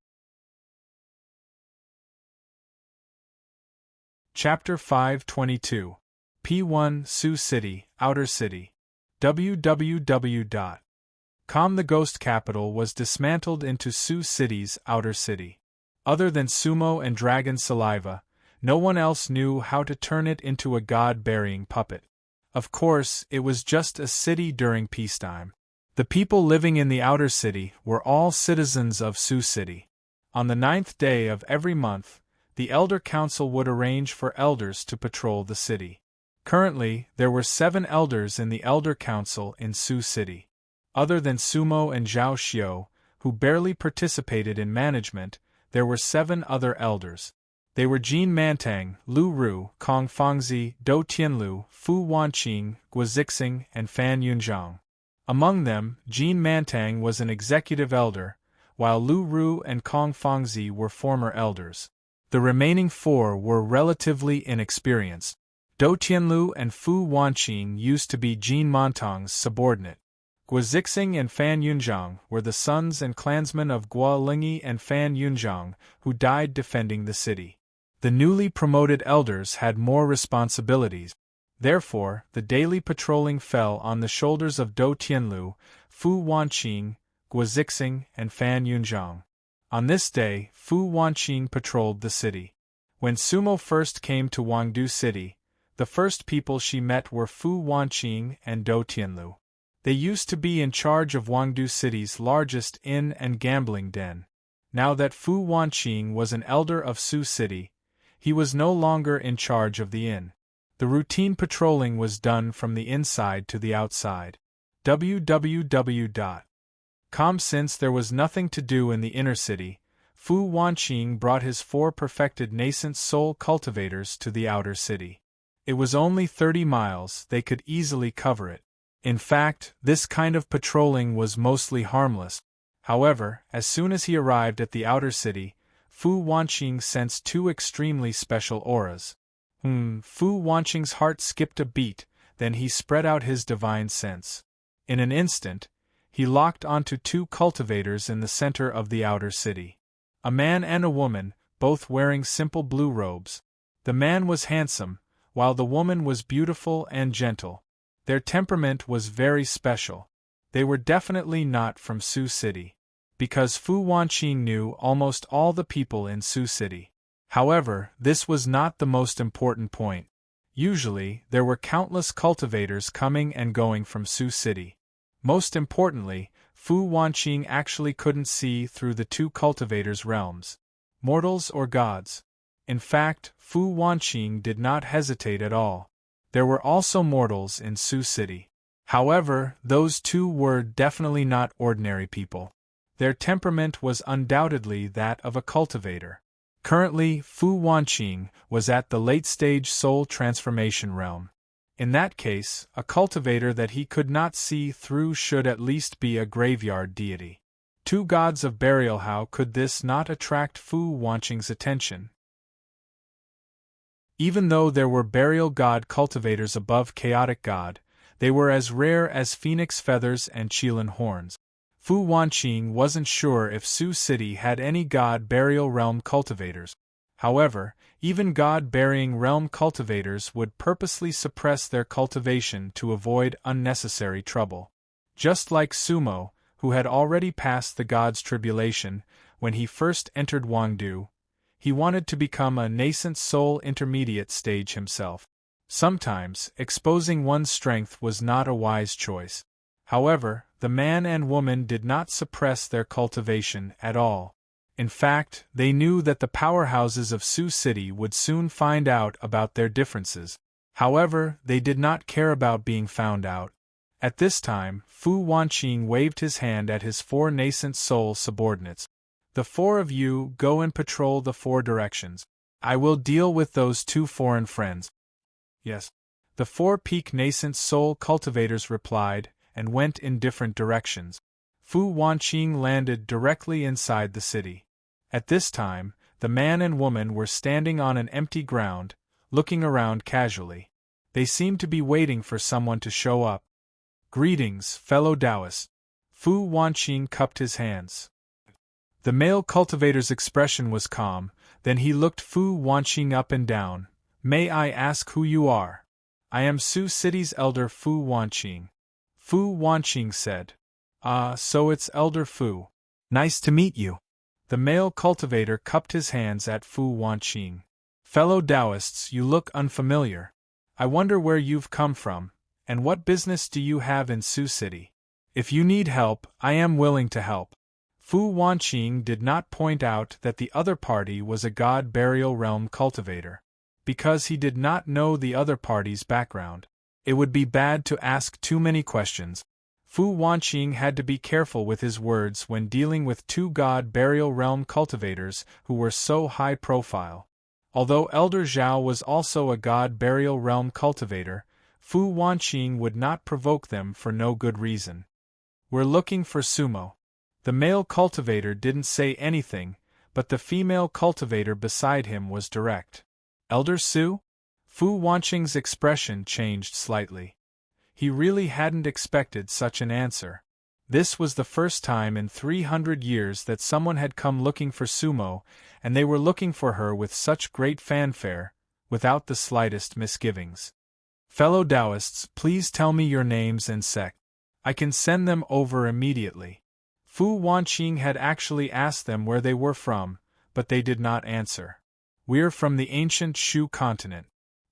Chapter 522. P1 Sioux City, Outer City. www.com. The ghost capital was dismantled into Sioux City's outer city. Other than sumo and dragon saliva, no one else knew how to turn it into a god-burying puppet. Of course, it was just a city during peacetime. The people living in the outer city were all citizens of Sioux City. On the 9th day of every month, the Elder Council would arrange for elders to patrol the city. Currently, there were 7 elders in the Elder Council in Sioux City. Other than Sumo and Zhao Xiao, who barely participated in management, there were 7 other elders. They were Jin Mantang, Lu Ru, Kong Fangzi, Dou Tianlu, Fu Wanqing, Guozixing, and Fan Yunzhang. Among them, Jin Mantang was an executive elder, while Lu Ru and Kong Fangzi were former elders. The remaining 4 were relatively inexperienced. Dou Tianlu and Fu Wanqing used to be Jin Mantang's subordinate. Guozixing and Fan Yunzhang were the sons and clansmen of Guo Lingyi and Fan Yunzhang, who died defending the city. The newly promoted elders had more responsibilities. Therefore, the daily patrolling fell on the shoulders of Dou Tianlu, Fu Wanqing, Guozixing, and Fan Yunzhang. On this day, Fu Wanqing patrolled the city. When Sumo first came to Wangdu City, the first people she met were Fu Wanqing and Dou Tianlu. They used to be in charge of Wangdu City's largest inn and gambling den. Now that Fu Wanqing was an elder of Sioux City, he was no longer in charge of the inn. The routine patrolling was done from the inside to the outside. www.com. Since there was nothing to do in the inner city, Fu Wanqing brought his 4 perfected nascent soul cultivators to the outer city. It was only 30 miles, they could easily cover it. In fact, this kind of patrolling was mostly harmless. However, as soon as he arrived at the outer city, Fu Wanqing sensed 2 extremely special auras. Fu Wanqing's heart skipped a beat, then he spread out his divine sense. In an instant, he locked onto 2 cultivators in the center of the outer city. A man and a woman, both wearing simple blue robes. The man was handsome, while the woman was beautiful and gentle. Their temperament was very special. They were definitely not from Sioux City, because Fu Wanqing knew almost all the people in Sioux City. However, this was not the most important point. Usually, there were countless cultivators coming and going from Sioux City. Most importantly, Fu Wanqing actually couldn't see through the 2 cultivators' realms. Mortals or gods. In fact, Fu Wanqing did not hesitate at all. There were also mortals in Sioux City. However, those 2 were definitely not ordinary people. Their temperament was undoubtedly that of a cultivator. Currently, Fu Wanqing was at the late-stage soul transformation realm. In that case, a cultivator that he could not see through should at least be a graveyard deity. 2 gods of burial. How could this not attract Fu Wanqing's attention? Even though there were burial god cultivators above chaotic god, they were as rare as phoenix feathers and Qilin horns. Fu Wanqing wasn't sure if Sioux City had any god burial realm cultivators. However, even god-burying realm cultivators would purposely suppress their cultivation to avoid unnecessary trouble. Just like Sumo, who had already passed the god's tribulation when he first entered Wangdu, he wanted to become a nascent soul intermediate stage himself. Sometimes, exposing one's strength was not a wise choice. However, the man and woman did not suppress their cultivation at all. In fact, they knew that the powerhouses of Sioux City would soon find out about their differences. However, they did not care about being found out. At this time, Fu Wanqing waved his hand at his 4 nascent soul subordinates. The 4 of you go and patrol the 4 directions. I will deal with those 2 foreign friends. Yes. The 4 peak nascent soul cultivators replied, and went in different directions. Fu Wanqing landed directly inside the city. At this time, the man and woman were standing on an empty ground, looking around casually. They seemed to be waiting for someone to show up. Greetings, fellow Taoists. Fu Wanqing cupped his hands. The male cultivator's expression was calm, then he looked Fu Wanqing up and down. May I ask who you are? I am Sioux City's elder Fu Wanqing. Fu Wanqing said. Ah, so it's Elder Fu. Nice to meet you. The male cultivator cupped his hands at Fu Wanqing. Fellow Taoists, you look unfamiliar. I wonder where you've come from, and what business do you have in Sioux City? If you need help, I am willing to help. Fu Wanqing did not point out that the other party was a god burial realm cultivator, because he did not know the other party's background. It would be bad to ask too many questions. Fu Wanqing had to be careful with his words when dealing with two god burial realm cultivators who were so high profile. Although Elder Zhao was also a god burial realm cultivator, Fu Wanqing would not provoke them for no good reason. We're looking for Sumo. The male cultivator didn't say anything, but the female cultivator beside him was direct. Elder Su? Fu Wanqing's expression changed slightly. He really hadn't expected such an answer. This was the first time in 300 years that someone had come looking for Sumo, and they were looking for her with such great fanfare, without the slightest misgivings. Fellow Taoists, please tell me your names and sect. I can send them over immediately. Fu Wanqing had actually asked them where they were from, but they did not answer. We're from the ancient Shu continent.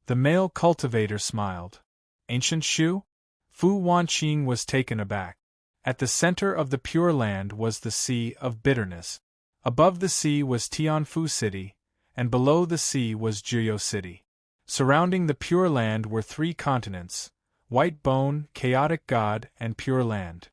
The male cultivator smiled. Ancient Shu? Fu Wanqing was taken aback. At the center of the Pure Land was the Sea of Bitterness. Above the sea was Tianfu City, and below the sea was Jiuyou City. Surrounding the Pure Land were three continents: White Bone, Chaotic God, and Pure Land.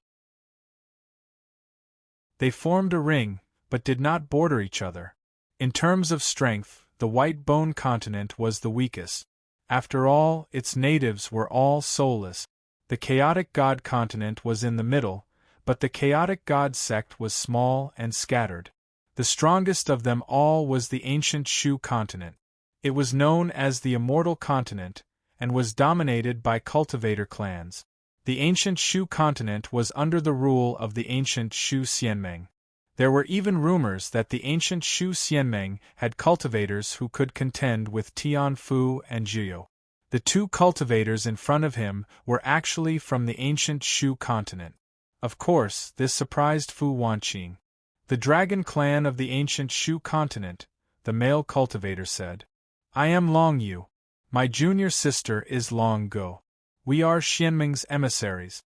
They formed a ring, but did not border each other. In terms of strength, the White Bone continent was the weakest. After all, its natives were all soulless. The Chaotic God continent was in the middle, but the Chaotic God sect was small and scattered. The strongest of them all was the ancient Shu continent. It was known as the Immortal Continent, and was dominated by cultivator clans. The ancient Shu continent was under the rule of the ancient Shu Xianmeng. There were even rumors that the ancient Shu Xianmeng had cultivators who could contend with Tianfu and Jiuyou. The two cultivators in front of him were actually from the ancient Shu continent. Of course, this surprised Fu Wanqing. The dragon clan of the ancient Shu continent, the male cultivator said. I am Long Yu. My junior sister is Long Go. We are Xianmeng's emissaries.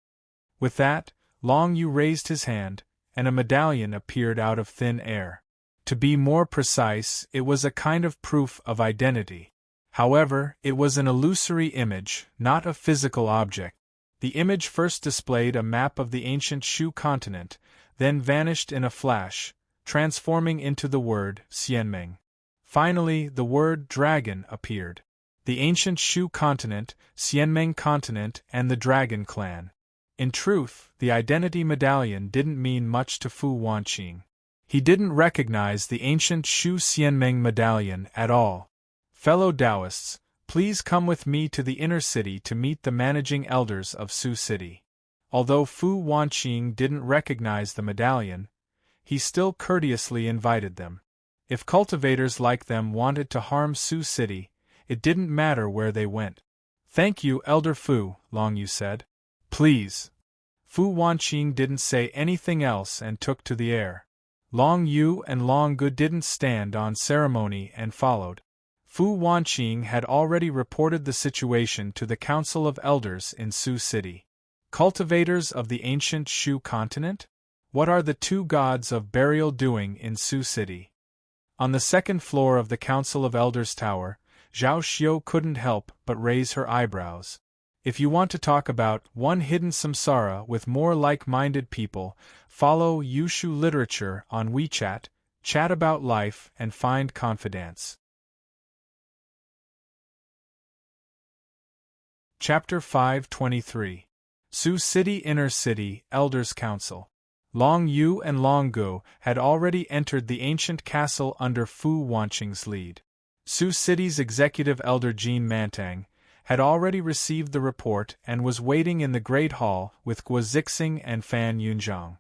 With that, Long Yu raised his hand, and a medallion appeared out of thin air. To be more precise, it was a kind of proof of identity. However, it was an illusory image, not a physical object. The image first displayed a map of the ancient Shu continent, then vanished in a flash, transforming into the word Xianmeng. Finally, the word dragon appeared. The ancient Shu continent, Xianmeng continent, and the dragon clan. In truth, the identity medallion didn't mean much to Fu Wanqing. He didn't recognize the ancient Shu Xianmeng medallion at all. Fellow Taoists, please come with me to the inner city to meet the managing elders of Sioux City. Although Fu Wanqing didn't recognize the medallion, he still courteously invited them. If cultivators like them wanted to harm Sioux City, it didn't matter where they went. Thank you, Elder Fu, Long Yu said. Please. Fu Wanqing didn't say anything else and took to the air. Long Yu and Long Gu didn't stand on ceremony and followed. Fu Wanqing had already reported the situation to the Council of Elders in Sioux City. Cultivators of the ancient Shu continent? What are the two gods of burial doing in Sioux City? On the second floor of the Council of Elders Tower, Zhao Xiao couldn't help but raise her eyebrows. If you want to talk about one hidden samsara with more like-minded people, follow Yushu Literature on WeChat, chat about life and find confidence. Chapter 523. Sioux City Inner City Elders Council. Long Yu and Long Gu had already entered the ancient castle under Fu Wanqing's lead. Sioux City's executive elder Jean Mantang had already received the report and was waiting in the Great Hall with Guo Zixing and Fan Yunzhang.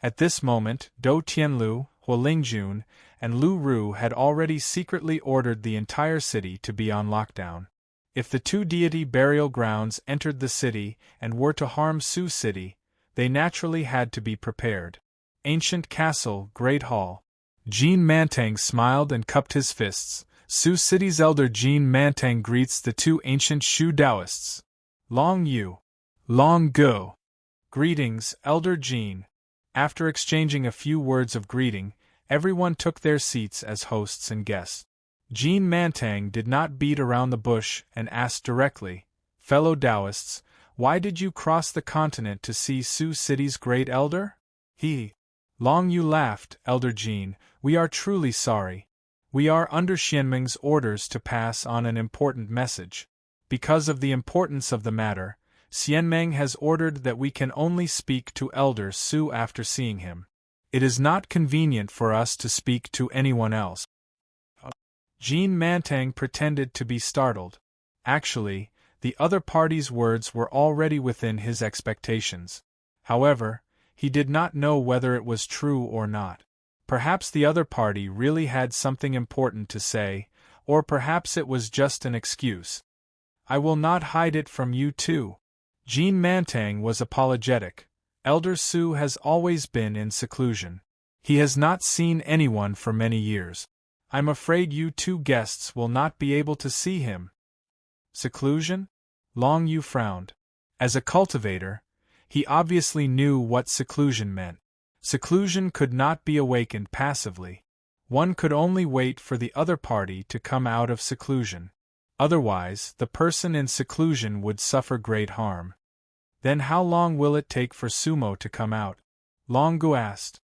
At this moment, Dou Tianlu, Huo Lingjun, and Lu Ru had already secretly ordered the entire city to be on lockdown. If the two deity burial grounds entered the city and were to harm Sioux City, they naturally had to be prepared. Ancient Castle, Great Hall. Jean Mantang smiled and cupped his fists. Sioux City's elder Jean Mantang greets the two ancient Shu Taoists. Long Yu. Long Go. Greetings, Elder Jean. After exchanging a few words of greeting, everyone took their seats as hosts and guests. Jean Mantang did not beat around the bush and asked directly, "Fellow Taoists, why did you cross the continent to see Sioux City's great elder?" Long Yu laughed. "Elder Jean, we are truly sorry. We are under Xianming's orders to pass on an important message. Because of the importance of the matter, Xianming has ordered that we can only speak to Elder Su after seeing him. It is not convenient for us to speak to anyone else." Jean Mantang pretended to be startled. Actually, the other party's words were already within his expectations. However, he did not know whether it was true or not. Perhaps the other party really had something important to say, or perhaps it was just an excuse. "I will not hide it from you too." Jean Mantang was apologetic. Elder Su has always been in seclusion. He has not seen anyone for many years. I'm afraid you two guests will not be able to see him. Seclusion? Long Yu frowned. As a cultivator, he obviously knew what seclusion meant. Seclusion could not be awakened passively. One could only wait for the other party to come out of seclusion. Otherwise, the person in seclusion would suffer great harm. Then how long will it take for Sumo to come out? Long Gu asked.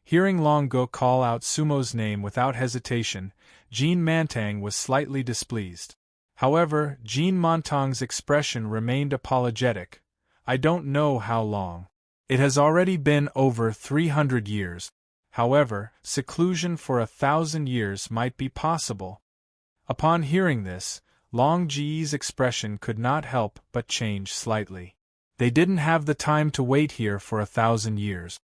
Hearing Long Gu call out Sumo's name without hesitation, Jean Mantang was slightly displeased. However, Jean Mantang's expression remained apologetic. "I don't know how long. It has already been over 300 years. However, seclusion for 1,000 years might be possible." Upon hearing this, Long Ji's expression could not help but change slightly. They didn't have the time to wait here for 1,000 years.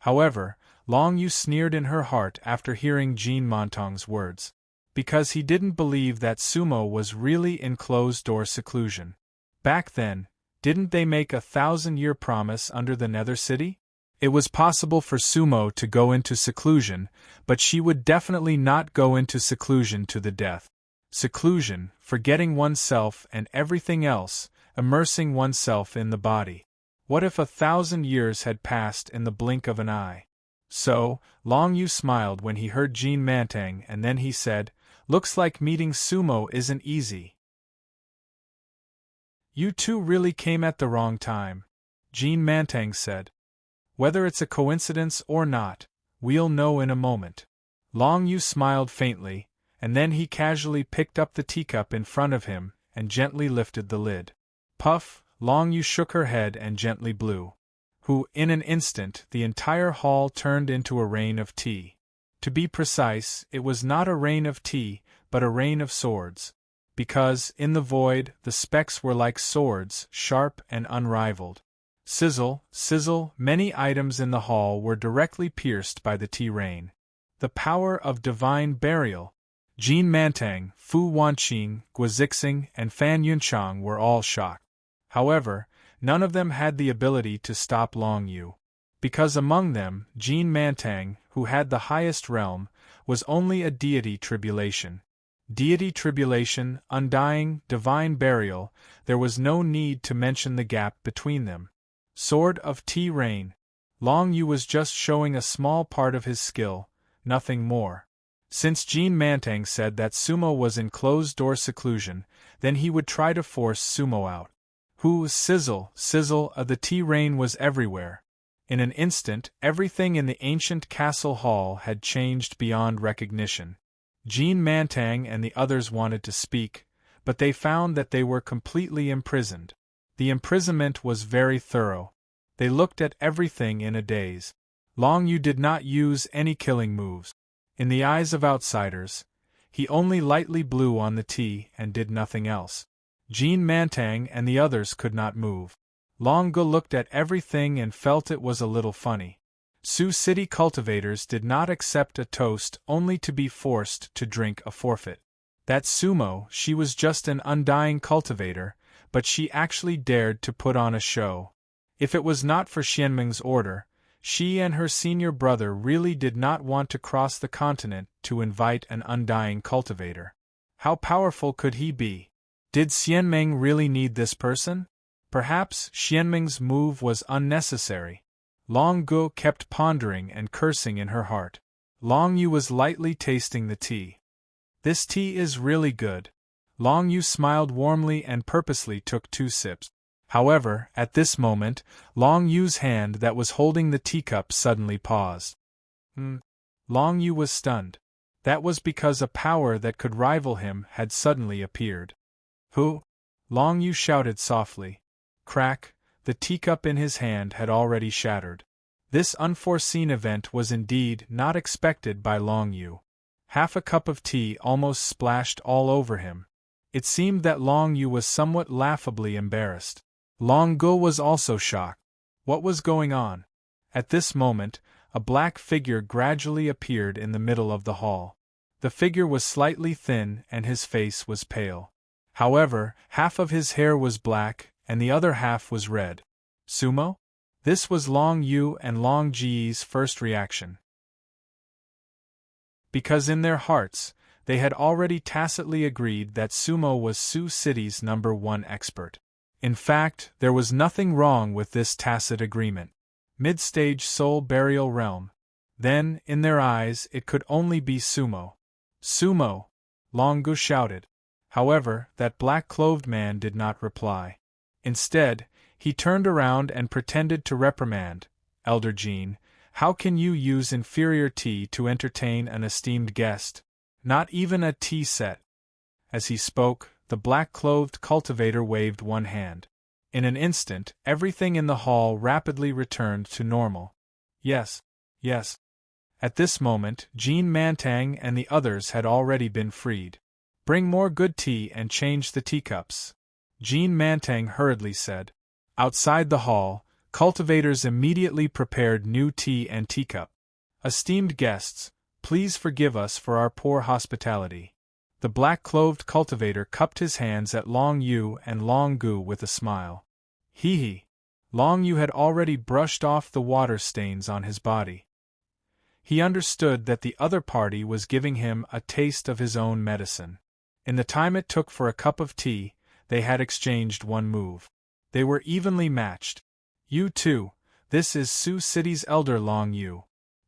However, Long Yu sneered in her heart after hearing Jean Mantang's words. Because he didn't believe that Sumo was really in closed-door seclusion. Back then, didn't they make a 1,000-year promise under the Nether City? It was possible for Sumo to go into seclusion, but she would definitely not go into seclusion to the death. Seclusion, forgetting oneself and everything else, immersing oneself in the body. What if 1,000 years had passed in the blink of an eye? So, Long Yu smiled when he heard Jean Mantang, and then he said, "Looks like meeting Sumo isn't easy." "You two really came at the wrong time," Jean Mantang said. "Whether it's a coincidence or not, we'll know in a moment." Long Yu smiled faintly, and then he casually picked up the teacup in front of him and gently lifted the lid. Puff, Long Yu shook her head and gently blew. In an instant, the entire hall turned into a rain of tea. To be precise, it was not a rain of tea, but a rain of swords. Because, in the void, the specks were like swords, sharp and unrivaled. Sizzle, sizzle, many items in the hall were directly pierced by the tea rain. The power of divine burial! Jean Mantang, Fu Wanqing, Guizixing, and Fan Yunchang were all shocked. However, none of them had the ability to stop Long Yu. Because among them, Jean Mantang, who had the highest realm, was only a deity tribulation. Deity tribulation, undying, divine burial, there was no need to mention the gap between them. Sword of Tea Rain. Long Yu was just showing a small part of his skill, nothing more. Since Jean Mantang said that Sumo was in closed-door seclusion, then he would try to force Sumo out. Sizzle, sizzle, the tea rain was everywhere. In an instant, everything in the ancient castle hall had changed beyond recognition. Jean Mantang and the others wanted to speak, but they found that they were completely imprisoned. The imprisonment was very thorough. They looked at everything in a daze. Long Yu did not use any killing moves. In the eyes of outsiders, he only lightly blew on the tea and did nothing else. Jean Mantang and the others could not move. Long Gu looked at everything and felt it was a little funny. Sioux City cultivators did not accept a toast only to be forced to drink a forfeit. That Sumo, she was just an undying cultivator, but she actually dared to put on a show. If it was not for Xianming's order, she and her senior brother really did not want to cross the continent to invite an undying cultivator. How powerful could he be? Did Xianming really need this person? Perhaps Xianming's move was unnecessary. Long Gu kept pondering and cursing in her heart. Long Yu was lightly tasting the tea. This tea is really good. Long Yu smiled warmly and purposely took 2 sips. However, at this moment, Long Yu's hand that was holding the teacup suddenly paused. Long Yu was stunned. That was because a power that could rival him had suddenly appeared. Who? Long Yu shouted softly. Crack, the teacup in his hand had already shattered. This unforeseen event was indeed not expected by Long Yu. Half a cup of tea almost splashed all over him. It seemed that Long Yu was somewhat laughably embarrassed. Long Gu was also shocked. What was going on? At this moment, a black figure gradually appeared in the middle of the hall. The figure was slightly thin and his face was pale. However, half of his hair was black and the other half was red. Sumo? This was Long Yu and Long Ji's first reaction. Because in their hearts, they had already tacitly agreed that Sumo was Sioux City's #1 expert. In fact, there was nothing wrong with this tacit agreement. Mid-stage soul burial realm. Then, in their eyes, it could only be Sumo. Sumo! Long Gu shouted. However, that black-clothed man did not reply. Instead, he turned around and pretended to reprimand. Elder Jean, how can you use inferior tea to entertain an esteemed guest? Not even a tea set. As he spoke, the black-clothed cultivator waved one hand. In an instant, everything in the hall rapidly returned to normal. Yes. At this moment, Jean Mantang and the others had already been freed. Bring more good tea and change the teacups, Jean Mantang hurriedly said. Outside the hall, cultivators immediately prepared new tea and teacup. Esteemed guests, please forgive us for our poor hospitality. The black-clothed cultivator cupped his hands at Long Yu and Long Gu with a smile. Hee. Long Yu had already brushed off the water stains on his body. He understood that the other party was giving him a taste of his own medicine. In the time it took for a cup of tea, they had exchanged one move. They were evenly matched. You too, this is Sioux City's Elder Long Yu.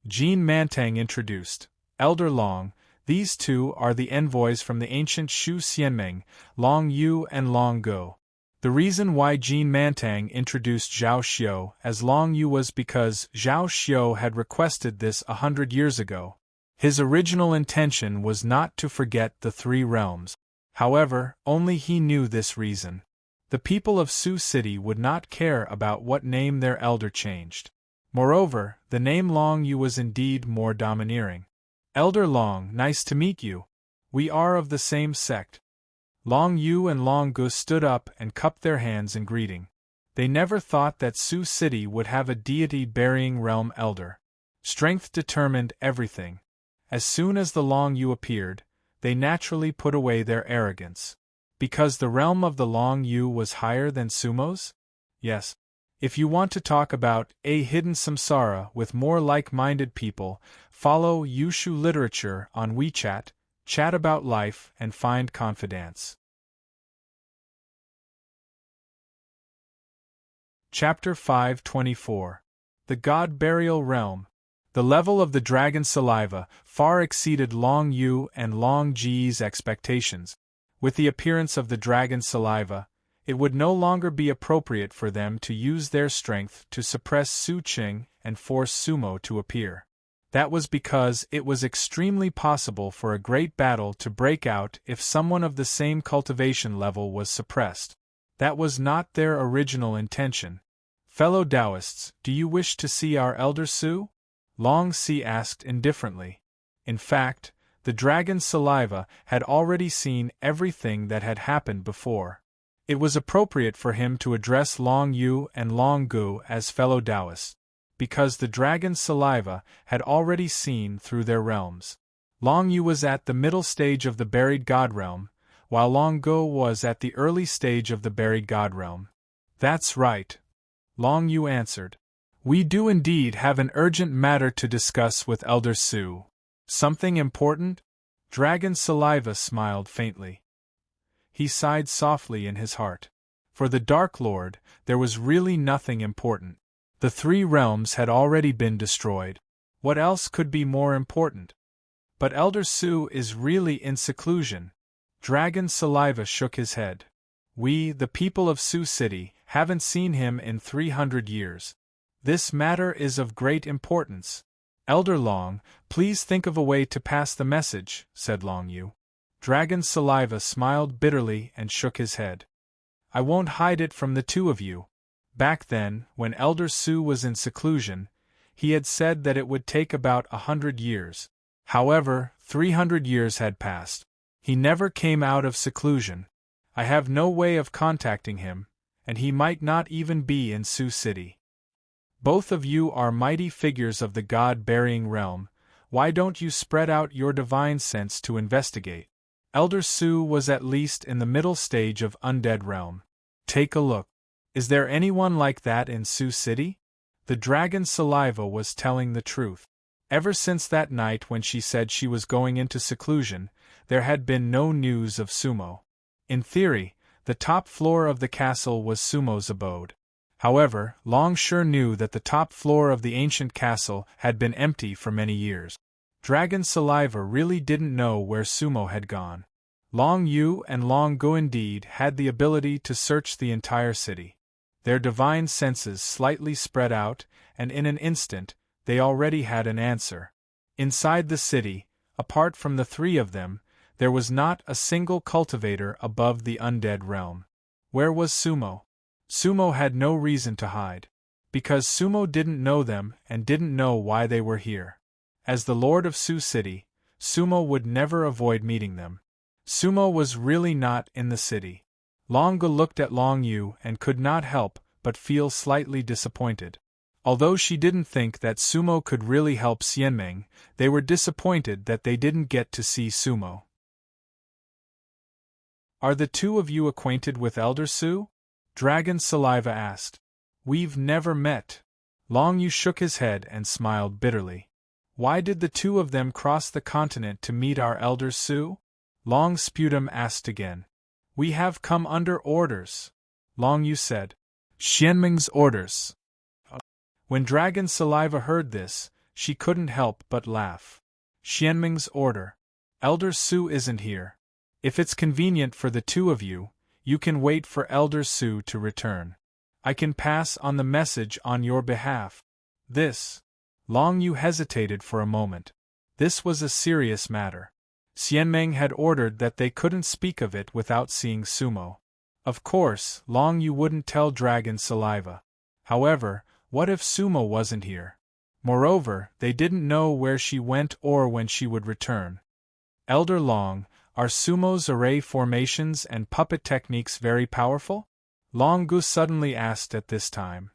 Jean Mantang introduced. Elder Long, these two are the envoys from the ancient Shu Xianming, Long Yu and Long Gu. The reason why Jean Mantang introduced Zhao Xiu as Long Yu was because Zhao Xiu had requested this 100 years ago. His original intention was not to forget the 3 realms. However, only he knew this reason. The people of Sioux City would not care about what name their elder changed. Moreover, the name Long Yu was indeed more domineering. Elder Long, nice to meet you. We are of the same sect. Long Yu and Long Gu stood up and cupped their hands in greeting. They never thought that Sioux City would have a deity-burying realm elder. Strength determined everything. As soon as the Long Yu appeared, they naturally put away their arrogance. Because the realm of the Long Yu was higher than Sumo's? Yes. If you want to talk about a hidden samsara with more like-minded people, follow Yushu Literature on WeChat, chat about life and find confidence. Chapter 524. The God Burial Realm. The level of the dragon saliva far exceeded Long Yu and Long Ji's expectations. With the appearance of the dragon saliva, it would no longer be appropriate for them to use their strength to suppress Su Qing and force Sumo to appear. That was because it was extremely possible for a great battle to break out if someone of the same cultivation level was suppressed. That was not their original intention. Fellow Taoists, do you wish to see our elder Su? Long Si asked indifferently. In fact, the dragon's saliva had already seen everything that had happened before. It was appropriate for him to address Long Yu and Long Gu as fellow Taoists, because the dragon's saliva had already seen through their realms. Long Yu was at the middle stage of the buried god realm, while Long Go was at the early stage of the buried god realm. That's right, Long Yu answered. We do indeed have an urgent matter to discuss with Elder Su. Something important? Dragon Saliva smiled faintly. He sighed softly in his heart. For the Dark Lord, there was really nothing important. The 3 realms had already been destroyed. What else could be more important? But Elder Su is really in seclusion. Dragon Saliva shook his head. We, the people of Su City, haven't seen him in 300 years. This matter is of great importance. Elder Long, please think of a way to pass the message, said Long Yu. Dragon Saliva smiled bitterly and shook his head. I won't hide it from the 2 of you. Back then, when Elder Su was in seclusion, he had said that it would take about 100 years. However, 300 years had passed. He never came out of seclusion. I have no way of contacting him, and he might not even be in Su City. Both of you are mighty figures of the god-burying realm. Why don't you spread out your divine sense to investigate? Elder Su was at least in the middle stage of undead realm. Take a look. Is there anyone like that in Su City? The Dragon Saliva was telling the truth. Ever since that night when she said she was going into seclusion, there had been no news of Sumo. In theory, the top floor of the castle was Sumo's abode. However, Long sure knew that the top floor of the ancient castle had been empty for many years. Dragon Saliva really didn't know where Sumo had gone. Long Yu and Long Go indeed had the ability to search the entire city. Their divine senses slightly spread out, and in an instant, they already had an answer. Inside the city, apart from the 3 of them, there was not a single cultivator above the undead realm. Where was Sumo? Sumo had no reason to hide. Because Sumo didn't know them and didn't know why they were here. As the Lord of Su City, Sumo would never avoid meeting them. Sumo was really not in the city. Long Go looked at Long Yu and could not help but feel slightly disappointed. Although she didn't think that Sumo could really help Xianmeng, they were disappointed that they didn't get to see Sumo. Are the 2 of you acquainted with Elder Su? Dragon Saliva asked. We've never met. Long Yu shook his head and smiled bitterly. Why did the 2 of them cross the continent to meet our Elder Su? Long Sputum asked again. We have come under orders, Long Yu said. Xianmeng's orders. When Dragon Saliva heard this, she couldn't help but laugh. Xianmeng's order. Elder Su isn't here. If it's convenient for the 2 of you, you can wait for Elder Su to return. I can pass on the message on your behalf. This. Long Yu hesitated for a moment. This was a serious matter. Xianmeng had ordered that they couldn't speak of it without seeing Sumo. Of course, Long Yu wouldn't tell Dragon Saliva. However, what if Sumo wasn't here? Moreover, they didn't know where she went or when she would return. Elder Long, are Sumo's array formations and puppet techniques very powerful? Long Gu suddenly asked at this time.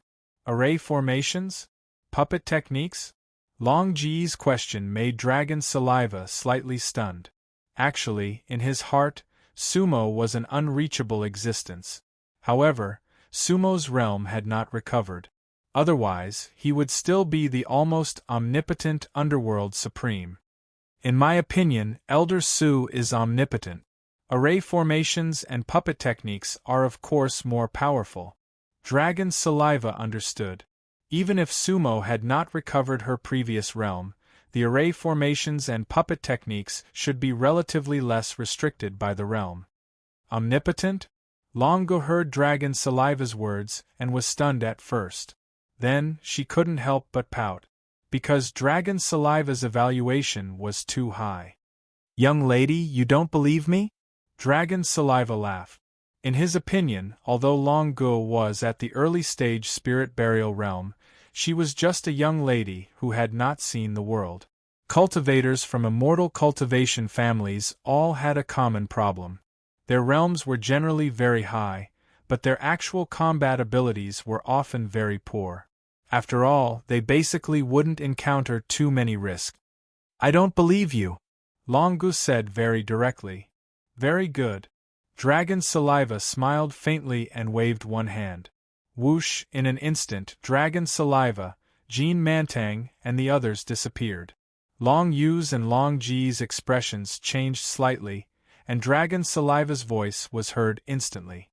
Array formations? Puppet techniques? Long Ji's question made Dragon Saliva slightly stunned. Actually, in his heart, Sumo was an unreachable existence. However, Sumo's realm had not recovered. Otherwise, he would still be the almost omnipotent underworld supreme. In my opinion, Elder Su is omnipotent. Array formations and puppet techniques are of course more powerful. Dragon Saliva understood. Even if Sumo had not recovered her previous realm, the array formations and puppet techniques should be relatively less restricted by the realm. Omnipotent? Long Go heard Dragon Saliva's words and was stunned at first. Then, she couldn't help but pout. Because Dragon Saliva's evaluation was too high. Young lady, you don't believe me? Dragon Saliva laughed. In his opinion, although Long Go was at the early stage spirit burial realm, she was just a young lady who had not seen the world. Cultivators from immortal cultivation families all had a common problem. Their realms were generally very high, but their actual combat abilities were often very poor. After all, they basically wouldn't encounter too many risks. I don't believe you. Long Gu said very directly. Very good. Dragon Saliva smiled faintly and waved one hand. Whoosh, in an instant, Dragon Saliva, Jean Mantang, and the others disappeared. Long Yu's and Long Ji's expressions changed slightly, and Dragon Saliva's voice was heard instantly.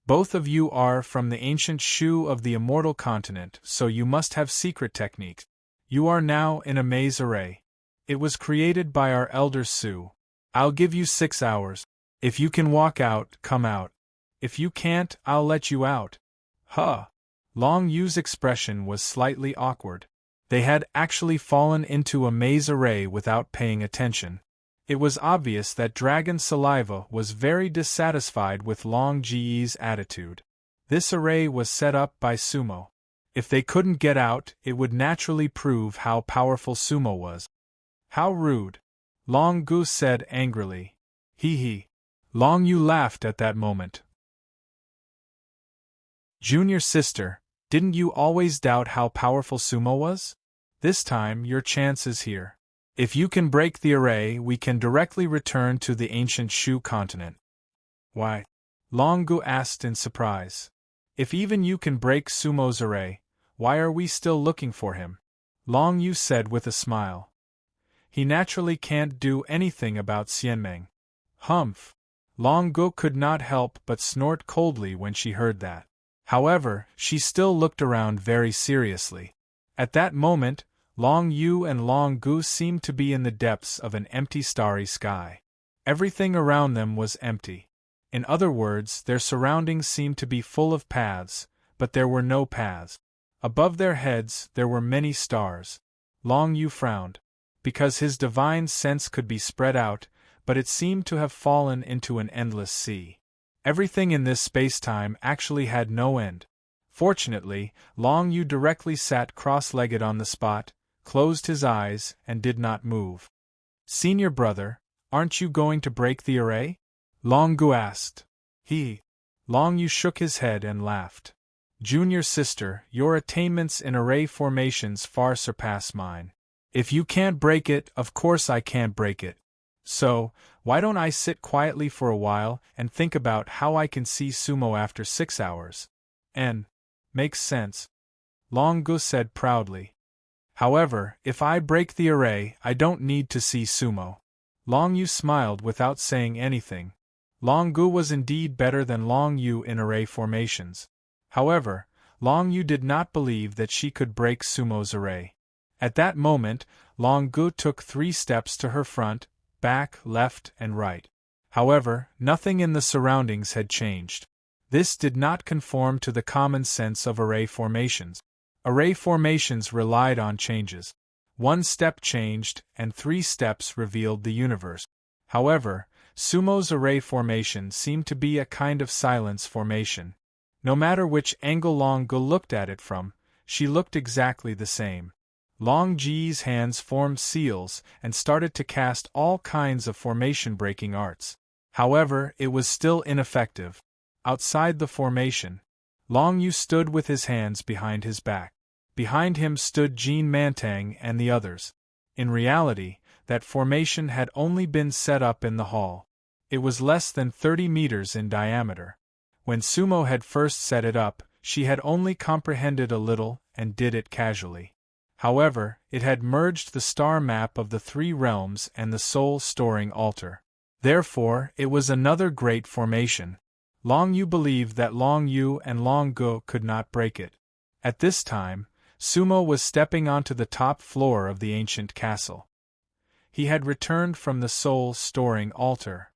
Both of you are from the ancient Shu of the immortal continent, so you must have secret techniques. You are now in a maze array. It was created by our elder Su. I'll give you 6 hours. If you can walk out, come out. If you can't, I'll let you out. Huh. Long Yu's expression was slightly awkward. They had actually fallen into a maze array without paying attention. It was obvious that Dragon Saliva was very dissatisfied with Long Ji's attitude. This array was set up by Sumo. If they couldn't get out, it would naturally prove how powerful Sumo was. How rude! Long Gu said angrily. Hee hee. Long Yu laughed at that moment. Junior sister, didn't you always doubt how powerful Sumo was? This time your chance is here. If you can break the array, we can directly return to the ancient Shu continent. Why? Long Gu asked in surprise. If even you can break Sumo's array, why are we still looking for him? Long Yu said with a smile. He naturally can't do anything about Xianmeng. Humph! Long Gu could not help but snort coldly when she heard that. However, she still looked around very seriously. At that moment, Long Yu and Long Gu seemed to be in the depths of an empty starry sky. Everything around them was empty. In other words, their surroundings seemed to be full of paths, but there were no paths. Above their heads there were many stars. Long Yu frowned. Because his divine sense could be spread out, but it seemed to have fallen into an endless sea. Everything in this space-time actually had no end. Fortunately, Long Yu directly sat cross-legged on the spot, closed his eyes, and did not move. Senior brother, aren't you going to break the array? Long Gu asked. Long Yu shook his head and laughed. Junior sister, your attainments in array formations far surpass mine. If you can't break it, of course I can't break it. So, why don't I sit quietly for a while and think about how I can see Sumo after 6 hours? Makes sense. Long Gu said proudly. However, if I break the array, I don't need to see Sumo. Long Yu smiled without saying anything. Long Gu was indeed better than Long Yu in array formations. However, Long Yu did not believe that she could break Sumo's array. At that moment, Long Gu took 3 steps to her front, back, left, and right. However, nothing in the surroundings had changed. This did not conform to the common sense of array formations. Array formations relied on changes. 1 step changed, and 3 steps revealed the universe. However, Sumo's array formation seemed to be a kind of silence formation. No matter which angle Long Gu looked at it from, she looked exactly the same. Long Ji's hands formed seals and started to cast all kinds of formation-breaking arts. However, it was still ineffective. Outside the formation, Long Yu stood with his hands behind his back. Behind him stood Jean Mantang and the others. In reality, that formation had only been set up in the hall. It was less than 30 meters in diameter. When Sumo had first set it up, she had only comprehended a little and did it casually. However, it had merged the star map of the 3 realms and the soul-storing altar. Therefore, it was another great formation. Long Yu believed that Long Yu and Long Gu could not break it. At this time, Sumo was stepping onto the top floor of the ancient castle. He had returned from the soul-storing altar.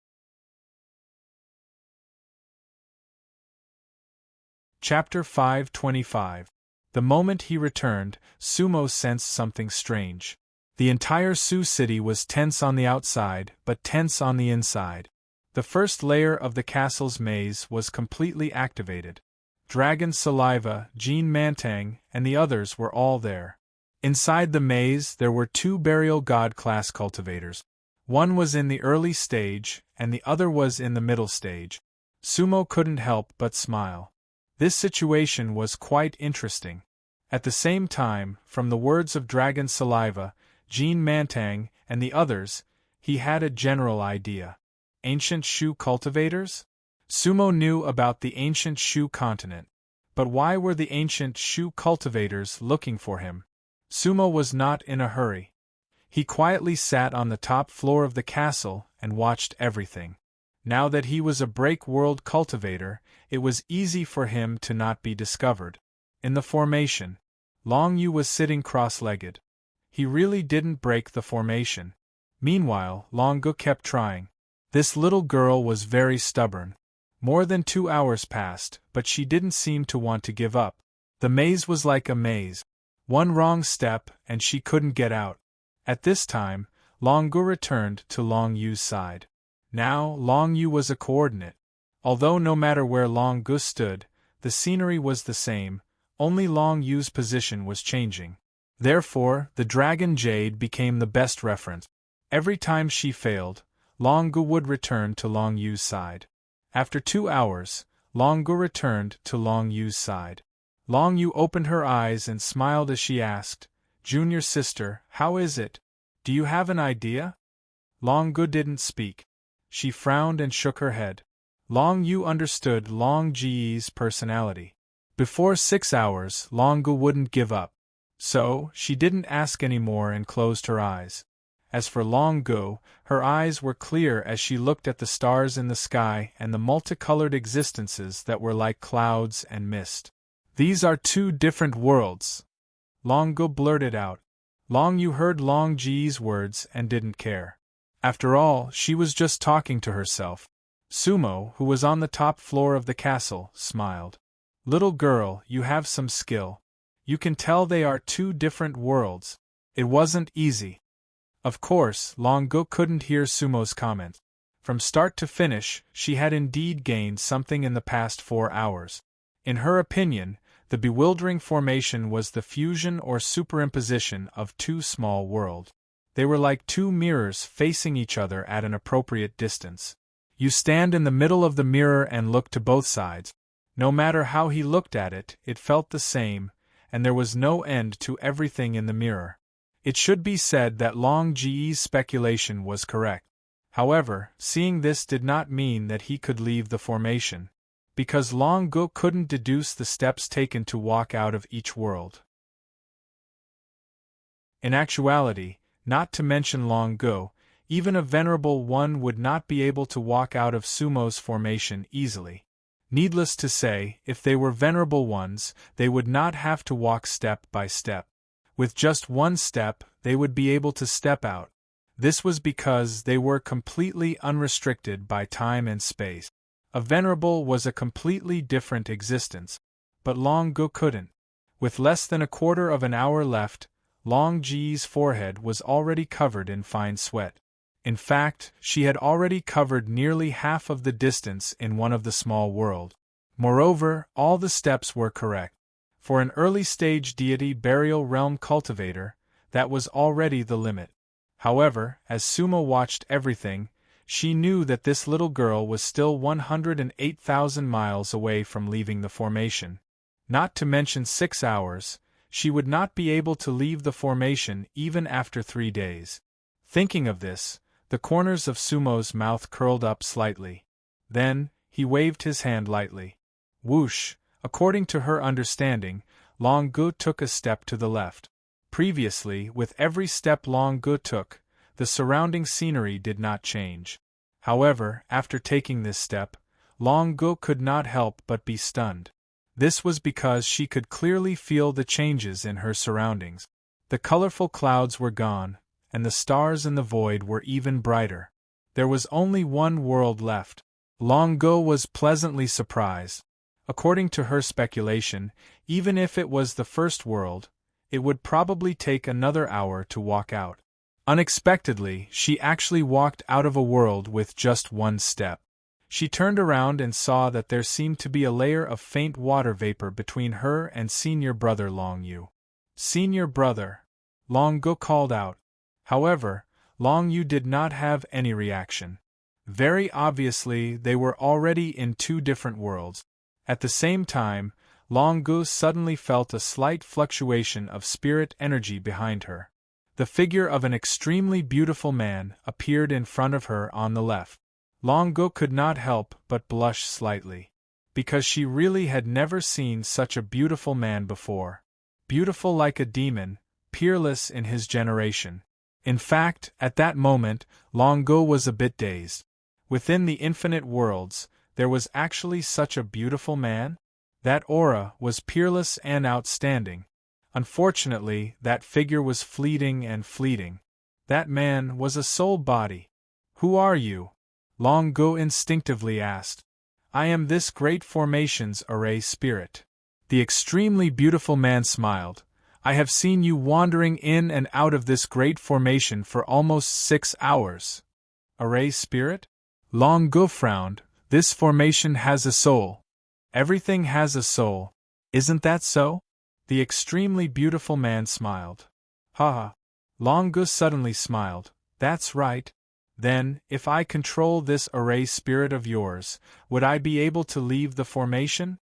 Chapter 525. The moment he returned, Sumo sensed something strange. The entire Su city was tense on the outside, but tense on the inside. The first layer of the castle's maze was completely activated. Dragon Saliva, Jean Mantang, and the others were all there. Inside the maze there were 2 burial god class cultivators. One was in the early stage, and the other was in the middle stage. Sumo couldn't help but smile. This situation was quite interesting. At the same time, from the words of Dragon Saliva, Jean Mantang, and the others, He had a general idea. Ancient shoe cultivators? Sumo knew about the ancient shoe continent. But why were the ancient shoe cultivators looking for him? Sumo was not in a hurry. He quietly sat on the top floor of the castle and watched everything. Now that he was a break-world cultivator, it was easy for him to not be discovered. In the formation, Long Yu was sitting cross-legged. He really didn't break the formation. Meanwhile, Long Gu kept trying. This little girl was very stubborn. More than 2 hours passed, but she didn't seem to want to give up. The maze was like a maze. One wrong step, and she couldn't get out. At this time, Long Gu returned to Long Yu's side. Now, Long Yu was a coordinate. Although no matter where Long Gu stood, the scenery was the same, only Long Yu's position was changing. Therefore, the dragon jade became the best reference. Every time she failed, Long Gu would return to Long Yu's side. After 2 hours, Long Gu returned to Long Yu's side. Long Yu opened her eyes and smiled as she asked, "Junior sister, how is it? Do you have an idea?" Long Gu didn't speak. She frowned and shook her head. Long Yu understood Long Ji's personality. Before 6 hours, Long Gu wouldn't give up. So, she didn't ask any more and closed her eyes. As for Long Gu, her eyes were clear as she looked at the stars in the sky and the multicolored existences that were like clouds and mist. "These are 2 different worlds," Long Gu blurted out. Long Yu heard Long Ji's words and didn't care. After all, she was just talking to herself. Sumo, who was on the top floor of the castle, smiled. "Little girl, you have some skill. You can tell they are 2 different worlds. It wasn't easy." Of course, Long Gu couldn't hear Sumo's comment. From start to finish, she had indeed gained something in the past 4 hours. In her opinion, the bewildering formation was the fusion or superimposition of 2 small worlds. They were like 2 mirrors facing each other at an appropriate distance. You stand in the middle of the mirror and look to both sides. No matter how he looked at it, it felt the same, and there was no end to everything in the mirror. It should be said that Long Ji's speculation was correct. However, seeing this did not mean that he could leave the formation, because Long Gu couldn't deduce the steps taken to walk out of each world. In actuality, not to mention Long Gu, even a venerable one would not be able to walk out of Sumo's formation easily. Needless to say, if they were venerable ones, they would not have to walk step by step. With just 1 step, they would be able to step out. This was because they were completely unrestricted by time and space. A venerable was a completely different existence. But Long Gu couldn't. With less than a quarter of an hour left, Long Ji's forehead was already covered in fine sweat. In fact, she had already covered nearly half of the distance in one of the small worlds. Moreover, all the steps were correct. For an early-stage deity burial realm cultivator, that was already the limit. However, as Sumo watched everything, she knew that this little girl was still 108,000 miles away from leaving the formation. Not to mention 6 hours, she would not be able to leave the formation even after 3 days. Thinking of this, the corners of Sumo's mouth curled up slightly. Then, he waved his hand lightly. Whoosh! According to her understanding, Long Gu took a step to the left. Previously, with every step Long Gu took, the surrounding scenery did not change. However, after taking this step, Long Gu could not help but be stunned. This was because she could clearly feel the changes in her surroundings. The colorful clouds were gone, and the stars in the void were even brighter. There was only 1 world left. Long Gu was pleasantly surprised. According to her speculation, even if it was the first world, it would probably take another hour to walk out. Unexpectedly, she actually walked out of a world with just 1 step. She turned around and saw that there seemed to be a layer of faint water vapor between her and senior brother Long Yu. "Senior brother," Long Gu called out. However, Long Yu did not have any reaction. Very obviously, they were already in 2 different worlds. At the same time, Long Gu suddenly felt a slight fluctuation of spirit energy behind her. The figure of an extremely beautiful man appeared in front of her on the left. Long Go could not help but blush slightly, because she really had never seen such a beautiful man before. Beautiful like a demon, peerless in his generation. In fact, at that moment, Long Go was a bit dazed. Within the infinite worlds, there was actually such a beautiful man? That aura was peerless and outstanding. Unfortunately, that figure was fleeting and fleeting. That man was a soul body. Who are you? Long Go instinctively asked. I am this great formation's array spirit. The extremely beautiful man smiled. I have seen you wandering in and out of this great formation for almost 6 hours. Array spirit? Long Go frowned. This formation has a soul. Everything has a soul. Isn't that so? The extremely beautiful man smiled. Ha ha. Long Go suddenly smiled. That's right. Then, if I control this array spirit of yours, would I be able to leave the formation?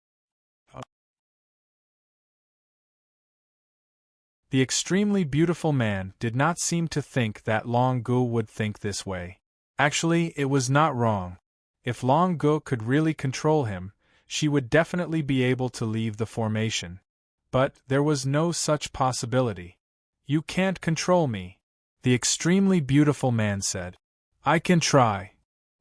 The extremely beautiful man did not seem to think that Long Go would think this way. Actually, it was not wrong. If Long Go could really control him, she would definitely be able to leave the formation. But there was no such possibility. You can't control me, the extremely beautiful man said. I can try.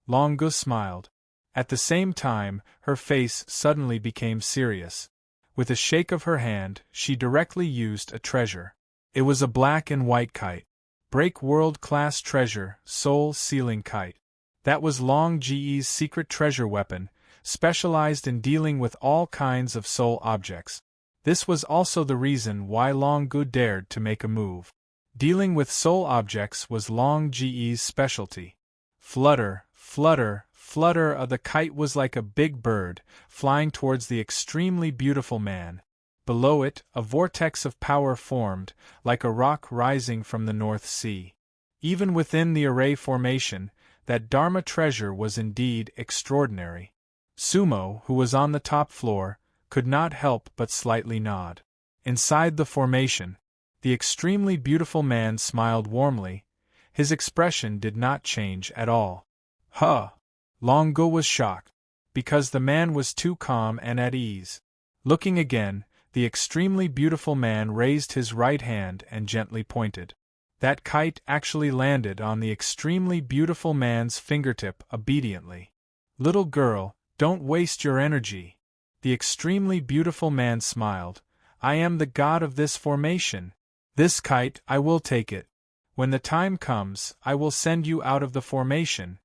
Long Go smiled. At the same time, her face suddenly became serious. With a shake of her hand, she directly used a treasure. It was a black and white kite. Break world-class treasure, soul-sealing kite. That was Long Ge's secret treasure weapon, specialized in dealing with all kinds of soul objects. This was also the reason why Long Go dared to make a move. Dealing with soul objects was Long Ge's specialty. Flutter, flutter, flutter. The kite was like a big bird, flying towards the extremely beautiful man. Below it, a vortex of power formed, like a rock rising from the North Sea. Even within the array formation, that Dharma treasure was indeed extraordinary. Sumo, who was on the top floor, could not help but slightly nod. Inside the formation, the extremely beautiful man smiled warmly. His expression did not change at all. Huh! Long Go was shocked, because the man was too calm and at ease. Looking again, the extremely beautiful man raised his right hand and gently pointed. That kite actually landed on the extremely beautiful man's fingertip obediently. Little girl, don't waste your energy. The extremely beautiful man smiled. I am the god of this formation. This kite, I will take it. When the time comes, I will send you out of the formation.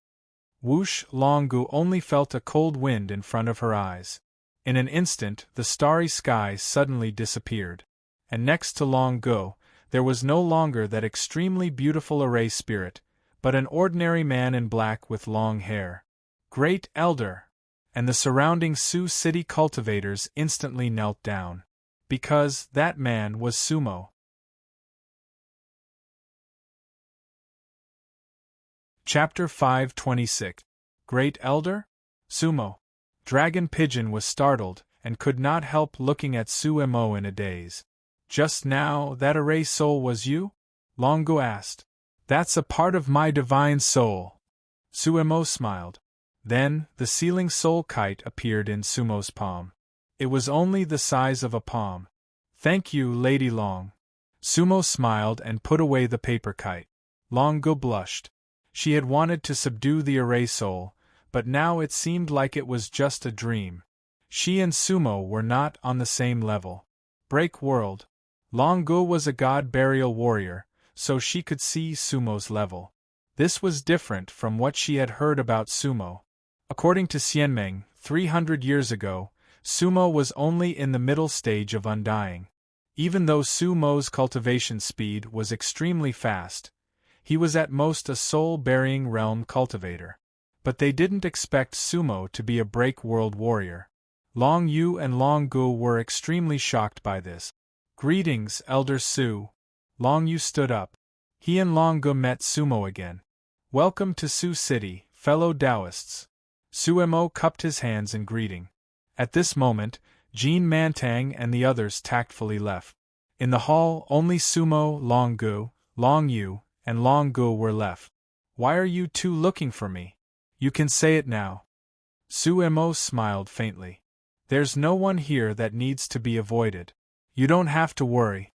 Whoosh! Long Go only felt a cold wind in front of her eyes. In an instant, the starry sky suddenly disappeared. And next to Long Go, there was no longer that extremely beautiful array spirit, but an ordinary man in black with long hair. Great Elder! And the surrounding Sioux City cultivators instantly knelt down. Because that man was Sumo. Chapter 526. Great Elder? Sumo. Dragon Pigeon was startled, and could not help looking at Sumo in a daze. Just now, that array soul was you? Long Go asked. That's a part of my divine soul. Sumo smiled. Then, the sealing soul kite appeared in Sumo's palm. It was only the size of a palm. Thank you, Lady Long. Sumo smiled and put away the paper kite. Long Go blushed. She had wanted to subdue the array soul, but now it seemed like it was just a dream. She and Sumo were not on the same level. Break world. Long Go was a god burial warrior, so she could see Sumo's level. This was different from what she had heard about Sumo. According to Xianmeng, 300 years ago, Sumo was only in the middle stage of undying. Even though Sumo's cultivation speed was extremely fast, he was at most a soul-burying realm cultivator. But they didn't expect Sumo to be a break-world warrior. Long Yu and Long Go were extremely shocked by this. Greetings, Elder Su. Long Yu stood up. He and Long Go met Sumo again. Welcome to Sioux City, fellow Taoists. Sumo cupped his hands in greeting. At this moment, Jean Mantang and the others tactfully left. In the hall, only Sumo, Long Go, Long Yu and Long Gu were left. Why are you two looking for me? You can say it now. Sumo smiled faintly. There's no one here that needs to be avoided. You don't have to worry.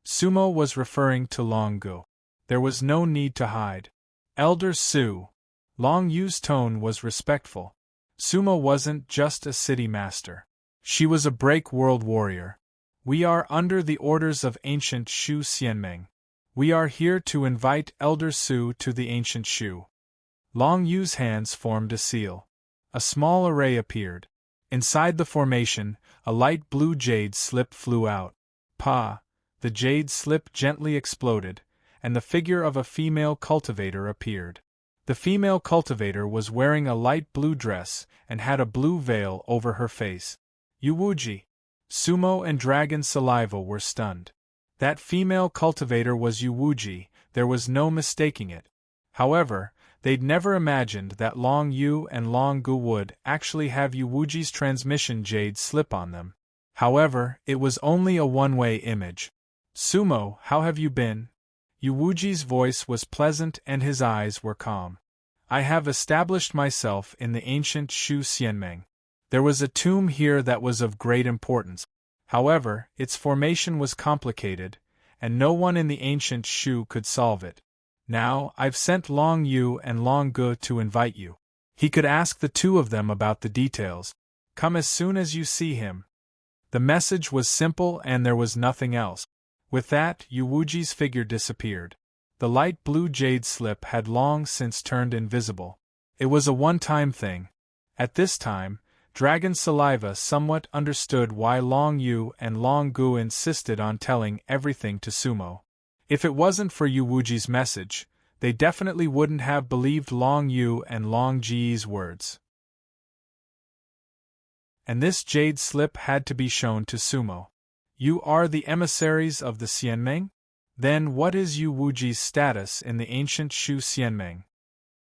Sumo was referring to Long Gu. There was no need to hide. Elder Su. Long Yu's tone was respectful. Sumo wasn't just a city master. She was a break-world warrior. We are under the orders of ancient Shu Xianmeng. We are here to invite Elder Su to the ancient Shu. Long Yu's hands formed a seal. A small array appeared. Inside the formation, a light blue jade slip flew out. Pa! The jade slip gently exploded, and the figure of a female cultivator appeared. The female cultivator was wearing a light blue dress and had a blue veil over her face. Yuwuji! Sumo and Dragon Saliva were stunned. That female cultivator was Yuwuji, there was no mistaking it. However, they'd never imagined that Long Yu and Long Gu would actually have Yuwuji's transmission jade slip on them. However, it was only a one-way image. Sumo, how have you been? Yuwuji's voice was pleasant and his eyes were calm. I have established myself in the ancient Shu Xianmeng. There was a tomb here that was of great importance. However, its formation was complicated, and no one in the ancient Shu could solve it. Now, I've sent Long Yu and Long Gu to invite you. He could ask the two of them about the details. Come as soon as you see him. The message was simple and there was nothing else. With that, Yuwuji's figure disappeared. The light blue jade slip had long since turned invisible. It was a one-time thing. At this time, Dragon Saliva somewhat understood why Long Yu and Long Gu insisted on telling everything to Sumo. If it wasn't for Yuwuji's message, they definitely wouldn't have believed Long Yu and Long Ji's words. And this jade slip had to be shown to Sumo. You are the emissaries of the Xianmeng? Then what is Yuwuji's status in the ancient Shu Xianmeng?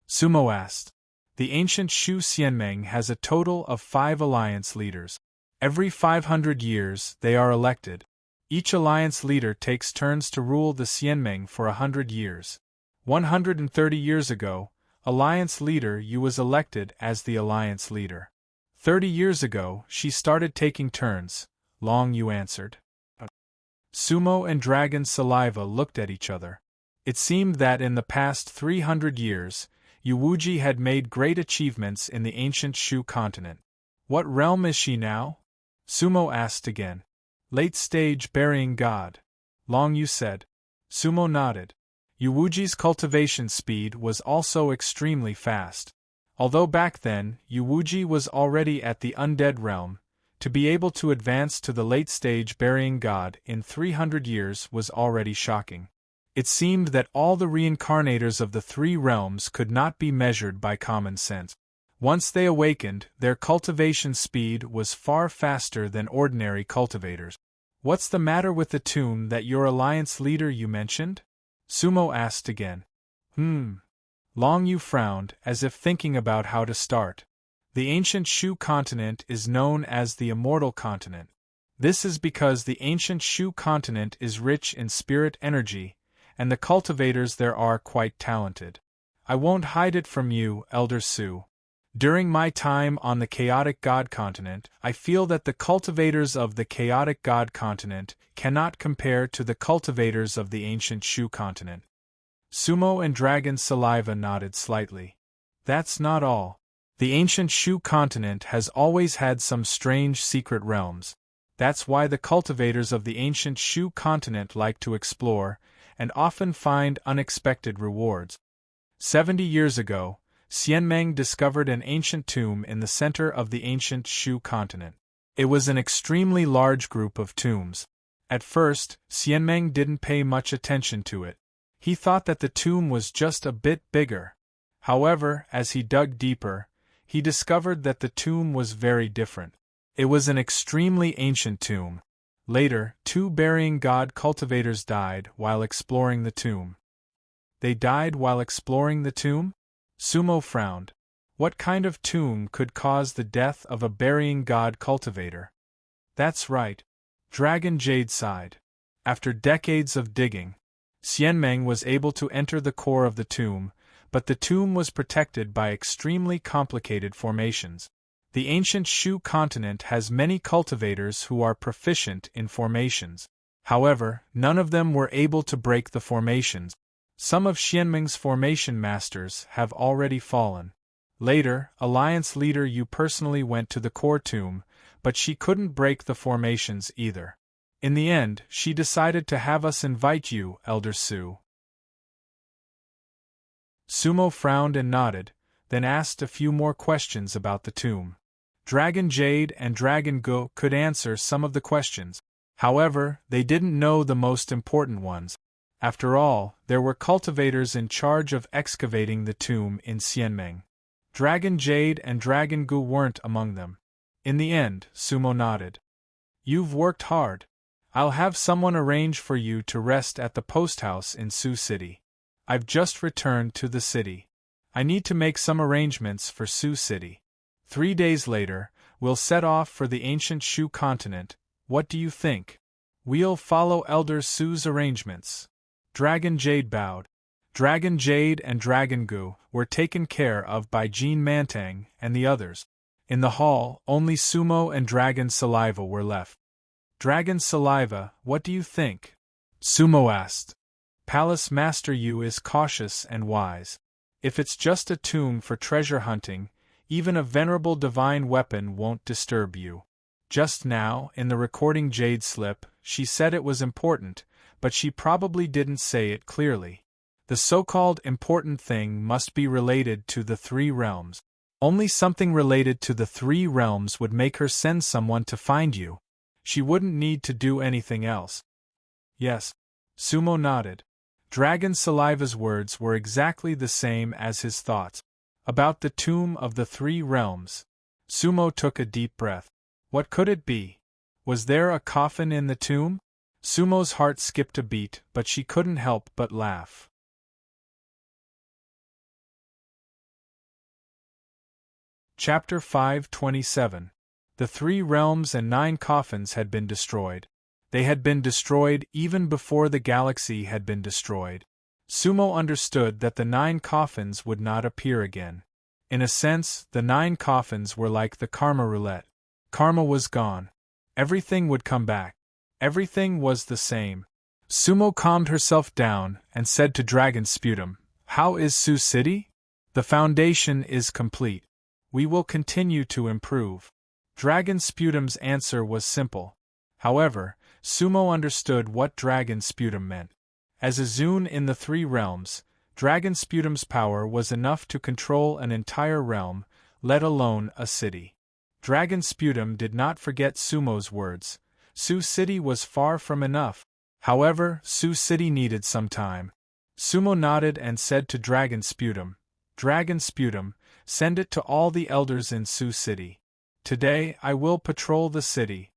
Sumo asked. The ancient Shu Xianmeng has a total of 5 alliance leaders. Every 500 years, they are elected. Each alliance leader takes turns to rule the Xianmeng for 100 years. 130 years ago, alliance leader Yu was elected as the alliance leader. 30 years ago, she started taking turns, Long Yu answered. Sumo and Dragon Saliva looked at each other. It seemed that in the past 300 years, Yuwuji had made great achievements in the ancient Shu continent. What realm is she now? Sumo asked again. Late stage burying god. Long Yu said. Sumo nodded. Yuwuji's cultivation speed was also extremely fast. Although back then, Yuwuji was already at the undead realm, to be able to advance to the late-stage burying god in 300 years was already shocking. It seemed that all the reincarnators of the 3 realms could not be measured by common sense. Once they awakened, their cultivation speed was far faster than ordinary cultivators. What's the matter with the tomb that your alliance leader you mentioned? Sumo asked again. Long Yu frowned, as if thinking about how to start. The ancient Shu continent is known as the Immortal Continent. This is because the ancient Shu continent is rich in spirit energy, and the cultivators there are quite talented. I won't hide it from you, Elder Su. During my time on the Chaotic God continent, I feel that the cultivators of the Chaotic God continent cannot compare to the cultivators of the ancient Shu continent. Sumo and Dragon Saliva nodded slightly. That's not all. The ancient Shu continent has always had some strange secret realms. That's why the cultivators of the ancient Shu continent like to explore, and often find unexpected rewards. 70 years ago, Xianmeng discovered an ancient tomb in the center of the ancient Shu continent. It was an extremely large group of tombs. At first, Xianmeng didn't pay much attention to it. He thought that the tomb was just a bit bigger. However, as he dug deeper, he discovered that the tomb was very different. It was an extremely ancient tomb. Later, 2 burying god cultivators died while exploring the tomb. They died while exploring the tomb? Sumo frowned. What kind of tomb could cause the death of a burying god cultivator? That's right. Dragon Jade sighed. After decades of digging, Xianmeng was able to enter the core of the tomb, but the tomb was protected by extremely complicated formations. The ancient Shu continent has many cultivators who are proficient in formations. However, none of them were able to break the formations. Some of Xianmeng's formation masters have already fallen. Later, Alliance leader Yu personally went to the core tomb, but she couldn't break the formations either. In the end, she decided to have us invite you, Elder Su. Sumo frowned and nodded, then asked a few more questions about the tomb. Dragon Jade and Dragon Gu could answer some of the questions. However, they didn't know the most important ones. After all, there were cultivators in charge of excavating the tomb in Xianmeng. Dragon Jade and Dragon Gu weren't among them. In the end, Sumo nodded. You've worked hard. I'll have someone arrange for you to rest at the post house in Sioux City. I've just returned to the city. I need to make some arrangements for Sioux City. 3 days later, we'll set off for the ancient Shu continent. What do you think? We'll follow Elder Su's arrangements. Dragon Jade bowed. Dragon Jade and Dragon Gu were taken care of by Jean Mantang and the others. In the hall, only Sumo and Dragon Saliva were left. Dragon Saliva, what do you think? Sumo asked. Palace Master Yu is cautious and wise. If it's just a tomb for treasure hunting, even a venerable divine weapon won't disturb you. Just now, in the recording Jade slip, she said it was important, but she probably didn't say it clearly. The so-called important thing must be related to the 3 realms. Only something related to the 3 realms would make her send someone to find you. She wouldn't need to do anything else. Yes. Sumo nodded. Dragon Saliva's words were exactly the same as his thoughts. About the tomb of the 3 realms. Sumo took a deep breath. What could it be? Was there a coffin in the tomb? Sumo's heart skipped a beat, but she couldn't help but laugh. Chapter 527. The 3 realms and 9 coffins had been destroyed. They had been destroyed even before the galaxy had been destroyed. Sumo understood that the 9 coffins would not appear again. In a sense, the 9 coffins were like the karma roulette. Karma was gone. Everything would come back. Everything was the same. Sumo calmed herself down and said to Dragon Sputum, "How is Sioux City? The foundation is complete. We will continue to improve." Dragon Sputum's answer was simple. However, Sumo understood what Dragon Sputum meant. As a Zune in the 3 realms, Dragon Sputum's power was enough to control an entire realm, let alone a city. Dragon Sputum did not forget Sumo's words. Sioux City was far from enough. However, Sioux City needed some time. Sumo nodded and said to Dragon Sputum, "Dragon Sputum, send it to all the elders in Sioux City. Today I will patrol the city."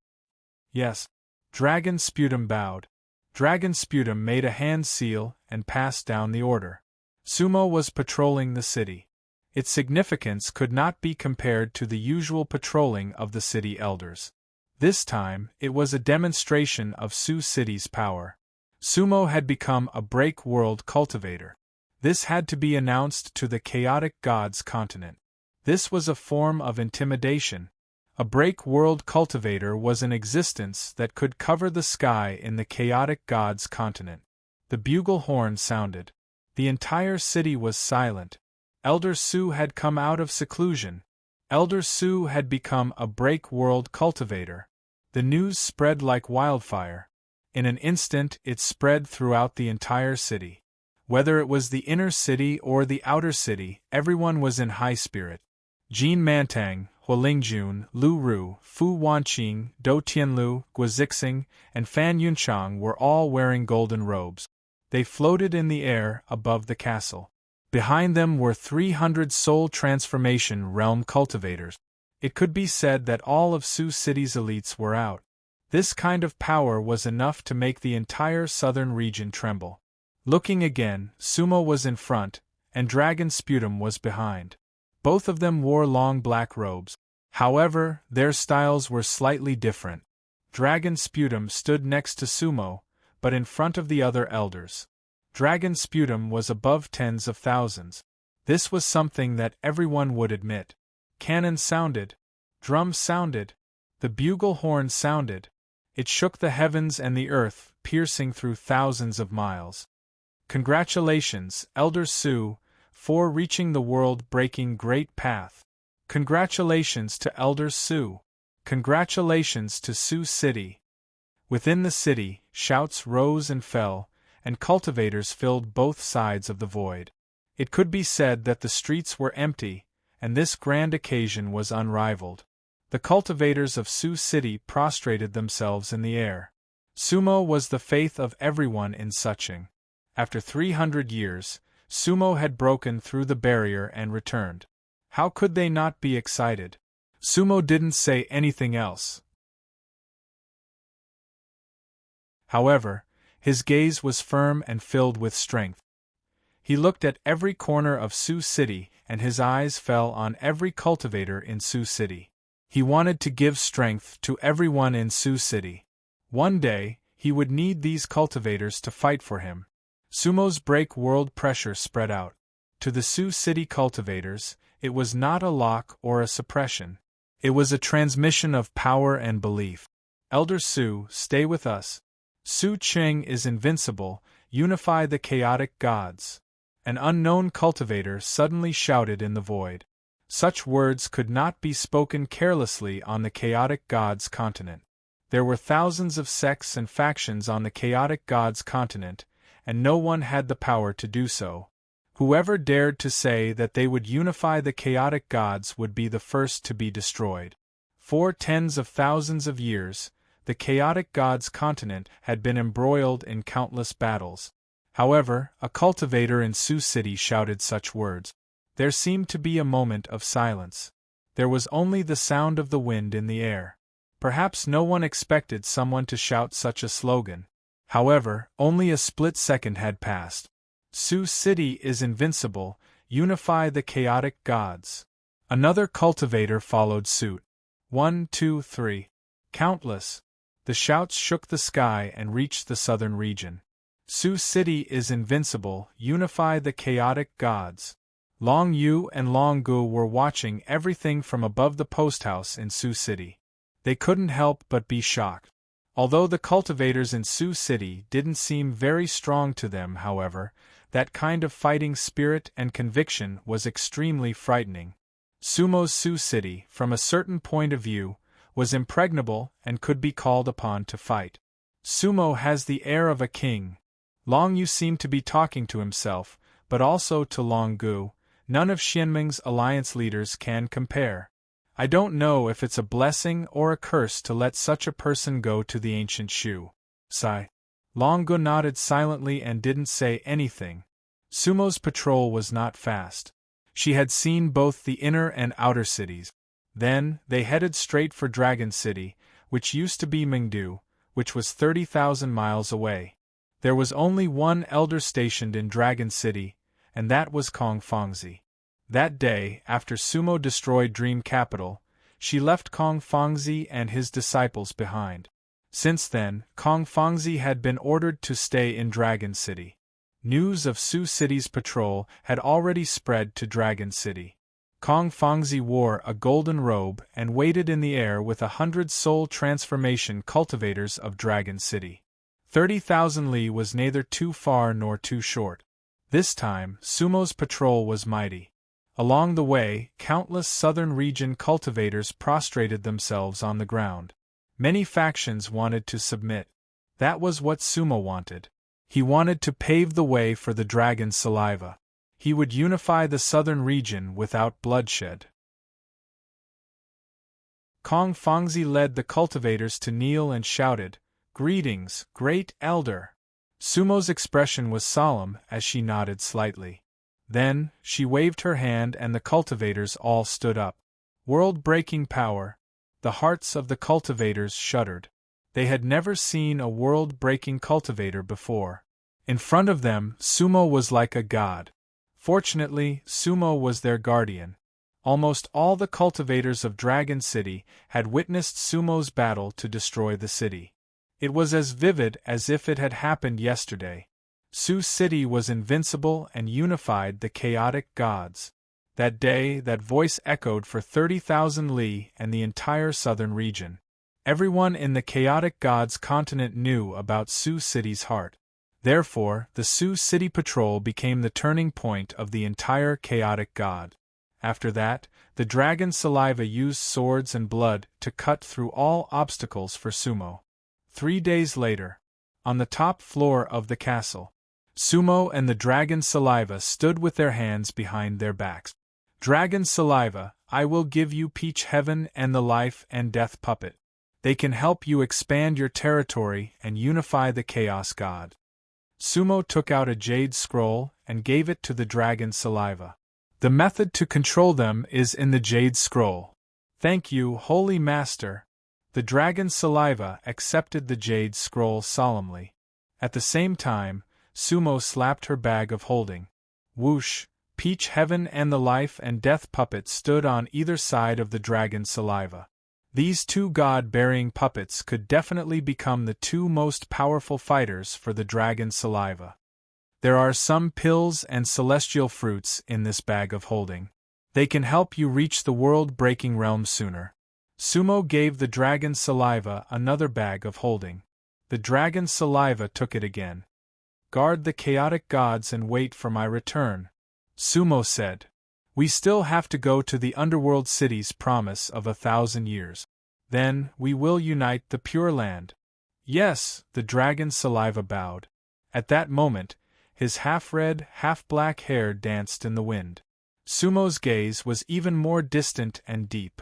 Yes. Dragon Sputum bowed. Dragon Sputum made a hand seal and passed down the order. Sumo was patrolling the city. Its significance could not be compared to the usual patrolling of the city elders. This time, it was a demonstration of Sioux City's power. Sumo had become a break world cultivator. This had to be announced to the chaotic gods continent. This was a form of intimidation. A break world cultivator was an existence that could cover the sky in the chaotic gods continent. The bugle horn sounded. The entire city was silent. Elder Su had come out of seclusion. Elder Su had become a break world cultivator. The news spread like wildfire. In an instant, it spread throughout the entire city. Whether it was the inner city or the outer city, everyone was in high spirit. Jean Mantang, Hualingjun, Lu Ru, Fu Wanqing, Do Tianlu, Guizixing, and Fan Yunchang were all wearing golden robes. They floated in the air above the castle. Behind them were 300 soul transformation realm cultivators. It could be said that all of Sioux City's elites were out. This kind of power was enough to make the entire southern region tremble. Looking again, Sumo was in front, and Dragon Sputum was behind. Both of them wore long black robes. However, their styles were slightly different. Dragon Sputum stood next to Sumo, but in front of the other elders. Dragon sputum was above tens of thousands. This was something that everyone would admit. Cannon sounded. Drums sounded. The bugle horn sounded. It shook the heavens and the earth, piercing through thousands of miles. Congratulations, Elder Su, for reaching the world-breaking great path. Congratulations to Elder Su. Congratulations to Sioux City. Within the city, shouts rose and fell, and cultivators filled both sides of the void. It could be said that the streets were empty, and this grand occasion was unrivaled. The cultivators of Sioux City prostrated themselves in the air. Sumo was the faith of everyone in Suching. After 300 years, Sumo had broken through the barrier and returned. How could they not be excited? Sumo didn't say anything else. However, his gaze was firm and filled with strength. He looked at every corner of Sioux City, and his eyes fell on every cultivator in Sioux City. He wanted to give strength to everyone in Sioux City. One day, he would need these cultivators to fight for him. Sumo's break world pressure spread out. To the Sioux City cultivators, it was not a lock or a suppression. It was a transmission of power and belief. Elder Su, stay with us. Su Ching is invincible, unify the chaotic gods. An unknown cultivator suddenly shouted in the void. Such words could not be spoken carelessly on the chaotic gods' continent. There were thousands of sects and factions on the chaotic gods' continent, and no one had the power to do so. Whoever dared to say that they would unify the chaotic gods would be the first to be destroyed. For tens of thousands of years, the chaotic gods' continent had been embroiled in countless battles. However, a cultivator in Sioux City shouted such words. There seemed to be a moment of silence. There was only the sound of the wind in the air. Perhaps no one expected someone to shout such a slogan. However, only a split second had passed. Sioux City is invincible, unify the chaotic gods. Another cultivator followed suit. 1, 2, 3. Countless. The shouts shook the sky and reached the southern region. Sioux City is invincible, unify the chaotic gods. Long Yu and Long Gu were watching everything from above the post house in Sioux City. They couldn't help but be shocked. Although the cultivators in Sioux City didn't seem very strong to them, however, that kind of fighting spirit and conviction was extremely frightening. Sumo's Sioux City, from a certain point of view, was impregnable and could be called upon to fight. Sumo has the air of a king. Long Yu seemed to be talking to himself, but also to Long Gu. None of Xianming's alliance leaders can compare. I don't know if it's a blessing or a curse to let such a person go to the ancient Shu. Sigh. Long Gu nodded silently and didn't say anything. Sumo's patrol was not fast. She had seen both the inner and outer cities. Then, they headed straight for Dragon City, which used to be Mingdu, which was 30,000 miles away. There was only one elder stationed in Dragon City, and that was Kong Fangzi. That day, after Sumo destroyed Dream Capital, she left Kong Fangzi and his disciples behind. Since then, Kong Fangzi had been ordered to stay in Dragon City. News of Sioux City's patrol had already spread to Dragon City. Kong Fangzi wore a golden robe and waited in the air with 100 soul transformation cultivators of Dragon City. 30,000 li was neither too far nor too short. This time, Sumo's patrol was mighty. Along the way, countless southern region cultivators prostrated themselves on the ground. Many factions wanted to submit. That was what Sumo wanted. He wanted to pave the way for the dragon's saliva. He would unify the southern region without bloodshed. Kong Fangzi led the cultivators to kneel and shouted, "Greetings, great elder." Sumo's expression was solemn as she nodded slightly. Then, she waved her hand and the cultivators all stood up. World-breaking power. The hearts of the cultivators shuddered. They had never seen a world-breaking cultivator before. In front of them, Sumo was like a god. Fortunately, Sumo was their guardian. Almost all the cultivators of Dragon City had witnessed Sumo's battle to destroy the city. It was as vivid as if it had happened yesterday. Sioux City was invincible and unified the chaotic gods. That day, that voice echoed for 30,000 li and the entire southern region. Everyone in the chaotic gods continent knew about Sioux City's heart. Therefore, the Sioux City Patrol became the turning point of the entire chaotic god. After that, the dragon Saliva used swords and blood to cut through all obstacles for Sumo. 3 days later, on the top floor of the castle, Sumo and the dragon Saliva stood with their hands behind their backs. Dragon Saliva, I will give you Peach Heaven and the Life and Death Puppet. They can help you expand your territory and unify the Chaos God. Sumo took out a jade scroll and gave it to the dragon Saliva. The method to control them is in the jade scroll. Thank you, Holy Master. The dragon Saliva accepted the jade scroll solemnly. At the same time, Sumo slapped her bag of holding. Whoosh! Peach Heaven and the Life and Death puppets stood on either side of the dragon Saliva. These two god-bearing puppets could definitely become the two most powerful fighters for the dragon Saliva. There are some pills and celestial fruits in this bag of holding. They can help you reach the world-breaking realm sooner. Sumo gave the dragon Saliva another bag of holding. The dragon Saliva took it again. Guard the chaotic gods and wait for my return, Sumo said. We still have to go to the underworld city's promise of 1,000 years. Then, we will unite the Pure Land. Yes, the dragon Saliva bowed. At that moment, his half-red, half-black hair danced in the wind. Sumo's gaze was even more distant and deep.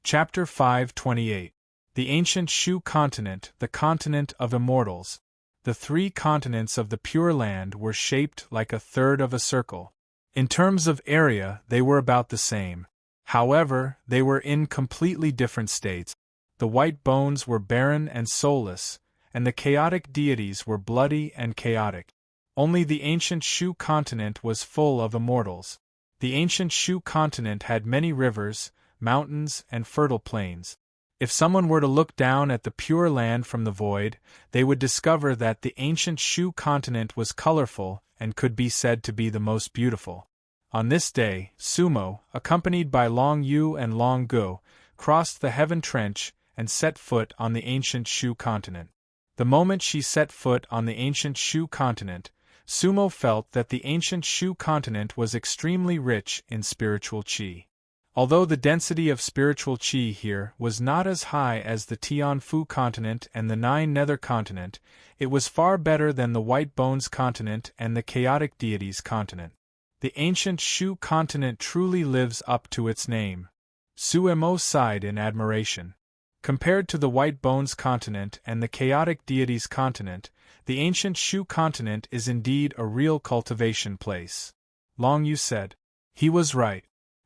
Chapter 528. The Ancient Shu Continent, the Continent of Immortals. The 3 continents of the Pure Land were shaped like a third of a circle. In terms of area, they were about the same. However, they were in completely different states. The white bones were barren and soulless, and the chaotic deities were bloody and chaotic. Only the ancient Shu continent was full of immortals. The ancient Shu continent had many rivers, mountains, and fertile plains. If someone were to look down at the Pure Land from the void, they would discover that the ancient Shu continent was colorful and could be said to be the most beautiful. On this day, Sumo, accompanied by Long Yu and Long Go, crossed the Heaven Trench and set foot on the ancient Shu continent. The moment she set foot on the ancient Shu continent, Sumo felt that the ancient Shu continent was extremely rich in spiritual qi. Although the density of spiritual qi here was not as high as the Tianfu continent and the Nine Nether continent, it was far better than the White Bones continent and the Chaotic Deities continent. The ancient Shu continent truly lives up to its name. Suemo sighed in admiration. Compared to the White Bones continent and the Chaotic Deities continent, the ancient Shu continent is indeed a real cultivation place. Long Yu said. He was right.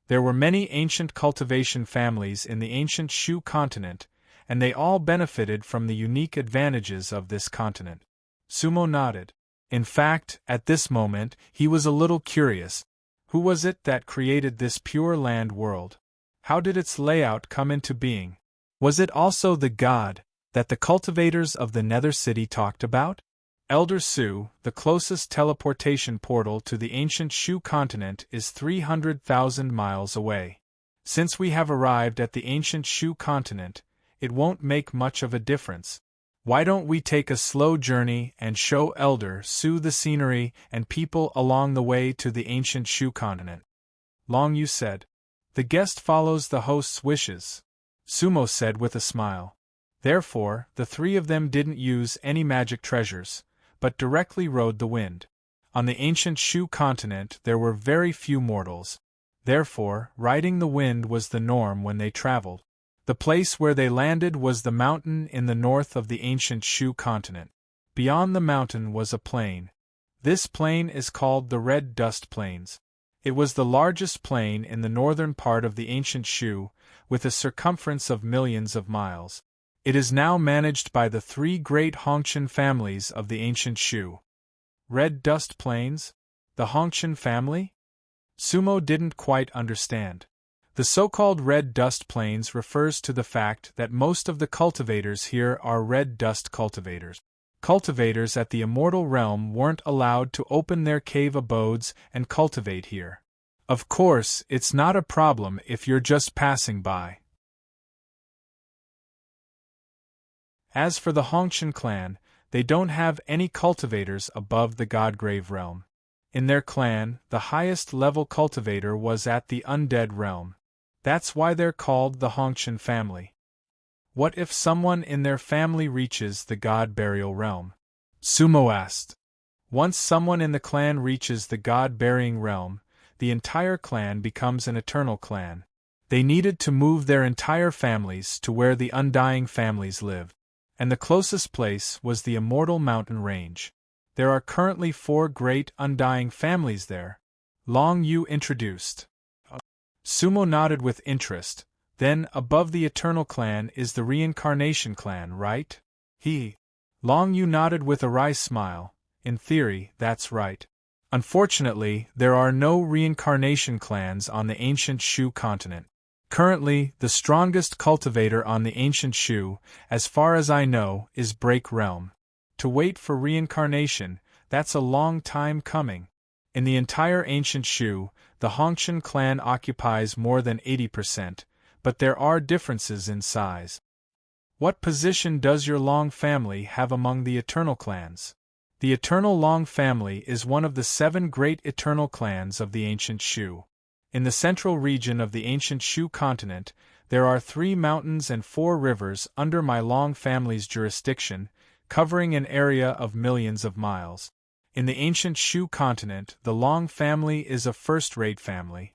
There were many ancient cultivation families in the ancient Shu continent, and they all benefited from the unique advantages of this continent. Sumo nodded. In fact, at this moment, he was a little curious. Who was it that created this Pure Land world? How did its layout come into being? Was it also the god that the cultivators of the Nether City talked about? Elder Su, the closest teleportation portal to the ancient Shu continent, is 300,000 miles away. Since we have arrived at the ancient Shu continent, it won't make much of a difference. Why don't we take a slow journey and show Elder Su the scenery and people along the way to the ancient Shu continent? Long Yu said. The guest follows the host's wishes, Sumo said with a smile. Therefore, the 3 of them didn't use any magic treasures, but directly rode the wind. On the ancient Shu continent there were very few mortals. Therefore, riding the wind was the norm when they traveled. The place where they landed was the mountain in the north of the ancient Shu continent. Beyond the mountain was a plain. This plain is called the Red Dust Plains. It was the largest plain in the northern part of the ancient Shu, with a circumference of millions of miles. It is now managed by the 3 great Hongqian families of the ancient Shu. Red Dust Plains? The Hongqian family? Sumo didn't quite understand. The so-called red dust plains refers to the fact that most of the cultivators here are red dust cultivators. Cultivators at the immortal realm weren't allowed to open their cave abodes and cultivate here. Of course, it's not a problem if you're just passing by. As for the Hongshan clan, they don't have any cultivators above the Godgrave realm. In their clan, the highest level cultivator was at the undead realm. That's why they're called the Hongshan family. What if someone in their family reaches the god burial realm? Sumo asked. Once someone in the clan reaches the god-burying realm, the entire clan becomes an eternal clan. They needed to move their entire families to where the undying families live. And the closest place was the immortal mountain range. There are currently 4 great undying families there. Long Yu introduced. Sumo nodded with interest. Then, above the Eternal Clan is the Reincarnation Clan, right? Long Yu nodded with a wry smile. In theory, that's right. Unfortunately, there are no reincarnation clans on the ancient Shu continent. Currently, the strongest cultivator on the ancient Shu, as far as I know, is Break Realm. To wait for reincarnation, that's a long time coming. In the entire ancient Shu, the Hongshan clan occupies more than 80%, but there are differences in size. What position does your Long family have among the Eternal clans? The Eternal Long family is one of the 7 great eternal clans of the ancient Shu. In the central region of the ancient Shu continent, there are 3 mountains and 4 rivers under my Long family's jurisdiction, covering an area of millions of miles. In the ancient Shu continent, the Long family is a first-rate family.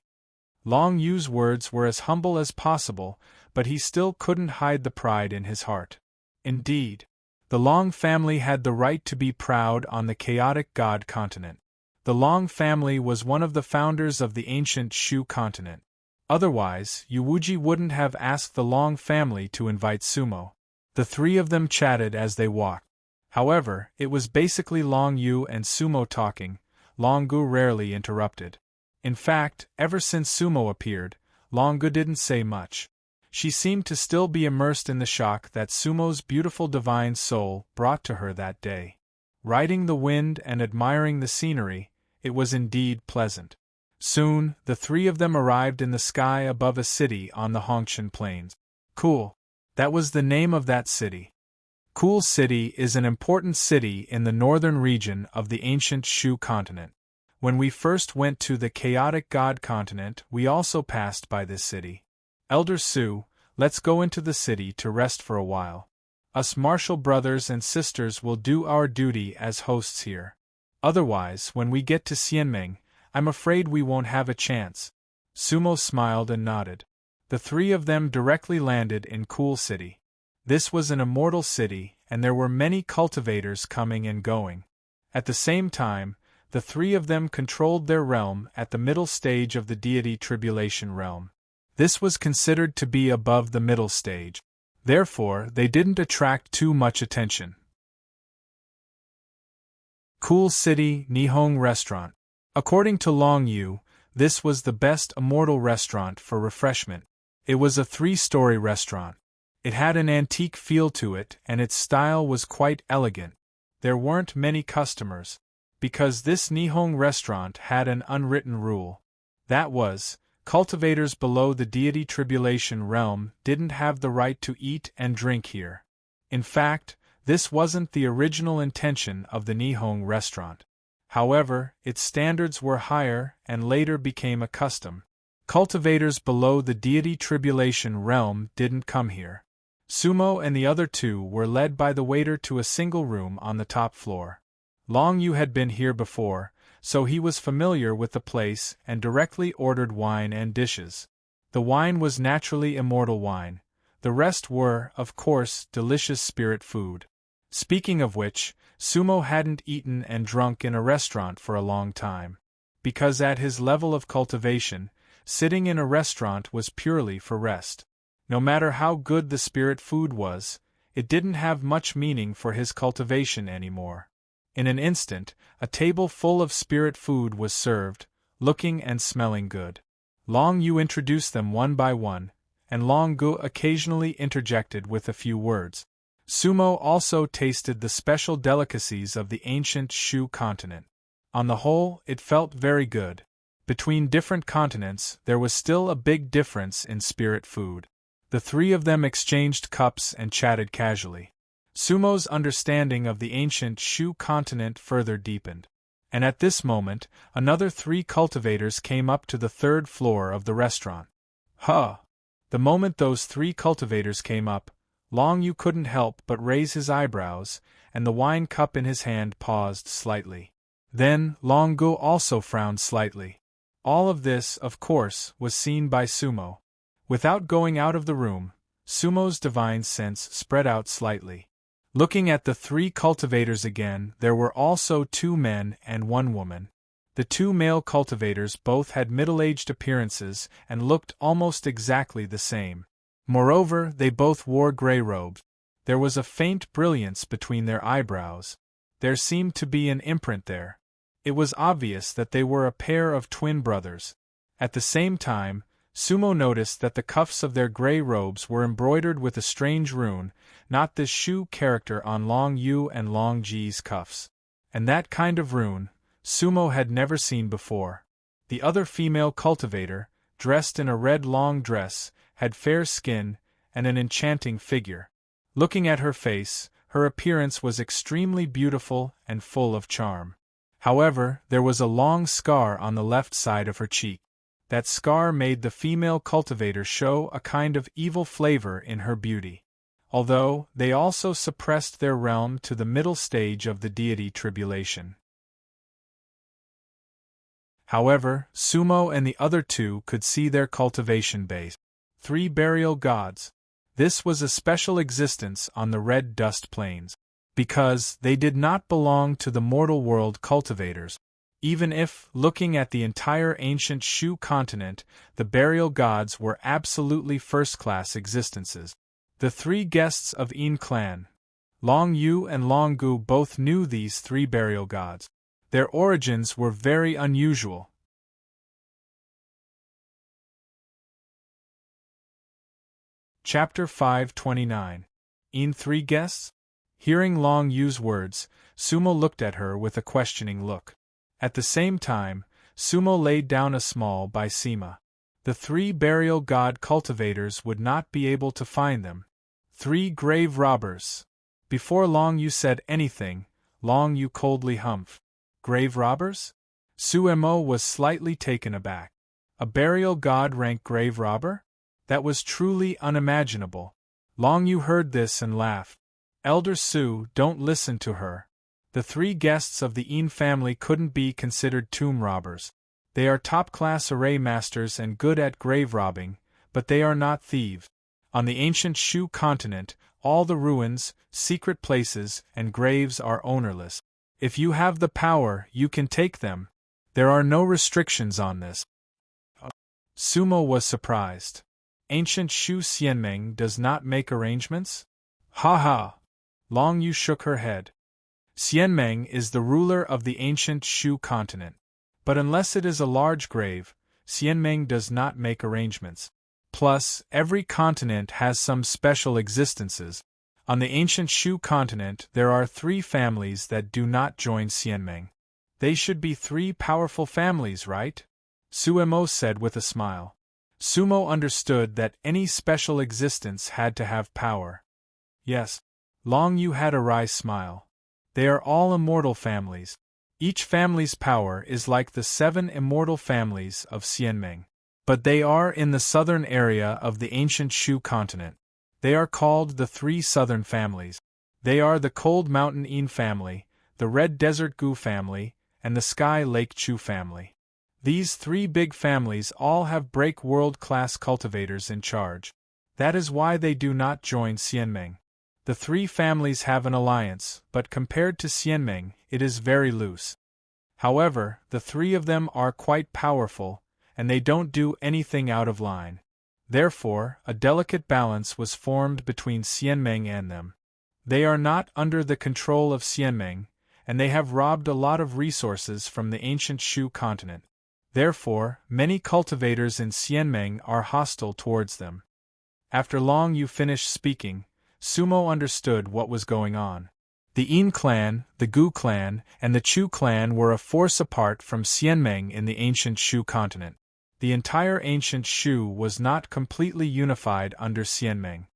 Long Yu's words were as humble as possible, but he still couldn't hide the pride in his heart. Indeed, the Long family had the right to be proud on the chaotic god continent. The Long family was one of the founders of the ancient Shu continent. Otherwise, Yuwuji wouldn't have asked the Long family to invite Sumo. The 3 of them chatted as they walked. However, it was basically Long Yu and Sumo talking. Long Gu rarely interrupted. In fact, ever since Sumo appeared, Long Gu didn't say much. She seemed to still be immersed in the shock that Sumo's beautiful divine soul brought to her that day. Riding the wind and admiring the scenery, it was indeed pleasant. Soon, the 3 of them arrived in the sky above a city on the Hongshan Plains. Cool. That was the name of that city. Cool City is an important city in the northern region of the ancient Shu continent. When we first went to the chaotic god continent, we also passed by this city. Elder Su, let's go into the city to rest for a while. Us martial brothers and sisters will do our duty as hosts here. Otherwise, when we get to Xianming, I'm afraid we won't have a chance. Sumo smiled and nodded. The 3 of them directly landed in Cool City. This was an immortal city, and there were many cultivators coming and going. At the same time, the 3 of them controlled their realm at the middle stage of the deity tribulation realm. This was considered to be above the middle stage. Therefore, they didn't attract too much attention. Cool City Nihong Restaurant. According to Long Yu, this was the best immortal restaurant for refreshment. It was a 3-story restaurant. It had an antique feel to it, and its style was quite elegant. There weren't many customers, because this Nihong restaurant had an unwritten rule. That was, cultivators below the deity tribulation realm didn't have the right to eat and drink here. In fact, this wasn't the original intention of the Nihong restaurant. However, its standards were higher and later became a custom. Cultivators below the deity tribulation realm didn't come here. Sumo and the other 2 were led by the waiter to a single room on the top floor. Long Yu had been here before, so he was familiar with the place and directly ordered wine and dishes. The wine was naturally immortal wine. The rest were, of course, delicious spirit food. Speaking of which, Sumo hadn't eaten and drunk in a restaurant for a long time. Because at his level of cultivation, sitting in a restaurant was purely for rest. No matter how good the spirit food was, it didn't have much meaning for his cultivation anymore. In an instant, a table full of spirit food was served, looking and smelling good. Long Yu introduced them one by one, and Long Gu occasionally interjected with a few words. Sumo also tasted the special delicacies of the ancient Shu continent. On the whole, it felt very good. Between different continents, there was still a big difference in spirit food. The three of them exchanged cups and chatted casually. Sumo's understanding of the ancient Shu continent further deepened. And at this moment, another 3 cultivators came up to the 3rd floor of the restaurant. Huh! The moment those 3 cultivators came up, Long Yu couldn't help but raise his eyebrows, and the wine cup in his hand paused slightly. Then, Long Gu also frowned slightly. All of this, of course, was seen by Sumo. Without going out of the room, Sumo's divine sense spread out slightly. Looking at the 3 cultivators again, there were also 2 men and 1 woman. The 2 male cultivators both had middle-aged appearances and looked almost exactly the same. Moreover, they both wore gray robes. There was a faint brilliance between their eyebrows. There seemed to be an imprint there. It was obvious that they were a pair of twin brothers. At the same time, Sumo noticed that the cuffs of their gray robes were embroidered with a strange rune, not the Shu character on Long Yu and Long Ji's cuffs. And that kind of rune, Sumo had never seen before. The other female cultivator, dressed in a red long dress, had fair skin and an enchanting figure. Looking at her face, her appearance was extremely beautiful and full of charm. However, there was a long scar on the left side of her cheek. That scar made the female cultivator show a kind of evil flavor in her beauty. Although, they also suppressed their realm to the middle stage of the deity tribulation. However, Sumo and the other 2 could see their cultivation base. 3 burial gods. This was a special existence on the red dust plains. Because they did not belong to the mortal world cultivators. Even if, looking at the entire ancient Shu continent, the burial gods were absolutely first-class existences. The 3 guests of Yin clan, Long Yu and Long Gu, both knew these 3 burial gods. Their origins were very unusual. Chapter 529. Yin 3 guests? Hearing Long Yu's words, Sumo looked at her with a questioning look. At the same time, Sumo laid down a small by Sima. The 3 burial god cultivators would not be able to find them. 3 grave robbers. Before Long Yu said anything, Long Yu coldly humphed. Grave robbers? Suemo was slightly taken aback. A burial god rank grave robber? That was truly unimaginable. Long Yu heard this and laughed. Elder Su, don't listen to her. The 3 guests of the Yin family couldn't be considered tomb robbers. They are top-class array masters and good at grave robbing, but they are not thieves. On the ancient Shu continent, all the ruins, secret places, and graves are ownerless. If you have the power, you can take them. There are no restrictions on this. Sumo was surprised. Ancient Shu Xianmeng does not make arrangements? Ha ha! Long Yu shook her head. Xianmeng is the ruler of the ancient Shu continent. But unless it is a large grave, Xianmeng does not make arrangements. Plus, every continent has some special existences. On the ancient Shu continent, there are 3 families that do not join Xianmeng. They should be 3 powerful families, right? Suemo said with a smile. Sumo understood that any special existence had to have power. Yes. Long Yu had a wry smile. They are all immortal families. Each family's power is like the 7 immortal families of Xianmeng. But they are in the southern area of the ancient Shu continent. They are called the 3 southern families. They are the Cold Mountain Yin family, the Red Desert Gu family, and the Sky Lake Chu family. These 3 big families all have break world-class cultivators in charge. That is why they do not join Xianmeng. The 3 families have an alliance, but compared to Xianmeng, it is very loose. However, the 3 of them are quite powerful, and they don't do anything out of line. Therefore, a delicate balance was formed between Xianmeng and them. They are not under the control of Xianmeng, and they have robbed a lot of resources from the ancient Shu continent. Therefore, many cultivators in Xianmeng are hostile towards them. After Long Yu finished speaking, Sumo understood what was going on. The Yin clan, the Gu clan, and the Chu clan were a force apart from Xianmeng in the ancient Shu continent. The entire ancient Shu was not completely unified under Xianmeng.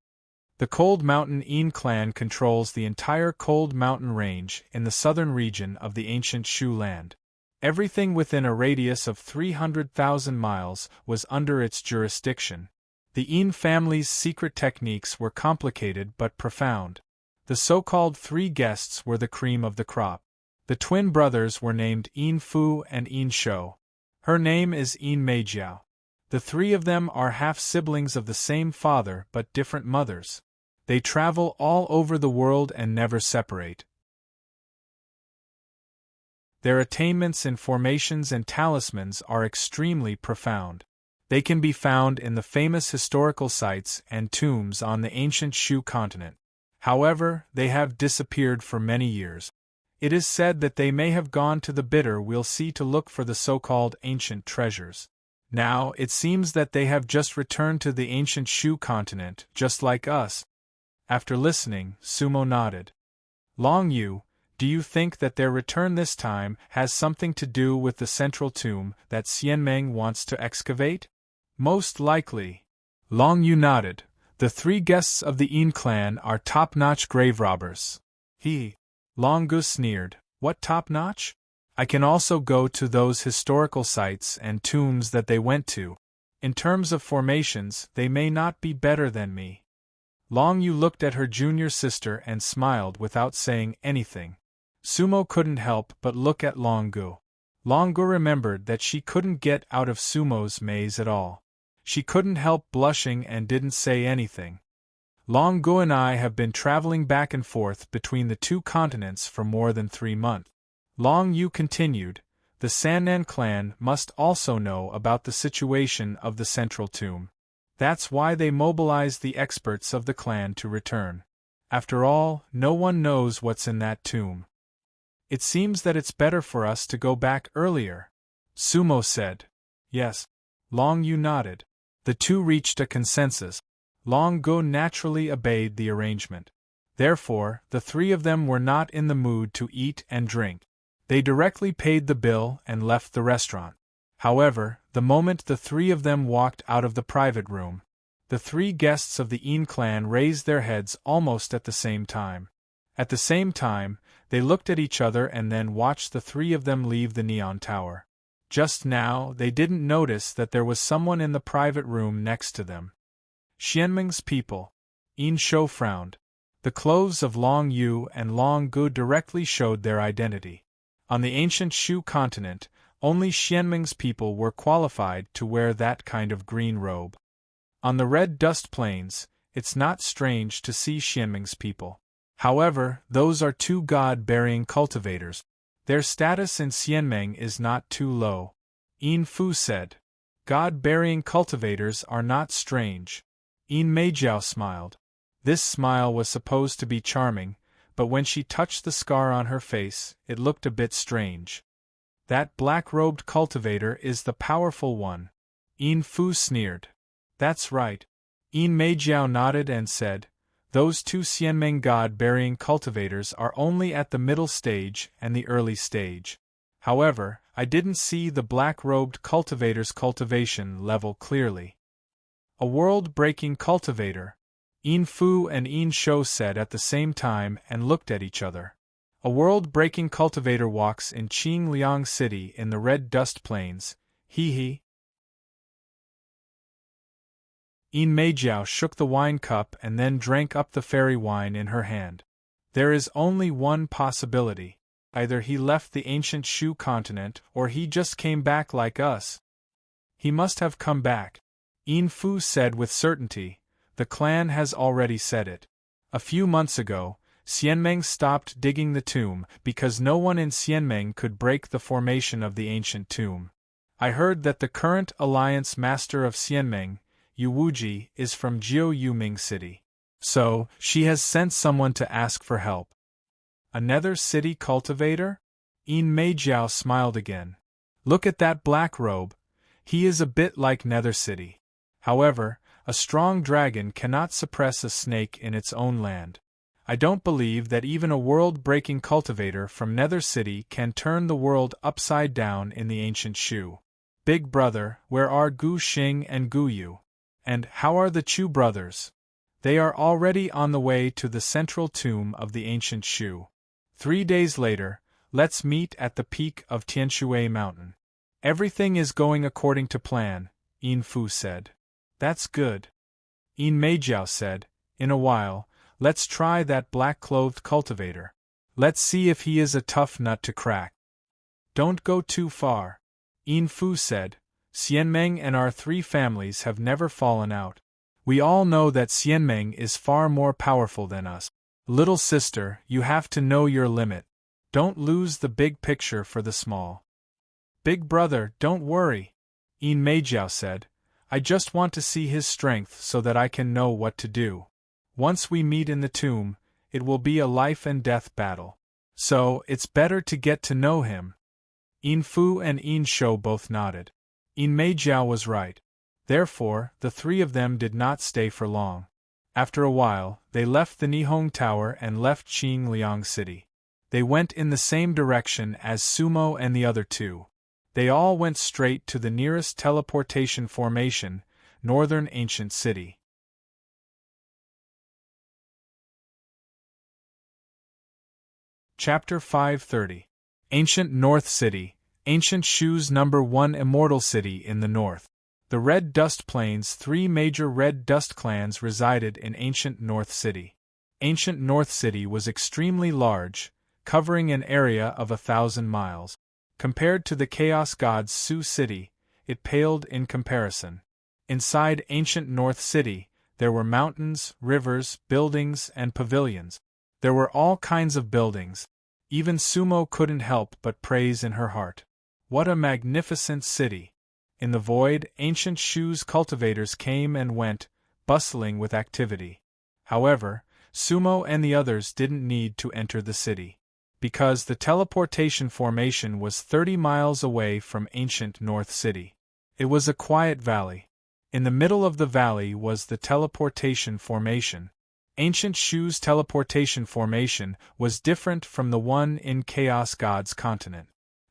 The Cold Mountain Yin clan controls the entire Cold Mountain range in the southern region of the ancient Shu land. Everything within a radius of 300,000 miles was under its jurisdiction. The Yin family's secret techniques were complicated but profound. The so-called three guests were the cream of the crop. The twin brothers were named Yin Fu and Yin Shou. Her name is Yin Meijiao. The three of them are half-siblings of the same father but different mothers. They travel all over the world and never separate. Their attainments in formations and talismans are extremely profound. They can be found in the famous historical sites and tombs on the ancient Shu continent. However, they have disappeared for many years. It is said that they may have gone to the Bitter Wheel Sea to look for the so-called ancient treasures. Now, it seems that they have just returned to the ancient Shu continent, just like us. After listening, Sumo nodded. Long Yu, do you think that their return this time has something to do with the central tomb that Xianmeng wants to excavate? Most likely. Long Yu nodded. The three guests of the Yin clan are top-notch grave robbers. Long Gu sneered. What top-notch? I can also go to those historical sites and tombs that they went to. In terms of formations, they may not be better than me. Long Yu looked at her junior sister and smiled without saying anything. Sumo couldn't help but look at Long Gu. Long Gu remembered that she couldn't get out of Sumo's maze at all. She couldn't help blushing and didn't say anything. Long Gu and I have been traveling back and forth between the two continents for more than 3 months. Long Yu continued, the Sannan clan must also know about the situation of the central tomb. That's why they mobilized the experts of the clan to return. After all, no one knows what's in that tomb. It seems that it's better for us to go back earlier, Sumo said. Yes. Long Yu nodded. The two reached a consensus. Long Gu naturally obeyed the arrangement. Therefore, the three of them were not in the mood to eat and drink. They directly paid the bill and left the restaurant. However, the moment the three of them walked out of the private room, the three guests of the Yin clan raised their heads almost at the same time. At the same time, they looked at each other and then watched the three of them leave the neon tower. Just now, they didn't notice that there was someone in the private room next to them. Xianmeng's people. Yin Shou frowned. The clothes of Long Yu and Long Gu directly showed their identity. On the ancient Shu continent, only Xianmeng's people were qualified to wear that kind of green robe. On the red dust plains, it's not strange to see Xianmeng's people. However, those are two god-burying cultivators. Their status in Xianmeng is not too low. Yin Fu said. God-burying cultivators are not strange. Yin Meijiao smiled. This smile was supposed to be charming, but when she touched the scar on her face, it looked a bit strange. That black-robed cultivator is the powerful one. Yin Fu sneered. That's right. Yin Meijiao nodded and said, those two Xianmeng god-burying cultivators are only at the middle stage and the early stage. However, I didn't see the black-robed cultivator's cultivation level clearly. A world-breaking cultivator, Yin Fu and Yin Shou said at the same time and looked at each other. A world-breaking cultivator walks in Qingliang City in the red dust plains, Yin Meijiao shook the wine cup and then drank up the fairy wine in her hand. There is only one possibility. Either he left the ancient Shu continent or he just came back like us. He must have come back. Yin Fu said with certainty. The clan has already said it. A few months ago, Xianmeng stopped digging the tomb because no one in Xianmeng could break the formation of the ancient tomb. I heard that the current alliance master of Xianmeng, Yu Wuji, is from Jiu Yuming City. So, she has sent someone to ask for help. Another city cultivator? Yin Meijiao smiled again. Look at that black robe. He is a bit like Nether City. However, a strong dragon cannot suppress a snake in its own land. I don't believe that even a world-breaking cultivator from Nether City can turn the world upside down in the ancient Shu. Big brother, where are Gu Xing and Gu Yu? And how are the Chu brothers? They are already on the way to the central tomb of the ancient Shu. 3 days later, let's meet at the peak of Tianshui Mountain. Everything is going according to plan, Yin Fu said. That's good. Yin Meijiao said, in a while, let's try that black-clothed cultivator. Let's see if he is a tough nut to crack. Don't go too far. Yin Fu said, Xianmeng and our 3 families have never fallen out. We all know that Xianmeng is far more powerful than us. Little sister, you have to know your limit. Don't lose the big picture for the small. Big brother, don't worry. Yin Meijiao said, I just want to see his strength so that I can know what to do. Once we meet in the tomb, it will be a life and death battle. So, it's better to get to know him. Yin Fu and Yin Shou both nodded. Yin Meijiao was right. Therefore, the 3 of them did not stay for long. After a while, they left the Nihong Tower and left Qingliang City. They went in the same direction as Sumo and the other 2. They all went straight to the nearest teleportation formation, northern ancient city. Chapter 530. Ancient North City, Ancient Shu's number 1 immortal city in the north. The Red Dust Plains. 3 major Red Dust clans resided in Ancient North City. Ancient North City was extremely large, covering an area of 1,000 miles. Compared to the Chaos God's Su City, it paled in comparison. Inside Ancient North City, there were mountains, rivers, buildings, and pavilions. There were all kinds of buildings. Even Sumo couldn't help but praise in her heart. What a magnificent city! In the void, ancient Shu's cultivators came and went, bustling with activity. However, Sumo and the others didn't need to enter the city, because the teleportation formation was 30 miles away from ancient North City. It was a quiet valley. In the middle of the valley was the teleportation formation. Ancient Shu's teleportation formation was different from the one in Chaos God's continent.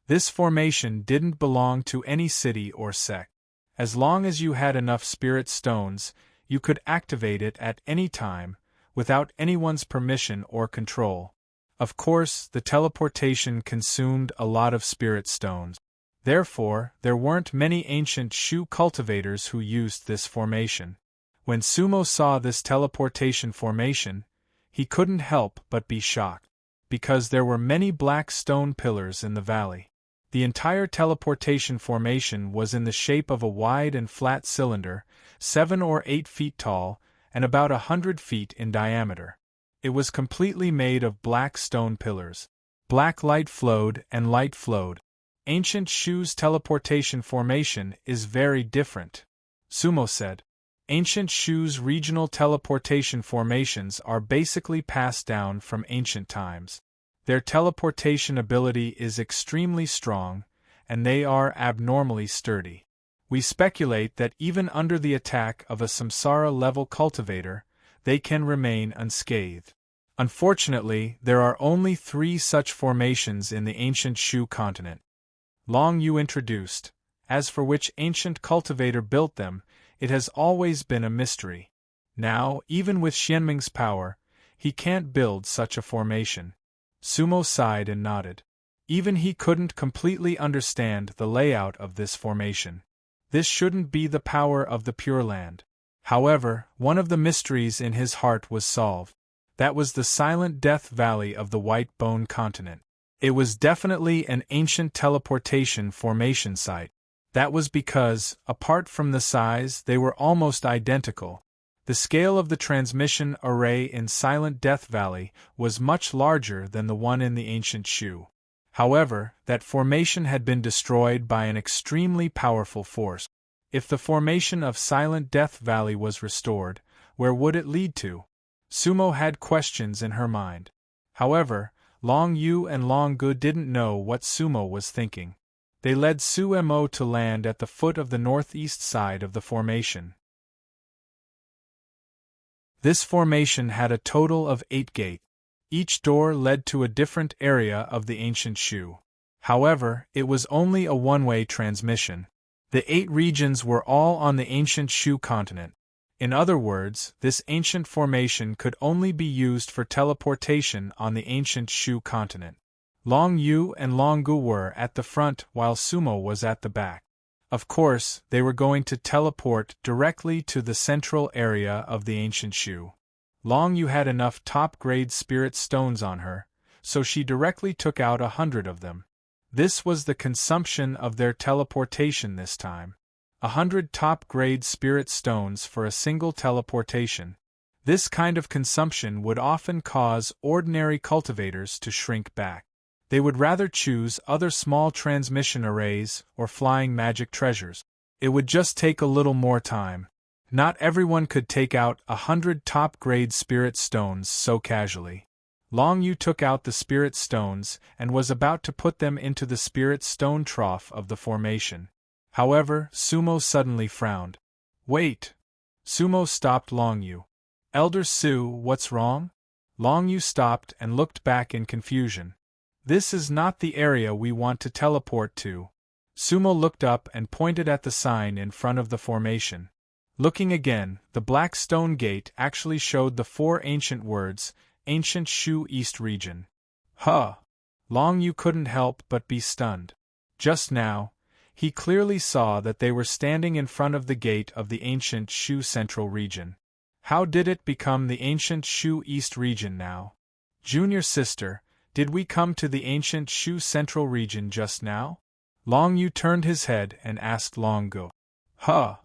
This formation didn't belong to any city or sect. As long as you had enough spirit stones, you could activate it at any time, without anyone's permission or control. Of course, the teleportation consumed a lot of spirit stones. Therefore, there weren't many ancient Shu cultivators who used this formation. When Sumo saw this teleportation formation, he couldn't help but be shocked, because there were many black stone pillars in the valley. The entire teleportation formation was in the shape of a wide and flat cylinder, 7 or 8 feet tall, and about 100 feet in diameter. It was completely made of black stone pillars. Black light flowed and light flowed. Ancient Shu's teleportation formation is very different, Sumo said. Ancient Shu's regional teleportation formations are basically passed down from ancient times. Their teleportation ability is extremely strong, and they are abnormally sturdy. We speculate that even under the attack of a Samsara-level cultivator, they can remain unscathed. Unfortunately, there are only 3 such formations in the ancient Shu continent. Long Yu introduced. As for which ancient cultivator built them, it has always been a mystery. Now, even with Xianming's power, he can't build such a formation. Sumo sighed and nodded. Even he couldn't completely understand the layout of this formation. This shouldn't be the power of the Pure Land. However, one of the mysteries in his heart was solved. That was the Silent Death Valley of the White Bone Continent. It was definitely an ancient teleportation formation site. That was because, apart from the size, they were almost identical. The scale of the transmission array in Silent Death Valley was much larger than the one in the ancient Shu. However, that formation had been destroyed by an extremely powerful force. If the formation of Silent Death Valley was restored, where would it lead to? Sumo had questions in her mind. However, Long Yu and Long Gu didn't know what Sumo was thinking. They led Sumo to land at the foot of the northeast side of the formation. This formation had a total of 8 gates. Each door led to a different area of the ancient Shu. However, it was only a one-way transmission. The 8 regions were all on the ancient Shu continent. In other words, this ancient formation could only be used for teleportation on the ancient Shu continent. Long Yu and Long Gu were at the front while Sumo was at the back. Of course, they were going to teleport directly to the central area of the ancient Shu. Long Yu had enough top-grade spirit stones on her, so she directly took out 100 of them. This was the consumption of their teleportation this time. 100 top-grade spirit stones for a single teleportation. This kind of consumption would often cause ordinary cultivators to shrink back. They would rather choose other small transmission arrays or flying magic treasures. It would just take a little more time. Not everyone could take out 100 top-grade spirit stones so casually. Long Yu took out the spirit stones and was about to put them into the spirit stone trough of the formation. However, Sumo suddenly frowned. Wait! Sumo stopped Long Yu. Elder Su, what's wrong? Long Yu stopped and looked back in confusion. This is not the area we want to teleport to. Sumo looked up and pointed at the sign in front of the formation. Looking again, the black stone gate actually showed the 4 ancient words, Ancient Shu East Region. Huh! Long Yu couldn't help but be stunned. Just now, he clearly saw that they were standing in front of the gate of the ancient Shu Central Region. How did it become the ancient Shu East Region now? Junior sister, did we come to the ancient Shu Central Region just now? Long Yu turned his head and asked Long Gu. Huh!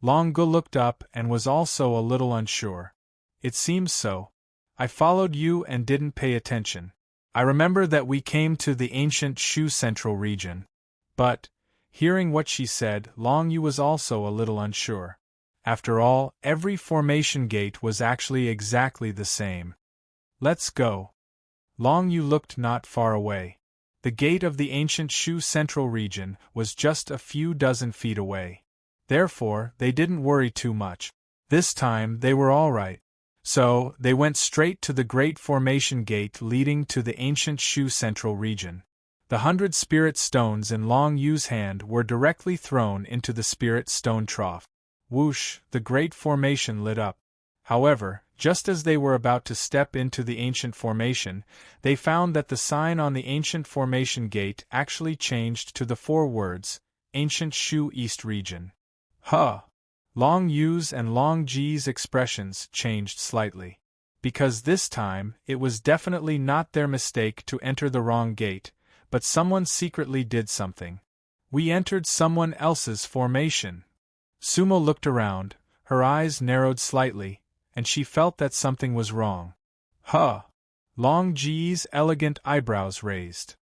Long Gu looked up and was also a little unsure. It seems so. I followed you and didn't pay attention. I remember that we came to the ancient Shu Central Region. But, hearing what she said, Long Yu was also a little unsure. After all, every formation gate was actually exactly the same. Let's go. Long Yu looked not far away. The gate of the ancient Shu Central Region was just a few dozen feet away. Therefore, they didn't worry too much. This time, they were all right. So, they went straight to the Great Formation Gate leading to the ancient Shu Central Region. The 100 spirit stones in Long Yu's hand were directly thrown into the spirit stone trough. Whoosh, the Great Formation lit up. However, just as they were about to step into the ancient formation, they found that the sign on the ancient formation gate actually changed to the 4 words, Ancient Shu East Region. Huh! Long Yu's and Long Ji's expressions changed slightly. Because this time, it was definitely not their mistake to enter the wrong gate, but someone secretly did something. We entered someone else's formation. Sumo looked around, her eyes narrowed slightly, and she felt that something was wrong. Huh! Long Ji's elegant eyebrows raised.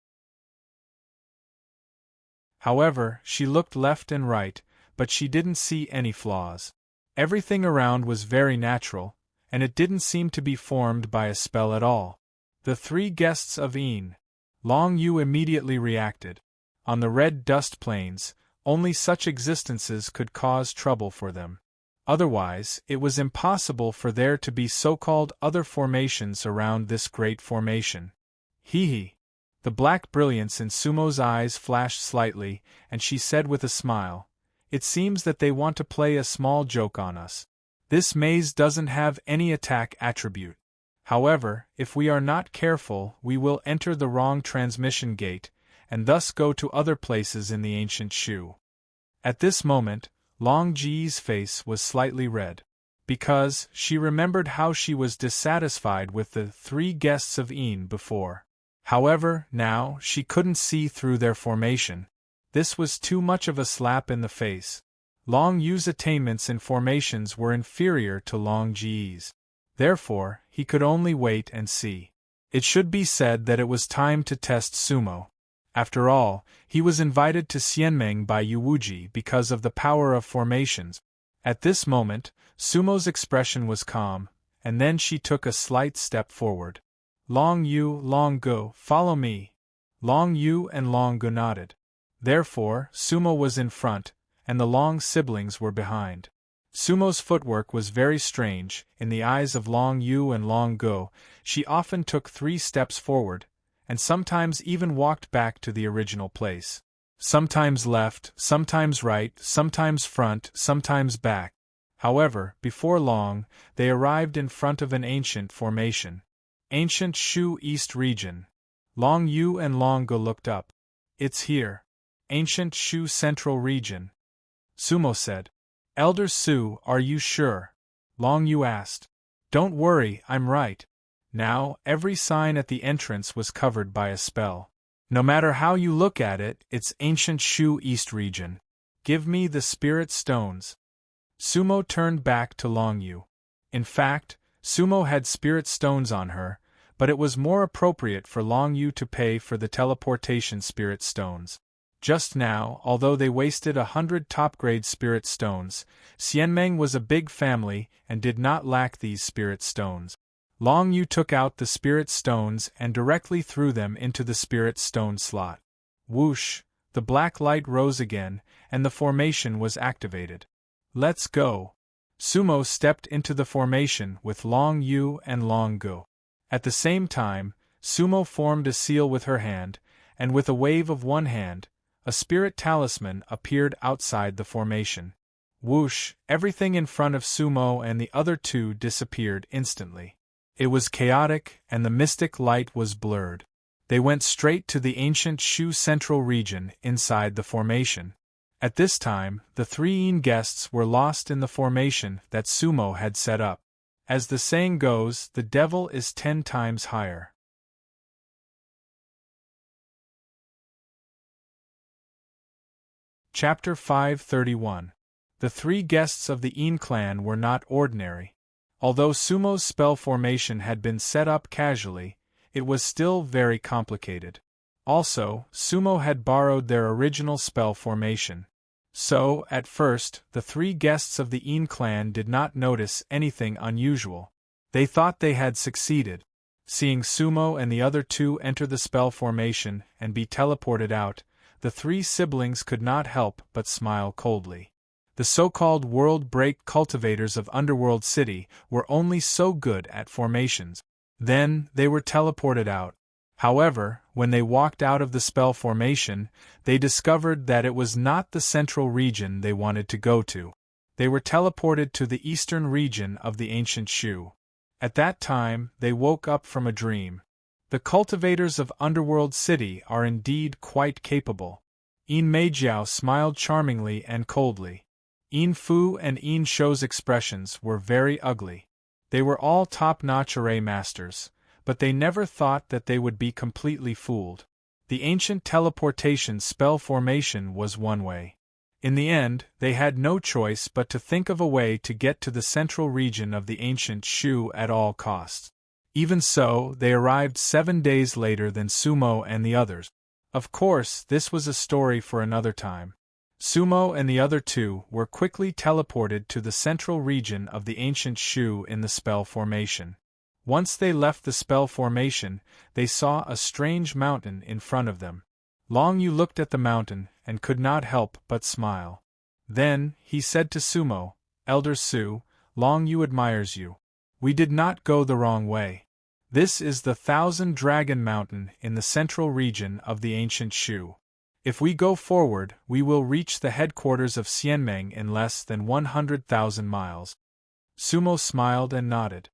However, she looked left and right, but she didn't see any flaws. Everything around was very natural, and it didn't seem to be formed by a spell at all. The 3 guests of Een. Long Yu immediately reacted. On the red dust plains, only such existences could cause trouble for them. Otherwise, it was impossible for there to be so-called other formations around this great formation. Hee. The black brilliance in Sumo's eyes flashed slightly, and she said with a smile, It seems that they want to play a small joke on us. This maze doesn't have any attack attribute. However, if we are not careful, we will enter the wrong transmission gate, and thus go to other places in the ancient Shu. At this moment, Long Ji's face was slightly red. Because, she remembered how she was dissatisfied with the 3 guests of Een before. However, now, she couldn't see through their formation. This was too much of a slap in the face. Long Yu's attainments in formations were inferior to Long Ji's. Therefore, he could only wait and see. It should be said that it was time to test Sumo. After all, he was invited to Xianmeng by Yuwuji because of the power of formations. At this moment, Sumo's expression was calm, and then she took a slight step forward. Long Yu, Long Gu, follow me. Long Yu and Long Gu nodded. Therefore, Sumo was in front, and the Long siblings were behind. Sumo's footwork was very strange. In the eyes of Long Yu and Long Go, she often took 3 steps forward, and sometimes even walked back to the original place. Sometimes left, sometimes right, sometimes front, sometimes back. However, before long, they arrived in front of an ancient formation. Ancient Shu East Region. Long Yu and Long Go looked up. It's here. Ancient Shu Central Region. Sumo said. Elder Su, are you sure? Long Yu asked. Don't worry, I'm right. Now, every sign at the entrance was covered by a spell. No matter how you look at it, it's Ancient Shu East Region. Give me the spirit stones. Sumo turned back to Long Yu. In fact, Sumo had spirit stones on her, but it was more appropriate for Long Yu to pay for the teleportation spirit stones. Just now, although they wasted 100 top-grade spirit stones, Xianmeng was a big family and did not lack these spirit stones. Long Yu took out the spirit stones and directly threw them into the spirit stone slot. Whoosh! The black light rose again, and the formation was activated. Let's go! Sumo stepped into the formation with Long Yu and Long Go. At the same time, Sumo formed a seal with her hand, and with a wave of one hand, a spirit talisman appeared outside the formation. Whoosh! Everything in front of Sumo and the other 2 disappeared instantly. It was chaotic, and the mystic light was blurred. They went straight to the ancient Shu Central Region inside the formation. At this time, the 3 Yin guests were lost in the formation that Sumo had set up. As the saying goes, the devil is 10 times higher. Chapter 531. The 3 guests of the Yin clan were not ordinary. Although Sumo's spell formation had been set up casually, it was still very complicated. Also, Sumo had borrowed their original spell formation. So, at first, the 3 guests of the Yin clan did not notice anything unusual. They thought they had succeeded. Seeing Sumo and the other 2 enter the spell formation and be teleported out, the 3 siblings could not help but smile coldly. The so-called World Break cultivators of Underworld City were only so good at formations. Then, they were teleported out. However, when they walked out of the spell formation, they discovered that it was not the central region they wanted to go to. They were teleported to the eastern region of the ancient Shu. At that time, they woke up from a dream. The cultivators of Underworld City are indeed quite capable. Yin Meijiao smiled charmingly and coldly. Yin Fu and Yin Shou's expressions were very ugly. They were all top-notch array masters, but they never thought that they would be completely fooled. The ancient teleportation spell formation was one way. In the end, they had no choice but to think of a way to get to the central region of the ancient Shu at all costs. Even so, they arrived 7 days later than Sumo and the others. Of course, this was a story for another time. Sumo and the other 2 were quickly teleported to the central region of the ancient Shu in the spell formation. Once they left the spell formation, they saw a strange mountain in front of them. Long Yu looked at the mountain and could not help but smile. Then, he said to Sumo, Elder Su, Long Yu admires you. We did not go the wrong way. This is the 1,000-Dragon Mountain in the central region of the ancient Shu. If we go forward, we will reach the headquarters of Xianmeng in less than 100,000 miles. Sumo smiled and nodded.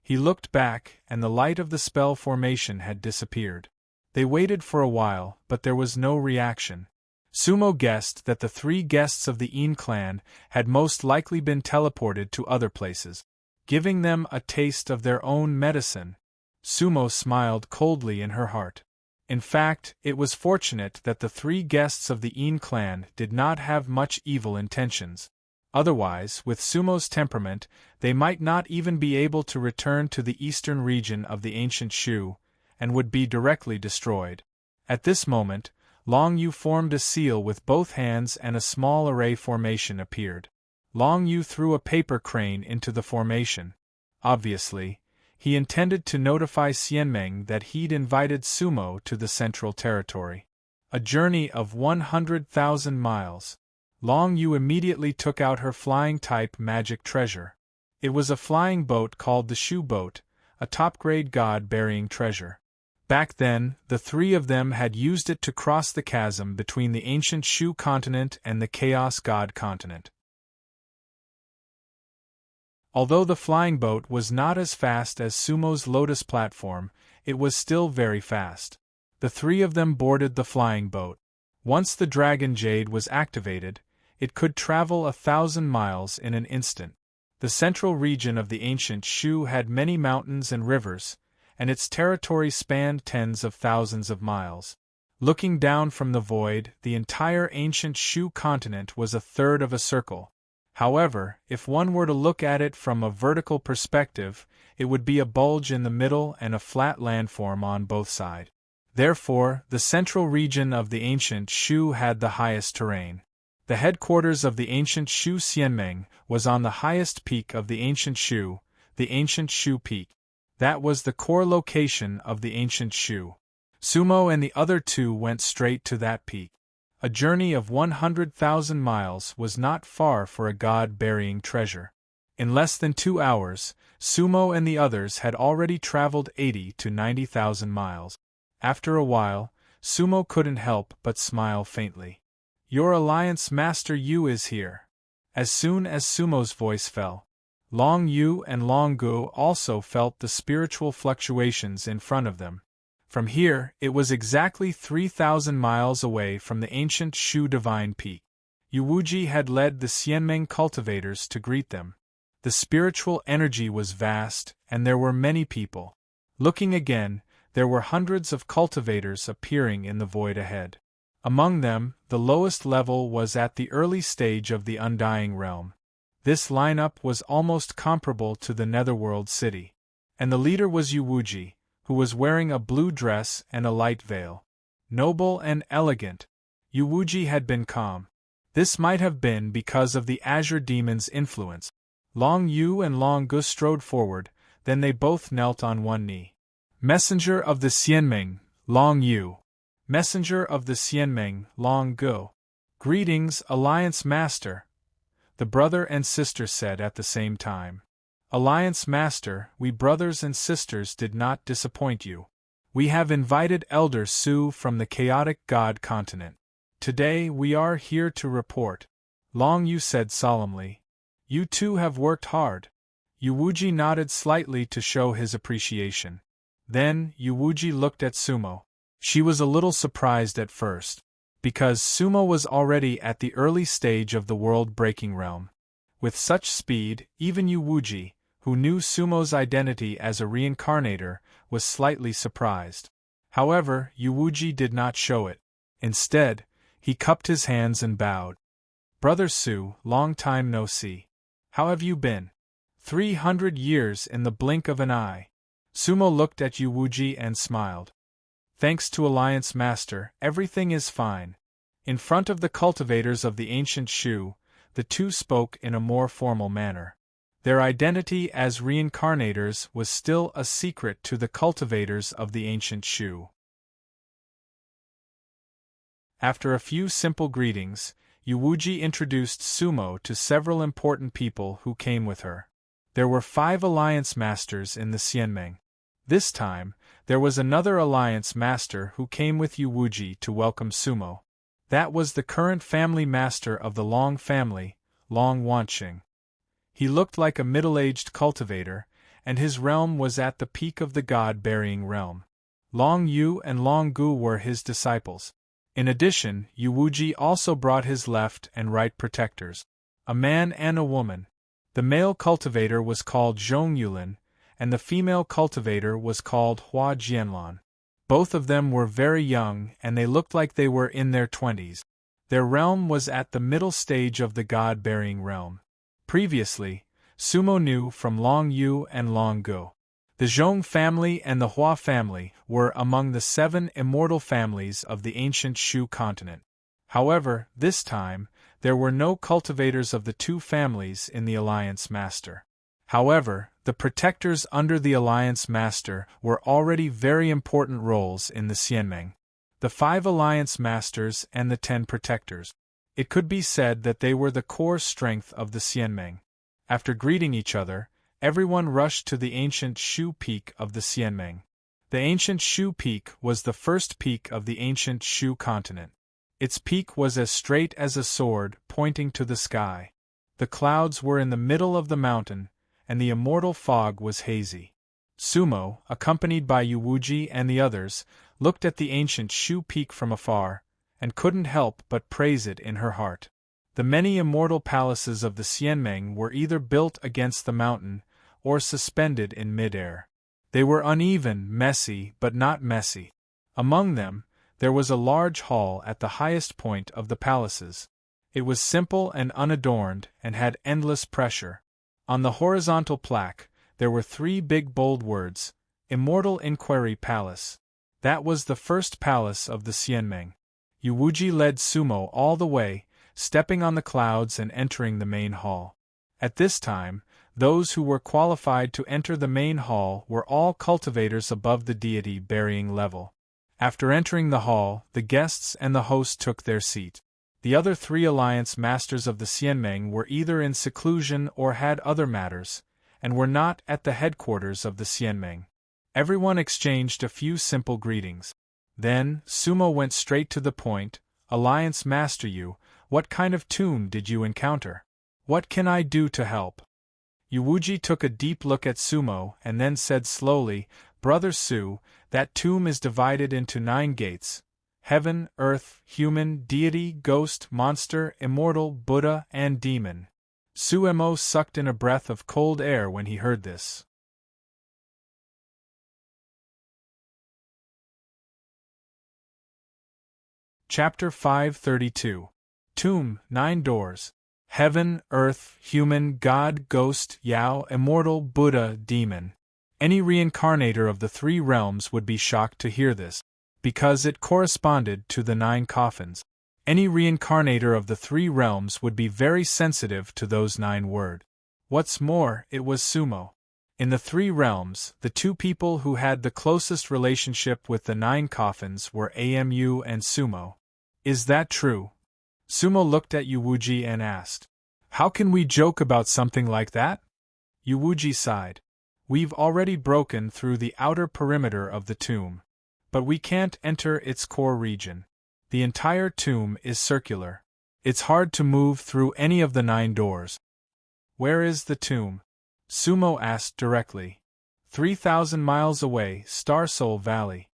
He looked back, and the light of the spell formation had disappeared. They waited for a while, but there was no reaction. Sumo guessed that the 3 guests of the Yin clan had most likely been teleported to other places, giving them a taste of their own medicine. Sumo smiled coldly in her heart. In fact, it was fortunate that the 3 guests of the Yin clan did not have much evil intentions. Otherwise, with Sumo's temperament, they might not even be able to return to the eastern region of the ancient Shu, and would be directly destroyed. At this moment, Long Yu formed a seal with both hands and a small array formation appeared. Long Yu threw a paper crane into the formation. Obviously, he intended to notify Xianmeng that he'd invited Sumo to the central territory. A journey of 100,000 miles. Long Yu immediately took out her flying-type magic treasure. It was a flying boat called the Shu Boat, a top-grade god-burying treasure. Back then, the three of them had used it to cross the chasm between the ancient Shu continent and the Chaos God continent. Although the flying boat was not as fast as Sumo's Lotus platform, it was still very fast. The three of them boarded the flying boat. Once the Dragon Jade was activated, it could travel 1,000 miles in an instant. The central region of the ancient Shu had many mountains and rivers, and its territory spanned tens of thousands of miles. Looking down from the void, the entire ancient Shu continent was a third of a circle. However, if one were to look at it from a vertical perspective, it would be a bulge in the middle and a flat landform on both sides. Therefore, the central region of the ancient Shu had the highest terrain. The headquarters of the ancient Shu Xianmeng was on the highest peak of the ancient Shu, the ancient Shu Peak. That was the core location of the ancient Shu. Sumo and the other two went straight to that peak. A journey of 100,000 miles was not far for a god-burying treasure. In less than 2 hours, Sumo and the others had already traveled 80 to 90,000 miles. After a while, Sumo couldn't help but smile faintly. "Your alliance master Yu is here." As soon as Sumo's voice fell, Long Yu and Long Gu also felt the spiritual fluctuations in front of them. From here, it was exactly 3,000 miles away from the ancient Shu Divine Peak. Yu Wuji had led the Xianmeng cultivators to greet them. The spiritual energy was vast, and there were many people. Looking again, there were hundreds of cultivators appearing in the void ahead. Among them, the lowest level was at the early stage of the Undying Realm. This lineup was almost comparable to the Netherworld city. And the leader was Yu Wuji, who was wearing a blue dress and a light veil. Noble and elegant, Yu Wuji had been calm. This might have been because of the Azure Demon's influence. Long Yu and Long Gu strode forward, then they both knelt on one knee. "Messenger of the Xianmeng, Long Yu. Messenger of the Xianmeng, Long Gu. Greetings, Alliance Master," the brother and sister said at the same time. "Alliance Master, we brothers and sisters did not disappoint you. We have invited Elder Su from the Chaotic God continent. Today we are here to report," Long Yu said solemnly. "You two have worked hard." Yu Wuji nodded slightly to show his appreciation. Then, Yu Wuji looked at Sumo. She was a little surprised at first, because Sumo was already at the early stage of the world-breaking realm. With such speed, even Yu Wuji, who knew Sumo's identity as a reincarnator, was slightly surprised. However, Yu Wuji did not show it. Instead, he cupped his hands and bowed. "Brother Su, long time no see. How have you been?" 300 years in the blink of an eye. Sumo looked at Yu Wuji and smiled. "Thanks to Alliance Master, everything is fine." In front of the cultivators of the ancient Shu, the two spoke in a more formal manner. Their identity as reincarnators was still a secret to the cultivators of the ancient Shu. After a few simple greetings, Yu Wuji introduced Sumo to several important people who came with her. There were 5 Alliance Masters in the Xianmeng. This time, there was another Alliance Master who came with Yu Wuji to welcome Sumo. That was the current family master of the Long family, Long Wanqing. He looked like a middle-aged cultivator, and his realm was at the peak of the god-burying realm. Long Yu and Long Gu were his disciples. In addition, Yu Wuji also brought his left and right protectors, a man and a woman. The male cultivator was called Zhong Yulin, and the female cultivator was called Hua Jianlan. Both of them were very young, and they looked like they were in their 20s. Their realm was at the middle stage of the god-burying realm. Previously, Sumo knew from Long Yu and Long Gu. The Zhong family and the Hua family were among the 7 immortal families of the ancient Shu continent. However, this time, there were no cultivators of the 2 families in the Alliance Master. However, the protectors under the Alliance Master were already very important roles in the Xianmeng. the 5 Alliance Masters and the 10 Protectors. It could be said that they were the core strength of the Xianmeng. After greeting each other, everyone rushed to the ancient Shu Peak of the Xianmeng. The ancient Shu Peak was the first peak of the ancient Shu continent. Its peak was as straight as a sword pointing to the sky. The clouds were in the middle of the mountain, and the immortal fog was hazy. Sumo, accompanied by Yuwuji and the others, looked at the ancient Shu Peak from afar, and couldn't help but praise it in her heart. The many immortal palaces of the Xianmeng were either built against the mountain, or suspended in mid-air. They were uneven, messy, but not messy. Among them, there was a large hall at the highest point of the palaces. It was simple and unadorned, and had endless pressure. On the horizontal plaque, there were 3 big bold words, Immortal Inquiry Palace. That was the first palace of the Xianmeng. Yuwuji led Sumo all the way, stepping on the clouds and entering the main hall. At this time, those who were qualified to enter the main hall were all cultivators above the deity burying level. After entering the hall, the guests and the host took their seat. The other 3 Alliance Masters of the Xianmeng were either in seclusion or had other matters, and were not at the headquarters of the Xianmeng. Everyone exchanged a few simple greetings. Then, Sumo went straight to the point. Alliance Master Yu, what kind of tomb did you encounter? What can I do to help? Yuwuji took a deep look at Sumo and then said slowly, Brother Su, that tomb is divided into 9 gates. Heaven, earth, human, deity, ghost, monster, immortal, Buddha, and demon. Suemo sucked in a breath of cold air when he heard this. Chapter 532. Tomb, 9 doors. Heaven, earth, human, god, ghost, Yao, immortal, Buddha, demon. Any reincarnator of the 3 realms would be shocked to hear this, because it corresponded to the 9 coffins. Any reincarnator of the 3 realms would be very sensitive to those 9 words. What's more, it was Sumo. In the 3 realms, the 2 people who had the closest relationship with the 9 coffins were Amu and Sumo. Is that true? Sumo looked at Yuwuji and asked. How can we joke about something like that? Yuwuji sighed. We've already broken through the outer perimeter of the tomb. But we can't enter its core region. The entire tomb is circular. It's hard to move through any of the 9 doors. Where is the tomb? Sumo asked directly. 3,000 miles away, Starsoul Valley.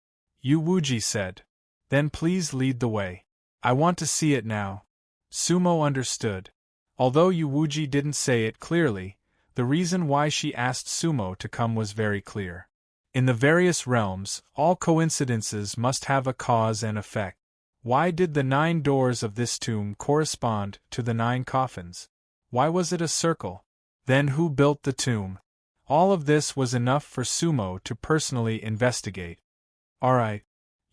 Yuwuji said. Then please lead the way. I want to see it now. Sumo understood. Although Yuwuji didn't say it clearly, the reason why she asked Sumo to come was very clear. In the various realms, all coincidences must have a cause and effect. Why did the 9 doors of this tomb correspond to the 9 coffins? Why was it a circle? Then who built the tomb? All of this was enough for Sumo to personally investigate. Alright.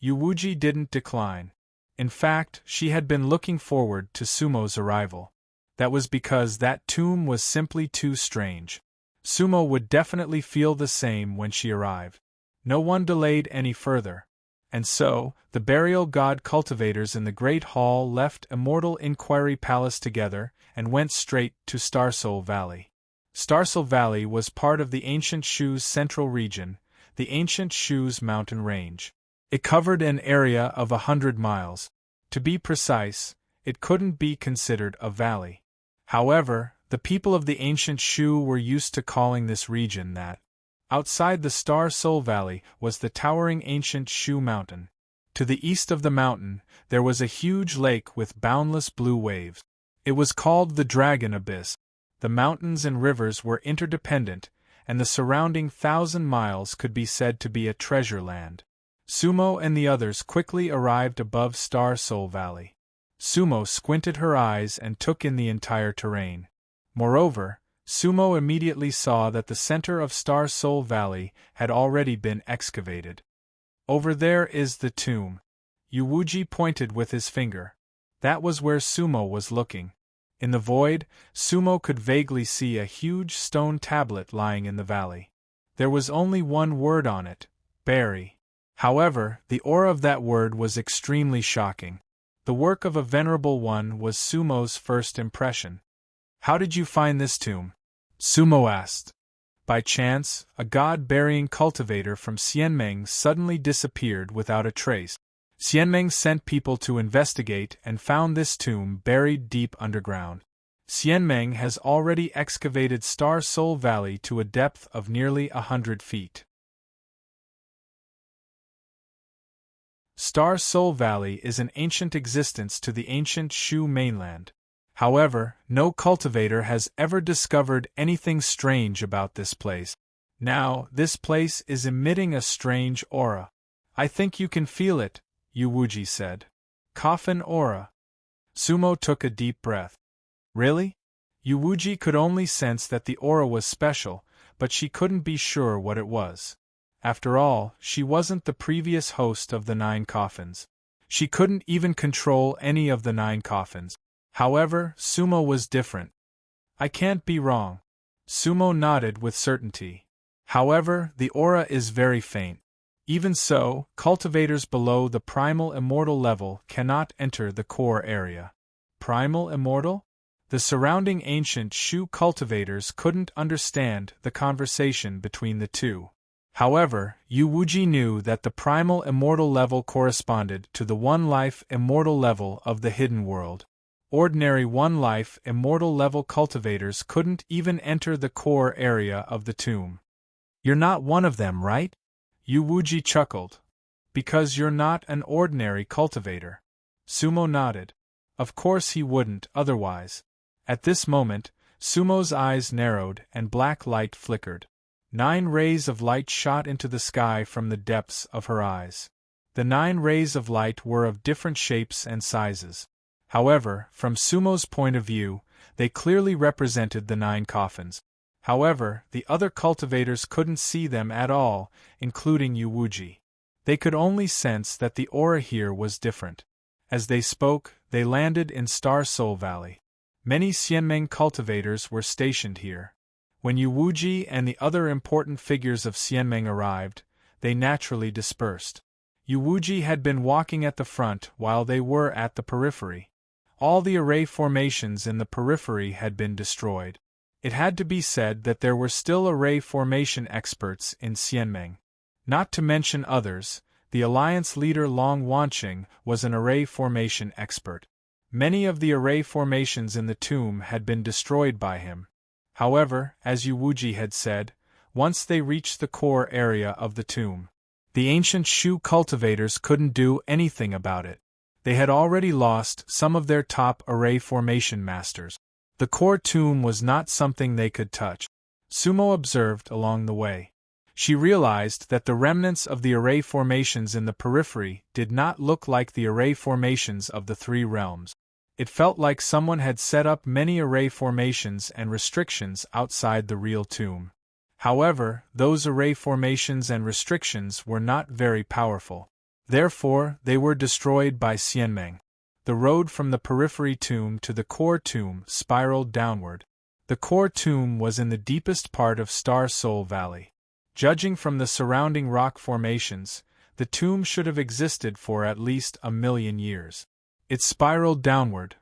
Yuwuji didn't decline. In fact, she had been looking forward to Sumo's arrival. That was because that tomb was simply too strange. Sumo would definitely feel the same when she arrived. No one delayed any further. And so, the burial god cultivators in the Great Hall left Immortal Inquiry Palace together and went straight to Starsoul Valley. Starsoul Valley was part of the ancient Shu's central region, the ancient Shu's mountain range. It covered an area of 100 miles. To be precise, it couldn't be considered a valley. However, the people of the ancient Shu were used to calling this region that. Outside the Starsoul Valley was the towering ancient Shu Mountain. To the east of the mountain, there was a huge lake with boundless blue waves. It was called the Dragon Abyss. The mountains and rivers were interdependent, and the surrounding 1,000 miles could be said to be a treasure land. Sumo and the others quickly arrived above Starsoul Valley. Sumo squinted her eyes and took in the entire terrain. Moreover, Sumo immediately saw that the center of Starsoul Valley had already been excavated. Over there is the tomb. Yuwuji pointed with his finger. That was where Sumo was looking. In the void, Sumo could vaguely see a huge stone tablet lying in the valley. There was only one word on it, bury. However, the aura of that word was extremely shocking. The work of a venerable one was Sumo's first impression. How did you find this tomb? Sumo asked. By chance, a god-burying cultivator from Xianmeng suddenly disappeared without a trace. Xianmeng sent people to investigate and found this tomb buried deep underground. Xianmeng has already excavated Star Soul Valley to a depth of nearly 100 feet. Star Soul Valley is an ancient existence to the ancient Shu mainland. However, no cultivator has ever discovered anything strange about this place. Now, this place is emitting a strange aura. I think you can feel it, Yuwuji said. Coffin aura. Sumo took a deep breath. Really? Yuwuji could only sense that the aura was special, but she couldn't be sure what it was. After all, she wasn't the previous host of the 9 coffins. She couldn't even control any of the 9 coffins. However, Sumo was different. I can't be wrong. Sumo nodded with certainty. However, the aura is very faint. Even so, cultivators below the primal immortal level cannot enter the core area. Primal immortal? The surrounding ancient Shu cultivators couldn't understand the conversation between the two. However, Yuwuji knew that the primal immortal level corresponded to the one-life immortal level of the hidden world. Ordinary one-life immortal level cultivators couldn't even enter the core area of the tomb. You're not one of them, right? Yuwuji chuckled. Because you're not an ordinary cultivator. Sumo nodded. Of course he wouldn't otherwise. At this moment, Sumo's eyes narrowed and black light flickered. 9 rays of light shot into the sky from the depths of her eyes. The 9 rays of light were of different shapes and sizes. However, from Sumo's point of view, they clearly represented the 9 coffins. However, the other cultivators couldn't see them at all, including Yuwuji. They could only sense that the aura here was different. As they spoke, they landed in Star Soul Valley. Many Xianmeng cultivators were stationed here. When Yuwuji and the other important figures of Xianmeng arrived, they naturally dispersed. Yuwuji had been walking at the front while they were at the periphery. All the array formations in the periphery had been destroyed. It had to be said that there were still array formation experts in Xianmeng. Not to mention others, the Alliance leader Long Wanqing was an array formation expert. Many of the array formations in the tomb had been destroyed by him. However, as Yuwuji had said, once they reached the core area of the tomb, the ancient Shu cultivators couldn't do anything about it. They had already lost some of their top array formation masters. The core tomb was not something they could touch. Sumo observed along the way. She realized that the remnants of the array formations in the periphery did not look like the array formations of the 3 realms. It felt like someone had set up many array formations and restrictions outside the real tomb. However, those array formations and restrictions were not very powerful. Therefore, they were destroyed by Xianmeng. The road from the periphery tomb to the core tomb spiraled downward. The core tomb was in the deepest part of Star Soul Valley. Judging from the surrounding rock formations, the tomb should have existed for at least 1,000,000 years. It spiraled downward.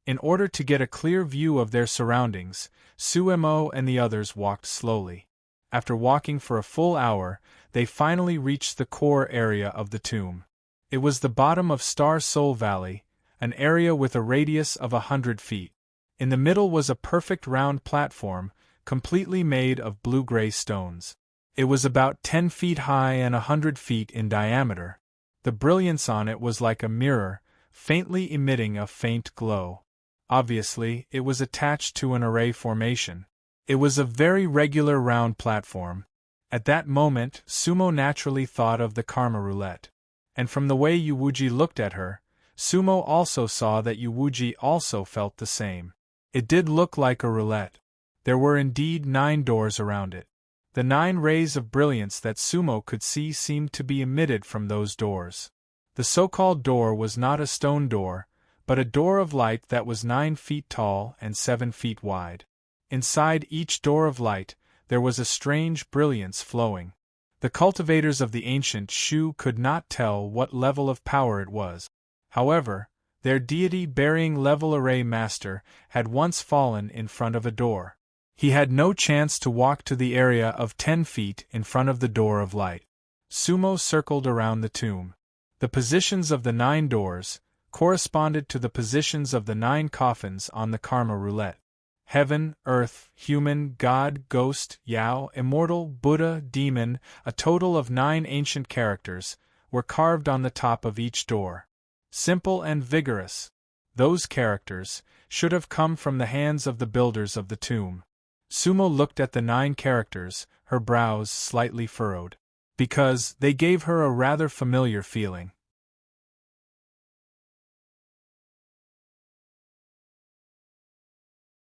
In order to get a clear view of their surroundings, Sumo and the others walked slowly. After walking for a full hour, they finally reached the core area of the tomb. It was the bottom of Star Soul Valley, an area with a radius of 100 feet. In the middle was a perfect round platform, completely made of blue-gray stones. It was about 10 feet high and 100 feet in diameter. The brilliance on it was like a mirror, faintly emitting a faint glow. Obviously, it was attached to an array formation. It was a very regular round platform. At that moment, Sumo naturally thought of the karma roulette. And from the way Yuwuji looked at her, Sumo also saw that Yuwuji also felt the same. It did look like a roulette. There were indeed 9 doors around it. The 9 rays of brilliance that Sumo could see seemed to be emitted from those doors. The so-called door was not a stone door, but a door of light that was 9 feet tall and 7 feet wide. Inside each door of light, there was a strange brilliance flowing. The cultivators of the ancient Shu could not tell what level of power it was. However, their deity-bearing level array master had once fallen in front of a door. He had no chance to walk to the area of 10 feet in front of the door of light. Sumo circled around the tomb. The positions of the 9 doors corresponded to the positions of the 9 coffins on the karma roulette. Heaven, earth, human, god, ghost, Yao, immortal, Buddha, demon, a total of 9 ancient characters, were carved on the top of each door. Simple and vigorous. Those characters should have come from the hands of the builders of the tomb. Sumo looked at the 9 characters, her brows slightly furrowed, because they gave her a rather familiar feeling.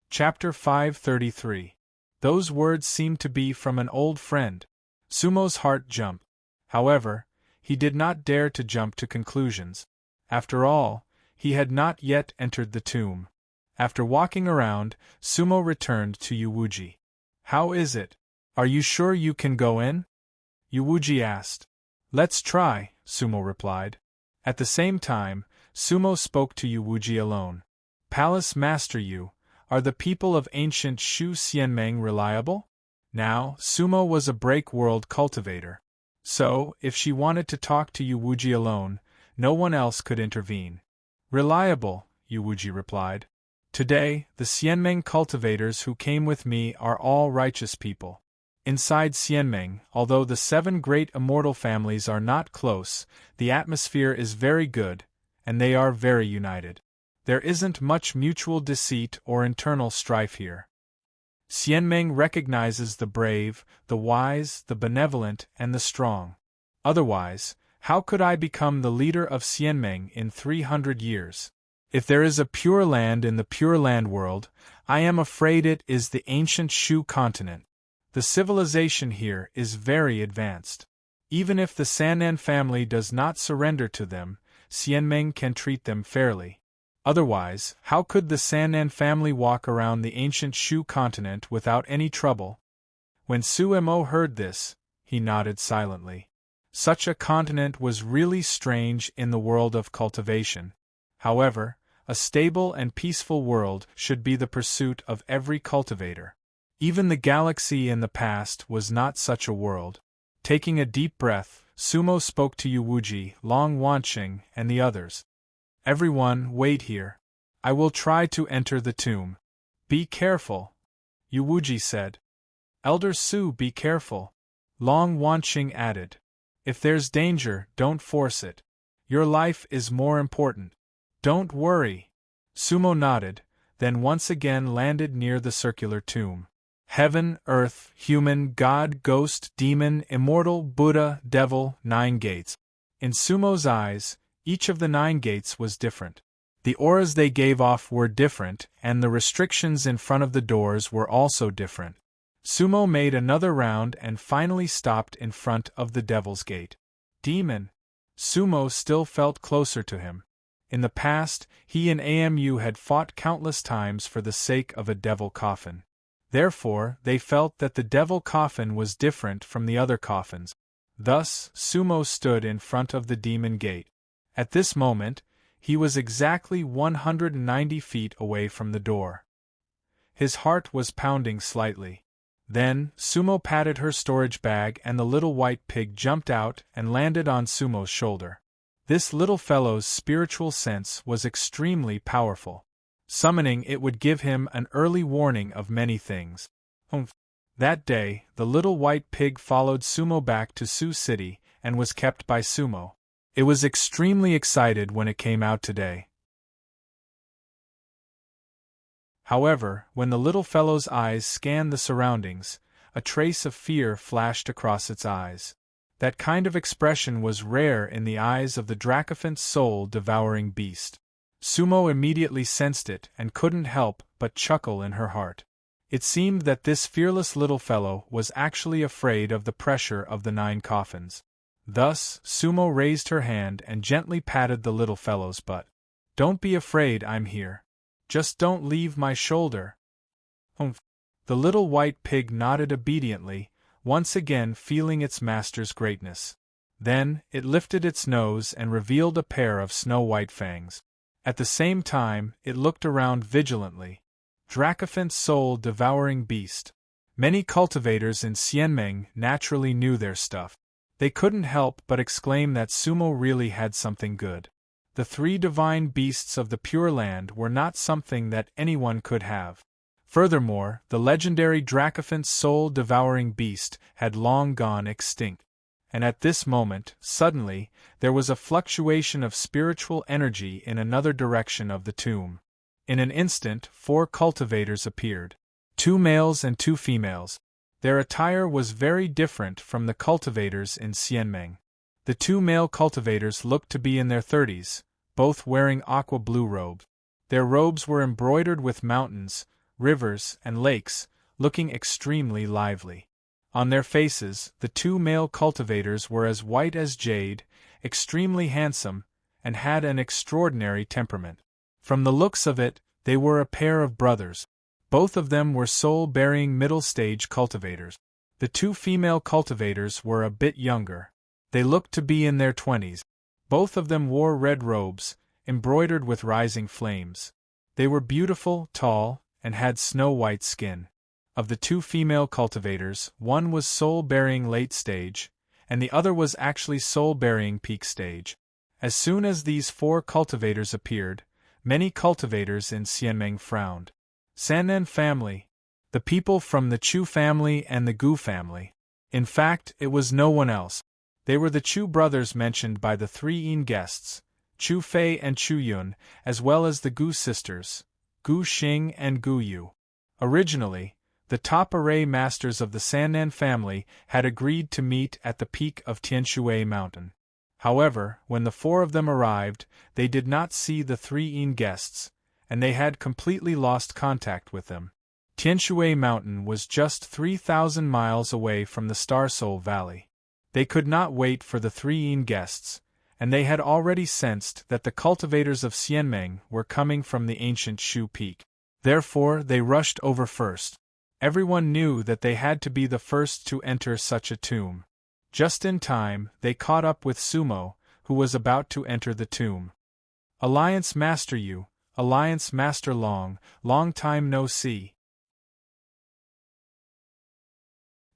Chapter 533. Those words seemed to be from an old friend. Sumo's heart jumped. However, he did not dare to jump to conclusions. After all, he had not yet entered the tomb. After walking around, Sumo returned to Yuwuji. "How is it? Are you sure you can go in?" Yuwuji asked. "Let's try," Sumo replied. At the same time, Sumo spoke to Yuwuji alone. "Palace Master Yu, are the people of ancient Shu Xianmeng reliable?" Now, Sumo was a break-world cultivator. So, if she wanted to talk to Yuwuji alone, no one else could intervene. "Reliable," Yuwuji replied. "Today, the Xianmeng cultivators who came with me are all righteous people. Inside Xianmeng, although the 7 great immortal families are not close, the atmosphere is very good, and they are very united. There isn't much mutual deceit or internal strife here. Xianmeng recognizes the brave, the wise, the benevolent, and the strong. Otherwise, how could I become the leader of Xianmeng in 300 years? If there is a Pure Land in the Pure Land world, I am afraid it is the ancient Shu continent. The civilization here is very advanced. Even if the Sannan family does not surrender to them, Xianmeng can treat them fairly. Otherwise, how could the Sannan family walk around the ancient Shu continent without any trouble?" When Sumo heard this, he nodded silently. Such a continent was really strange in the world of cultivation. However, a stable and peaceful world should be the pursuit of every cultivator. Even the galaxy in the past was not such a world. Taking a deep breath, Sumo spoke to Yuwuji, Long Wanqing, and the others. "Everyone, wait here. I will try to enter the tomb." "Be careful," Yuwuji said. "Elder Su, be careful," Long Wanqing added. "If there's danger, don't force it. Your life is more important." "Don't worry." Sumo nodded, then once again landed near the circular tomb. Heaven, earth, human, god, ghost, demon, immortal, Buddha, devil, 9 gates. In Sumo's eyes, each of the 9 gates was different. The auras they gave off were different, and the restrictions in front of the doors were also different. Sumo made another round and finally stopped in front of the Devil's Gate. Demon. Sumo still felt closer to him. In the past, he and Amu had fought countless times for the sake of a devil coffin. Therefore, they felt that the devil coffin was different from the other coffins. Thus, Sumo stood in front of the Demon Gate. At this moment, he was exactly 190 feet away from the door. His heart was pounding slightly. Then, Sumo patted her storage bag and the little white pig jumped out and landed on Sumo's shoulder. This little fellow's spiritual sense was extremely powerful. Summoning it would give him an early warning of many things. That day, the little white pig followed Sumo back to Sioux City and was kept by Sumo. It was extremely excited when it came out today. However, when the little fellow's eyes scanned the surroundings, a trace of fear flashed across its eyes. That kind of expression was rare in the eyes of the Dracophant's soul-devouring beast. Sumo immediately sensed it and couldn't help but chuckle in her heart. It seemed that this fearless little fellow was actually afraid of the pressure of the 9 coffins. Thus, Sumo raised her hand and gently patted the little fellow's butt. "Don't be afraid, I'm here. Just don't leave my shoulder." The little white pig nodded obediently, once again feeling its master's greatness. Then, it lifted its nose and revealed a pair of snow-white fangs. At the same time, it looked around vigilantly. Dracophant's soul-devouring beast. Many cultivators in Xianmeng naturally knew their stuff. They couldn't help but exclaim that Sumo really had something good. The three divine beasts of the Pure Land were not something that anyone could have. Furthermore, the legendary Dracophant's soul-devouring beast had long gone extinct. And at this moment, suddenly, there was a fluctuation of spiritual energy in another direction of the tomb. In an instant, 4 cultivators appeared. 2 males and 2 females. Their attire was very different from the cultivators in Xianmeng. The 2 male cultivators looked to be in their 30s, both wearing aqua-blue robes. Their robes were embroidered with mountains, rivers, and lakes, looking extremely lively. On their faces, the 2 male cultivators were as white as jade, extremely handsome, and had an extraordinary temperament. From the looks of it, they were a pair of brothers. Both of them were soul-bearing middle-stage cultivators. The 2 female cultivators were a bit younger. They looked to be in their 20s. Both of them wore red robes, embroidered with rising flames. They were beautiful, tall, and had snow-white skin. Of the 2 female cultivators, one was soul-bearing late stage, and the other was actually soul-bearing peak stage. As soon as these 4 cultivators appeared, many cultivators in Xianmeng frowned. Sannan family. The people from the Chu family and the Gu family. In fact, it was no one else. They were the Chu brothers mentioned by the 3 Yin guests, Chu Fei and Chu Yun, as well as the Gu sisters, Gu Xing and Gu Yu. Originally, the top array masters of the Sannan family had agreed to meet at the peak of Tianshui Mountain. However, when the 4 of them arrived, they did not see the 3 Yin guests, and they had completely lost contact with them. Tianshui Mountain was just 3,000 miles away from the Star Soul Valley. They could not wait for the 3 Yin guests, and they had already sensed that the cultivators of Xianmeng were coming from the ancient Shu Peak. Therefore, they rushed over first. Everyone knew that they had to be the first to enter such a tomb. Just in time, they caught up with Sumo, who was about to enter the tomb. Alliance Master Yu, Alliance Master Long, long time no see.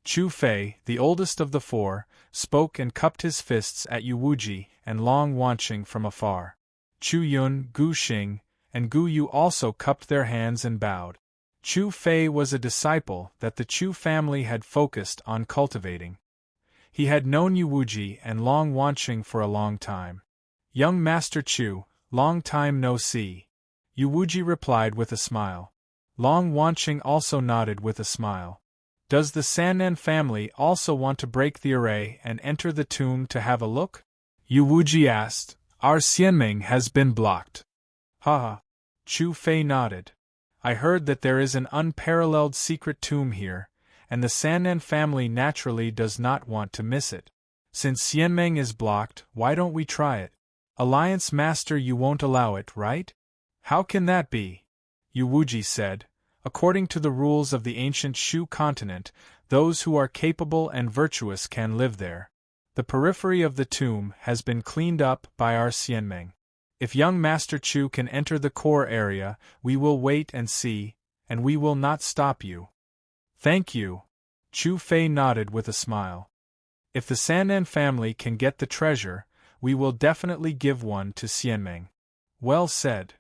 Chu Fei, the oldest of the 4, spoke and cupped his fists at Yu Wuji and Long watching from afar. Chu Yun, Gu Xing, and Gu Yu also cupped their hands and bowed. Chu Fei was a disciple that the Chu family had focused on cultivating. He had known Yu Wuji and Long Wanqing for a long time. Young Master Chu, long time no see. Yu Wuji replied with a smile. Long Wanqing also nodded with a smile. Does the Sannan family also want to break the array and enter the tomb to have a look? Yu Wuji asked. Our Xianmeng has been blocked. Haha. Chu Fei nodded. I heard that there is an unparalleled secret tomb here, and the Sannan family naturally does not want to miss it. Since Xianmeng is blocked, why don't we try it? Alliance Master, you won't allow it, right? How can that be? Yu Wuji said. According to the rules of the ancient Shu continent, those who are capable and virtuous can live there. The periphery of the tomb has been cleaned up by our Xianmeng. If young Master Chu can enter the core area, we will wait and see, and we will not stop you. Thank you. Chu Fei nodded with a smile. If the Sannan family can get the treasure, we will definitely give one to Xianmeng. Well said.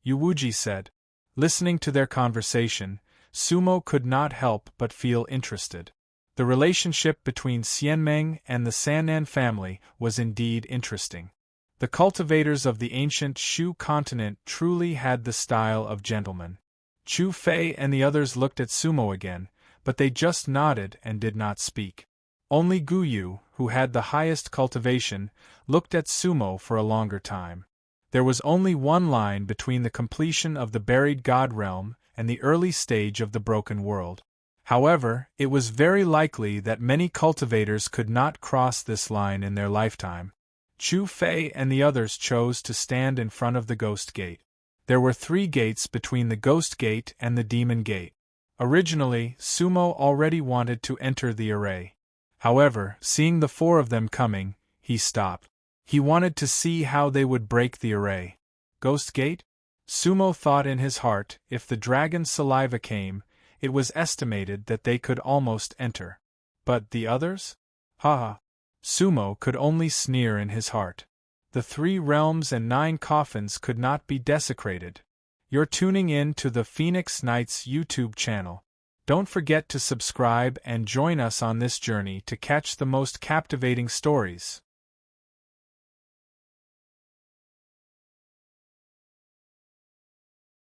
Yu Wuji said. Listening to their conversation, Sumo could not help but feel interested. The relationship between Xianmeng and the Sannan family was indeed interesting. The cultivators of the ancient Shu continent truly had the style of gentlemen. Chu Fei and the others looked at Sumo again, but they just nodded and did not speak. Only Gu Yu, who had the highest cultivation, looked at Sumo for a longer time. There was only one line between the completion of the buried god realm and the early stage of the broken world. However, it was very likely that many cultivators could not cross this line in their lifetime. Chu Fei and the others chose to stand in front of the Ghost Gate. There were 3 gates between the Ghost Gate and the Demon Gate. Originally, Sumo already wanted to enter the array. However, seeing the 4 of them coming, he stopped. He wanted to see how they would break the array. Ghost Gate? Sumo thought in his heart, if the dragon's saliva came, it was estimated that they could almost enter. But the others? Ha ha! Sumo could only sneer in his heart. The 3 realms and 9 coffins could not be desecrated. You're tuning in to the Phoenix Knights YouTube channel. Don't forget to subscribe and join us on this journey to catch the most captivating stories.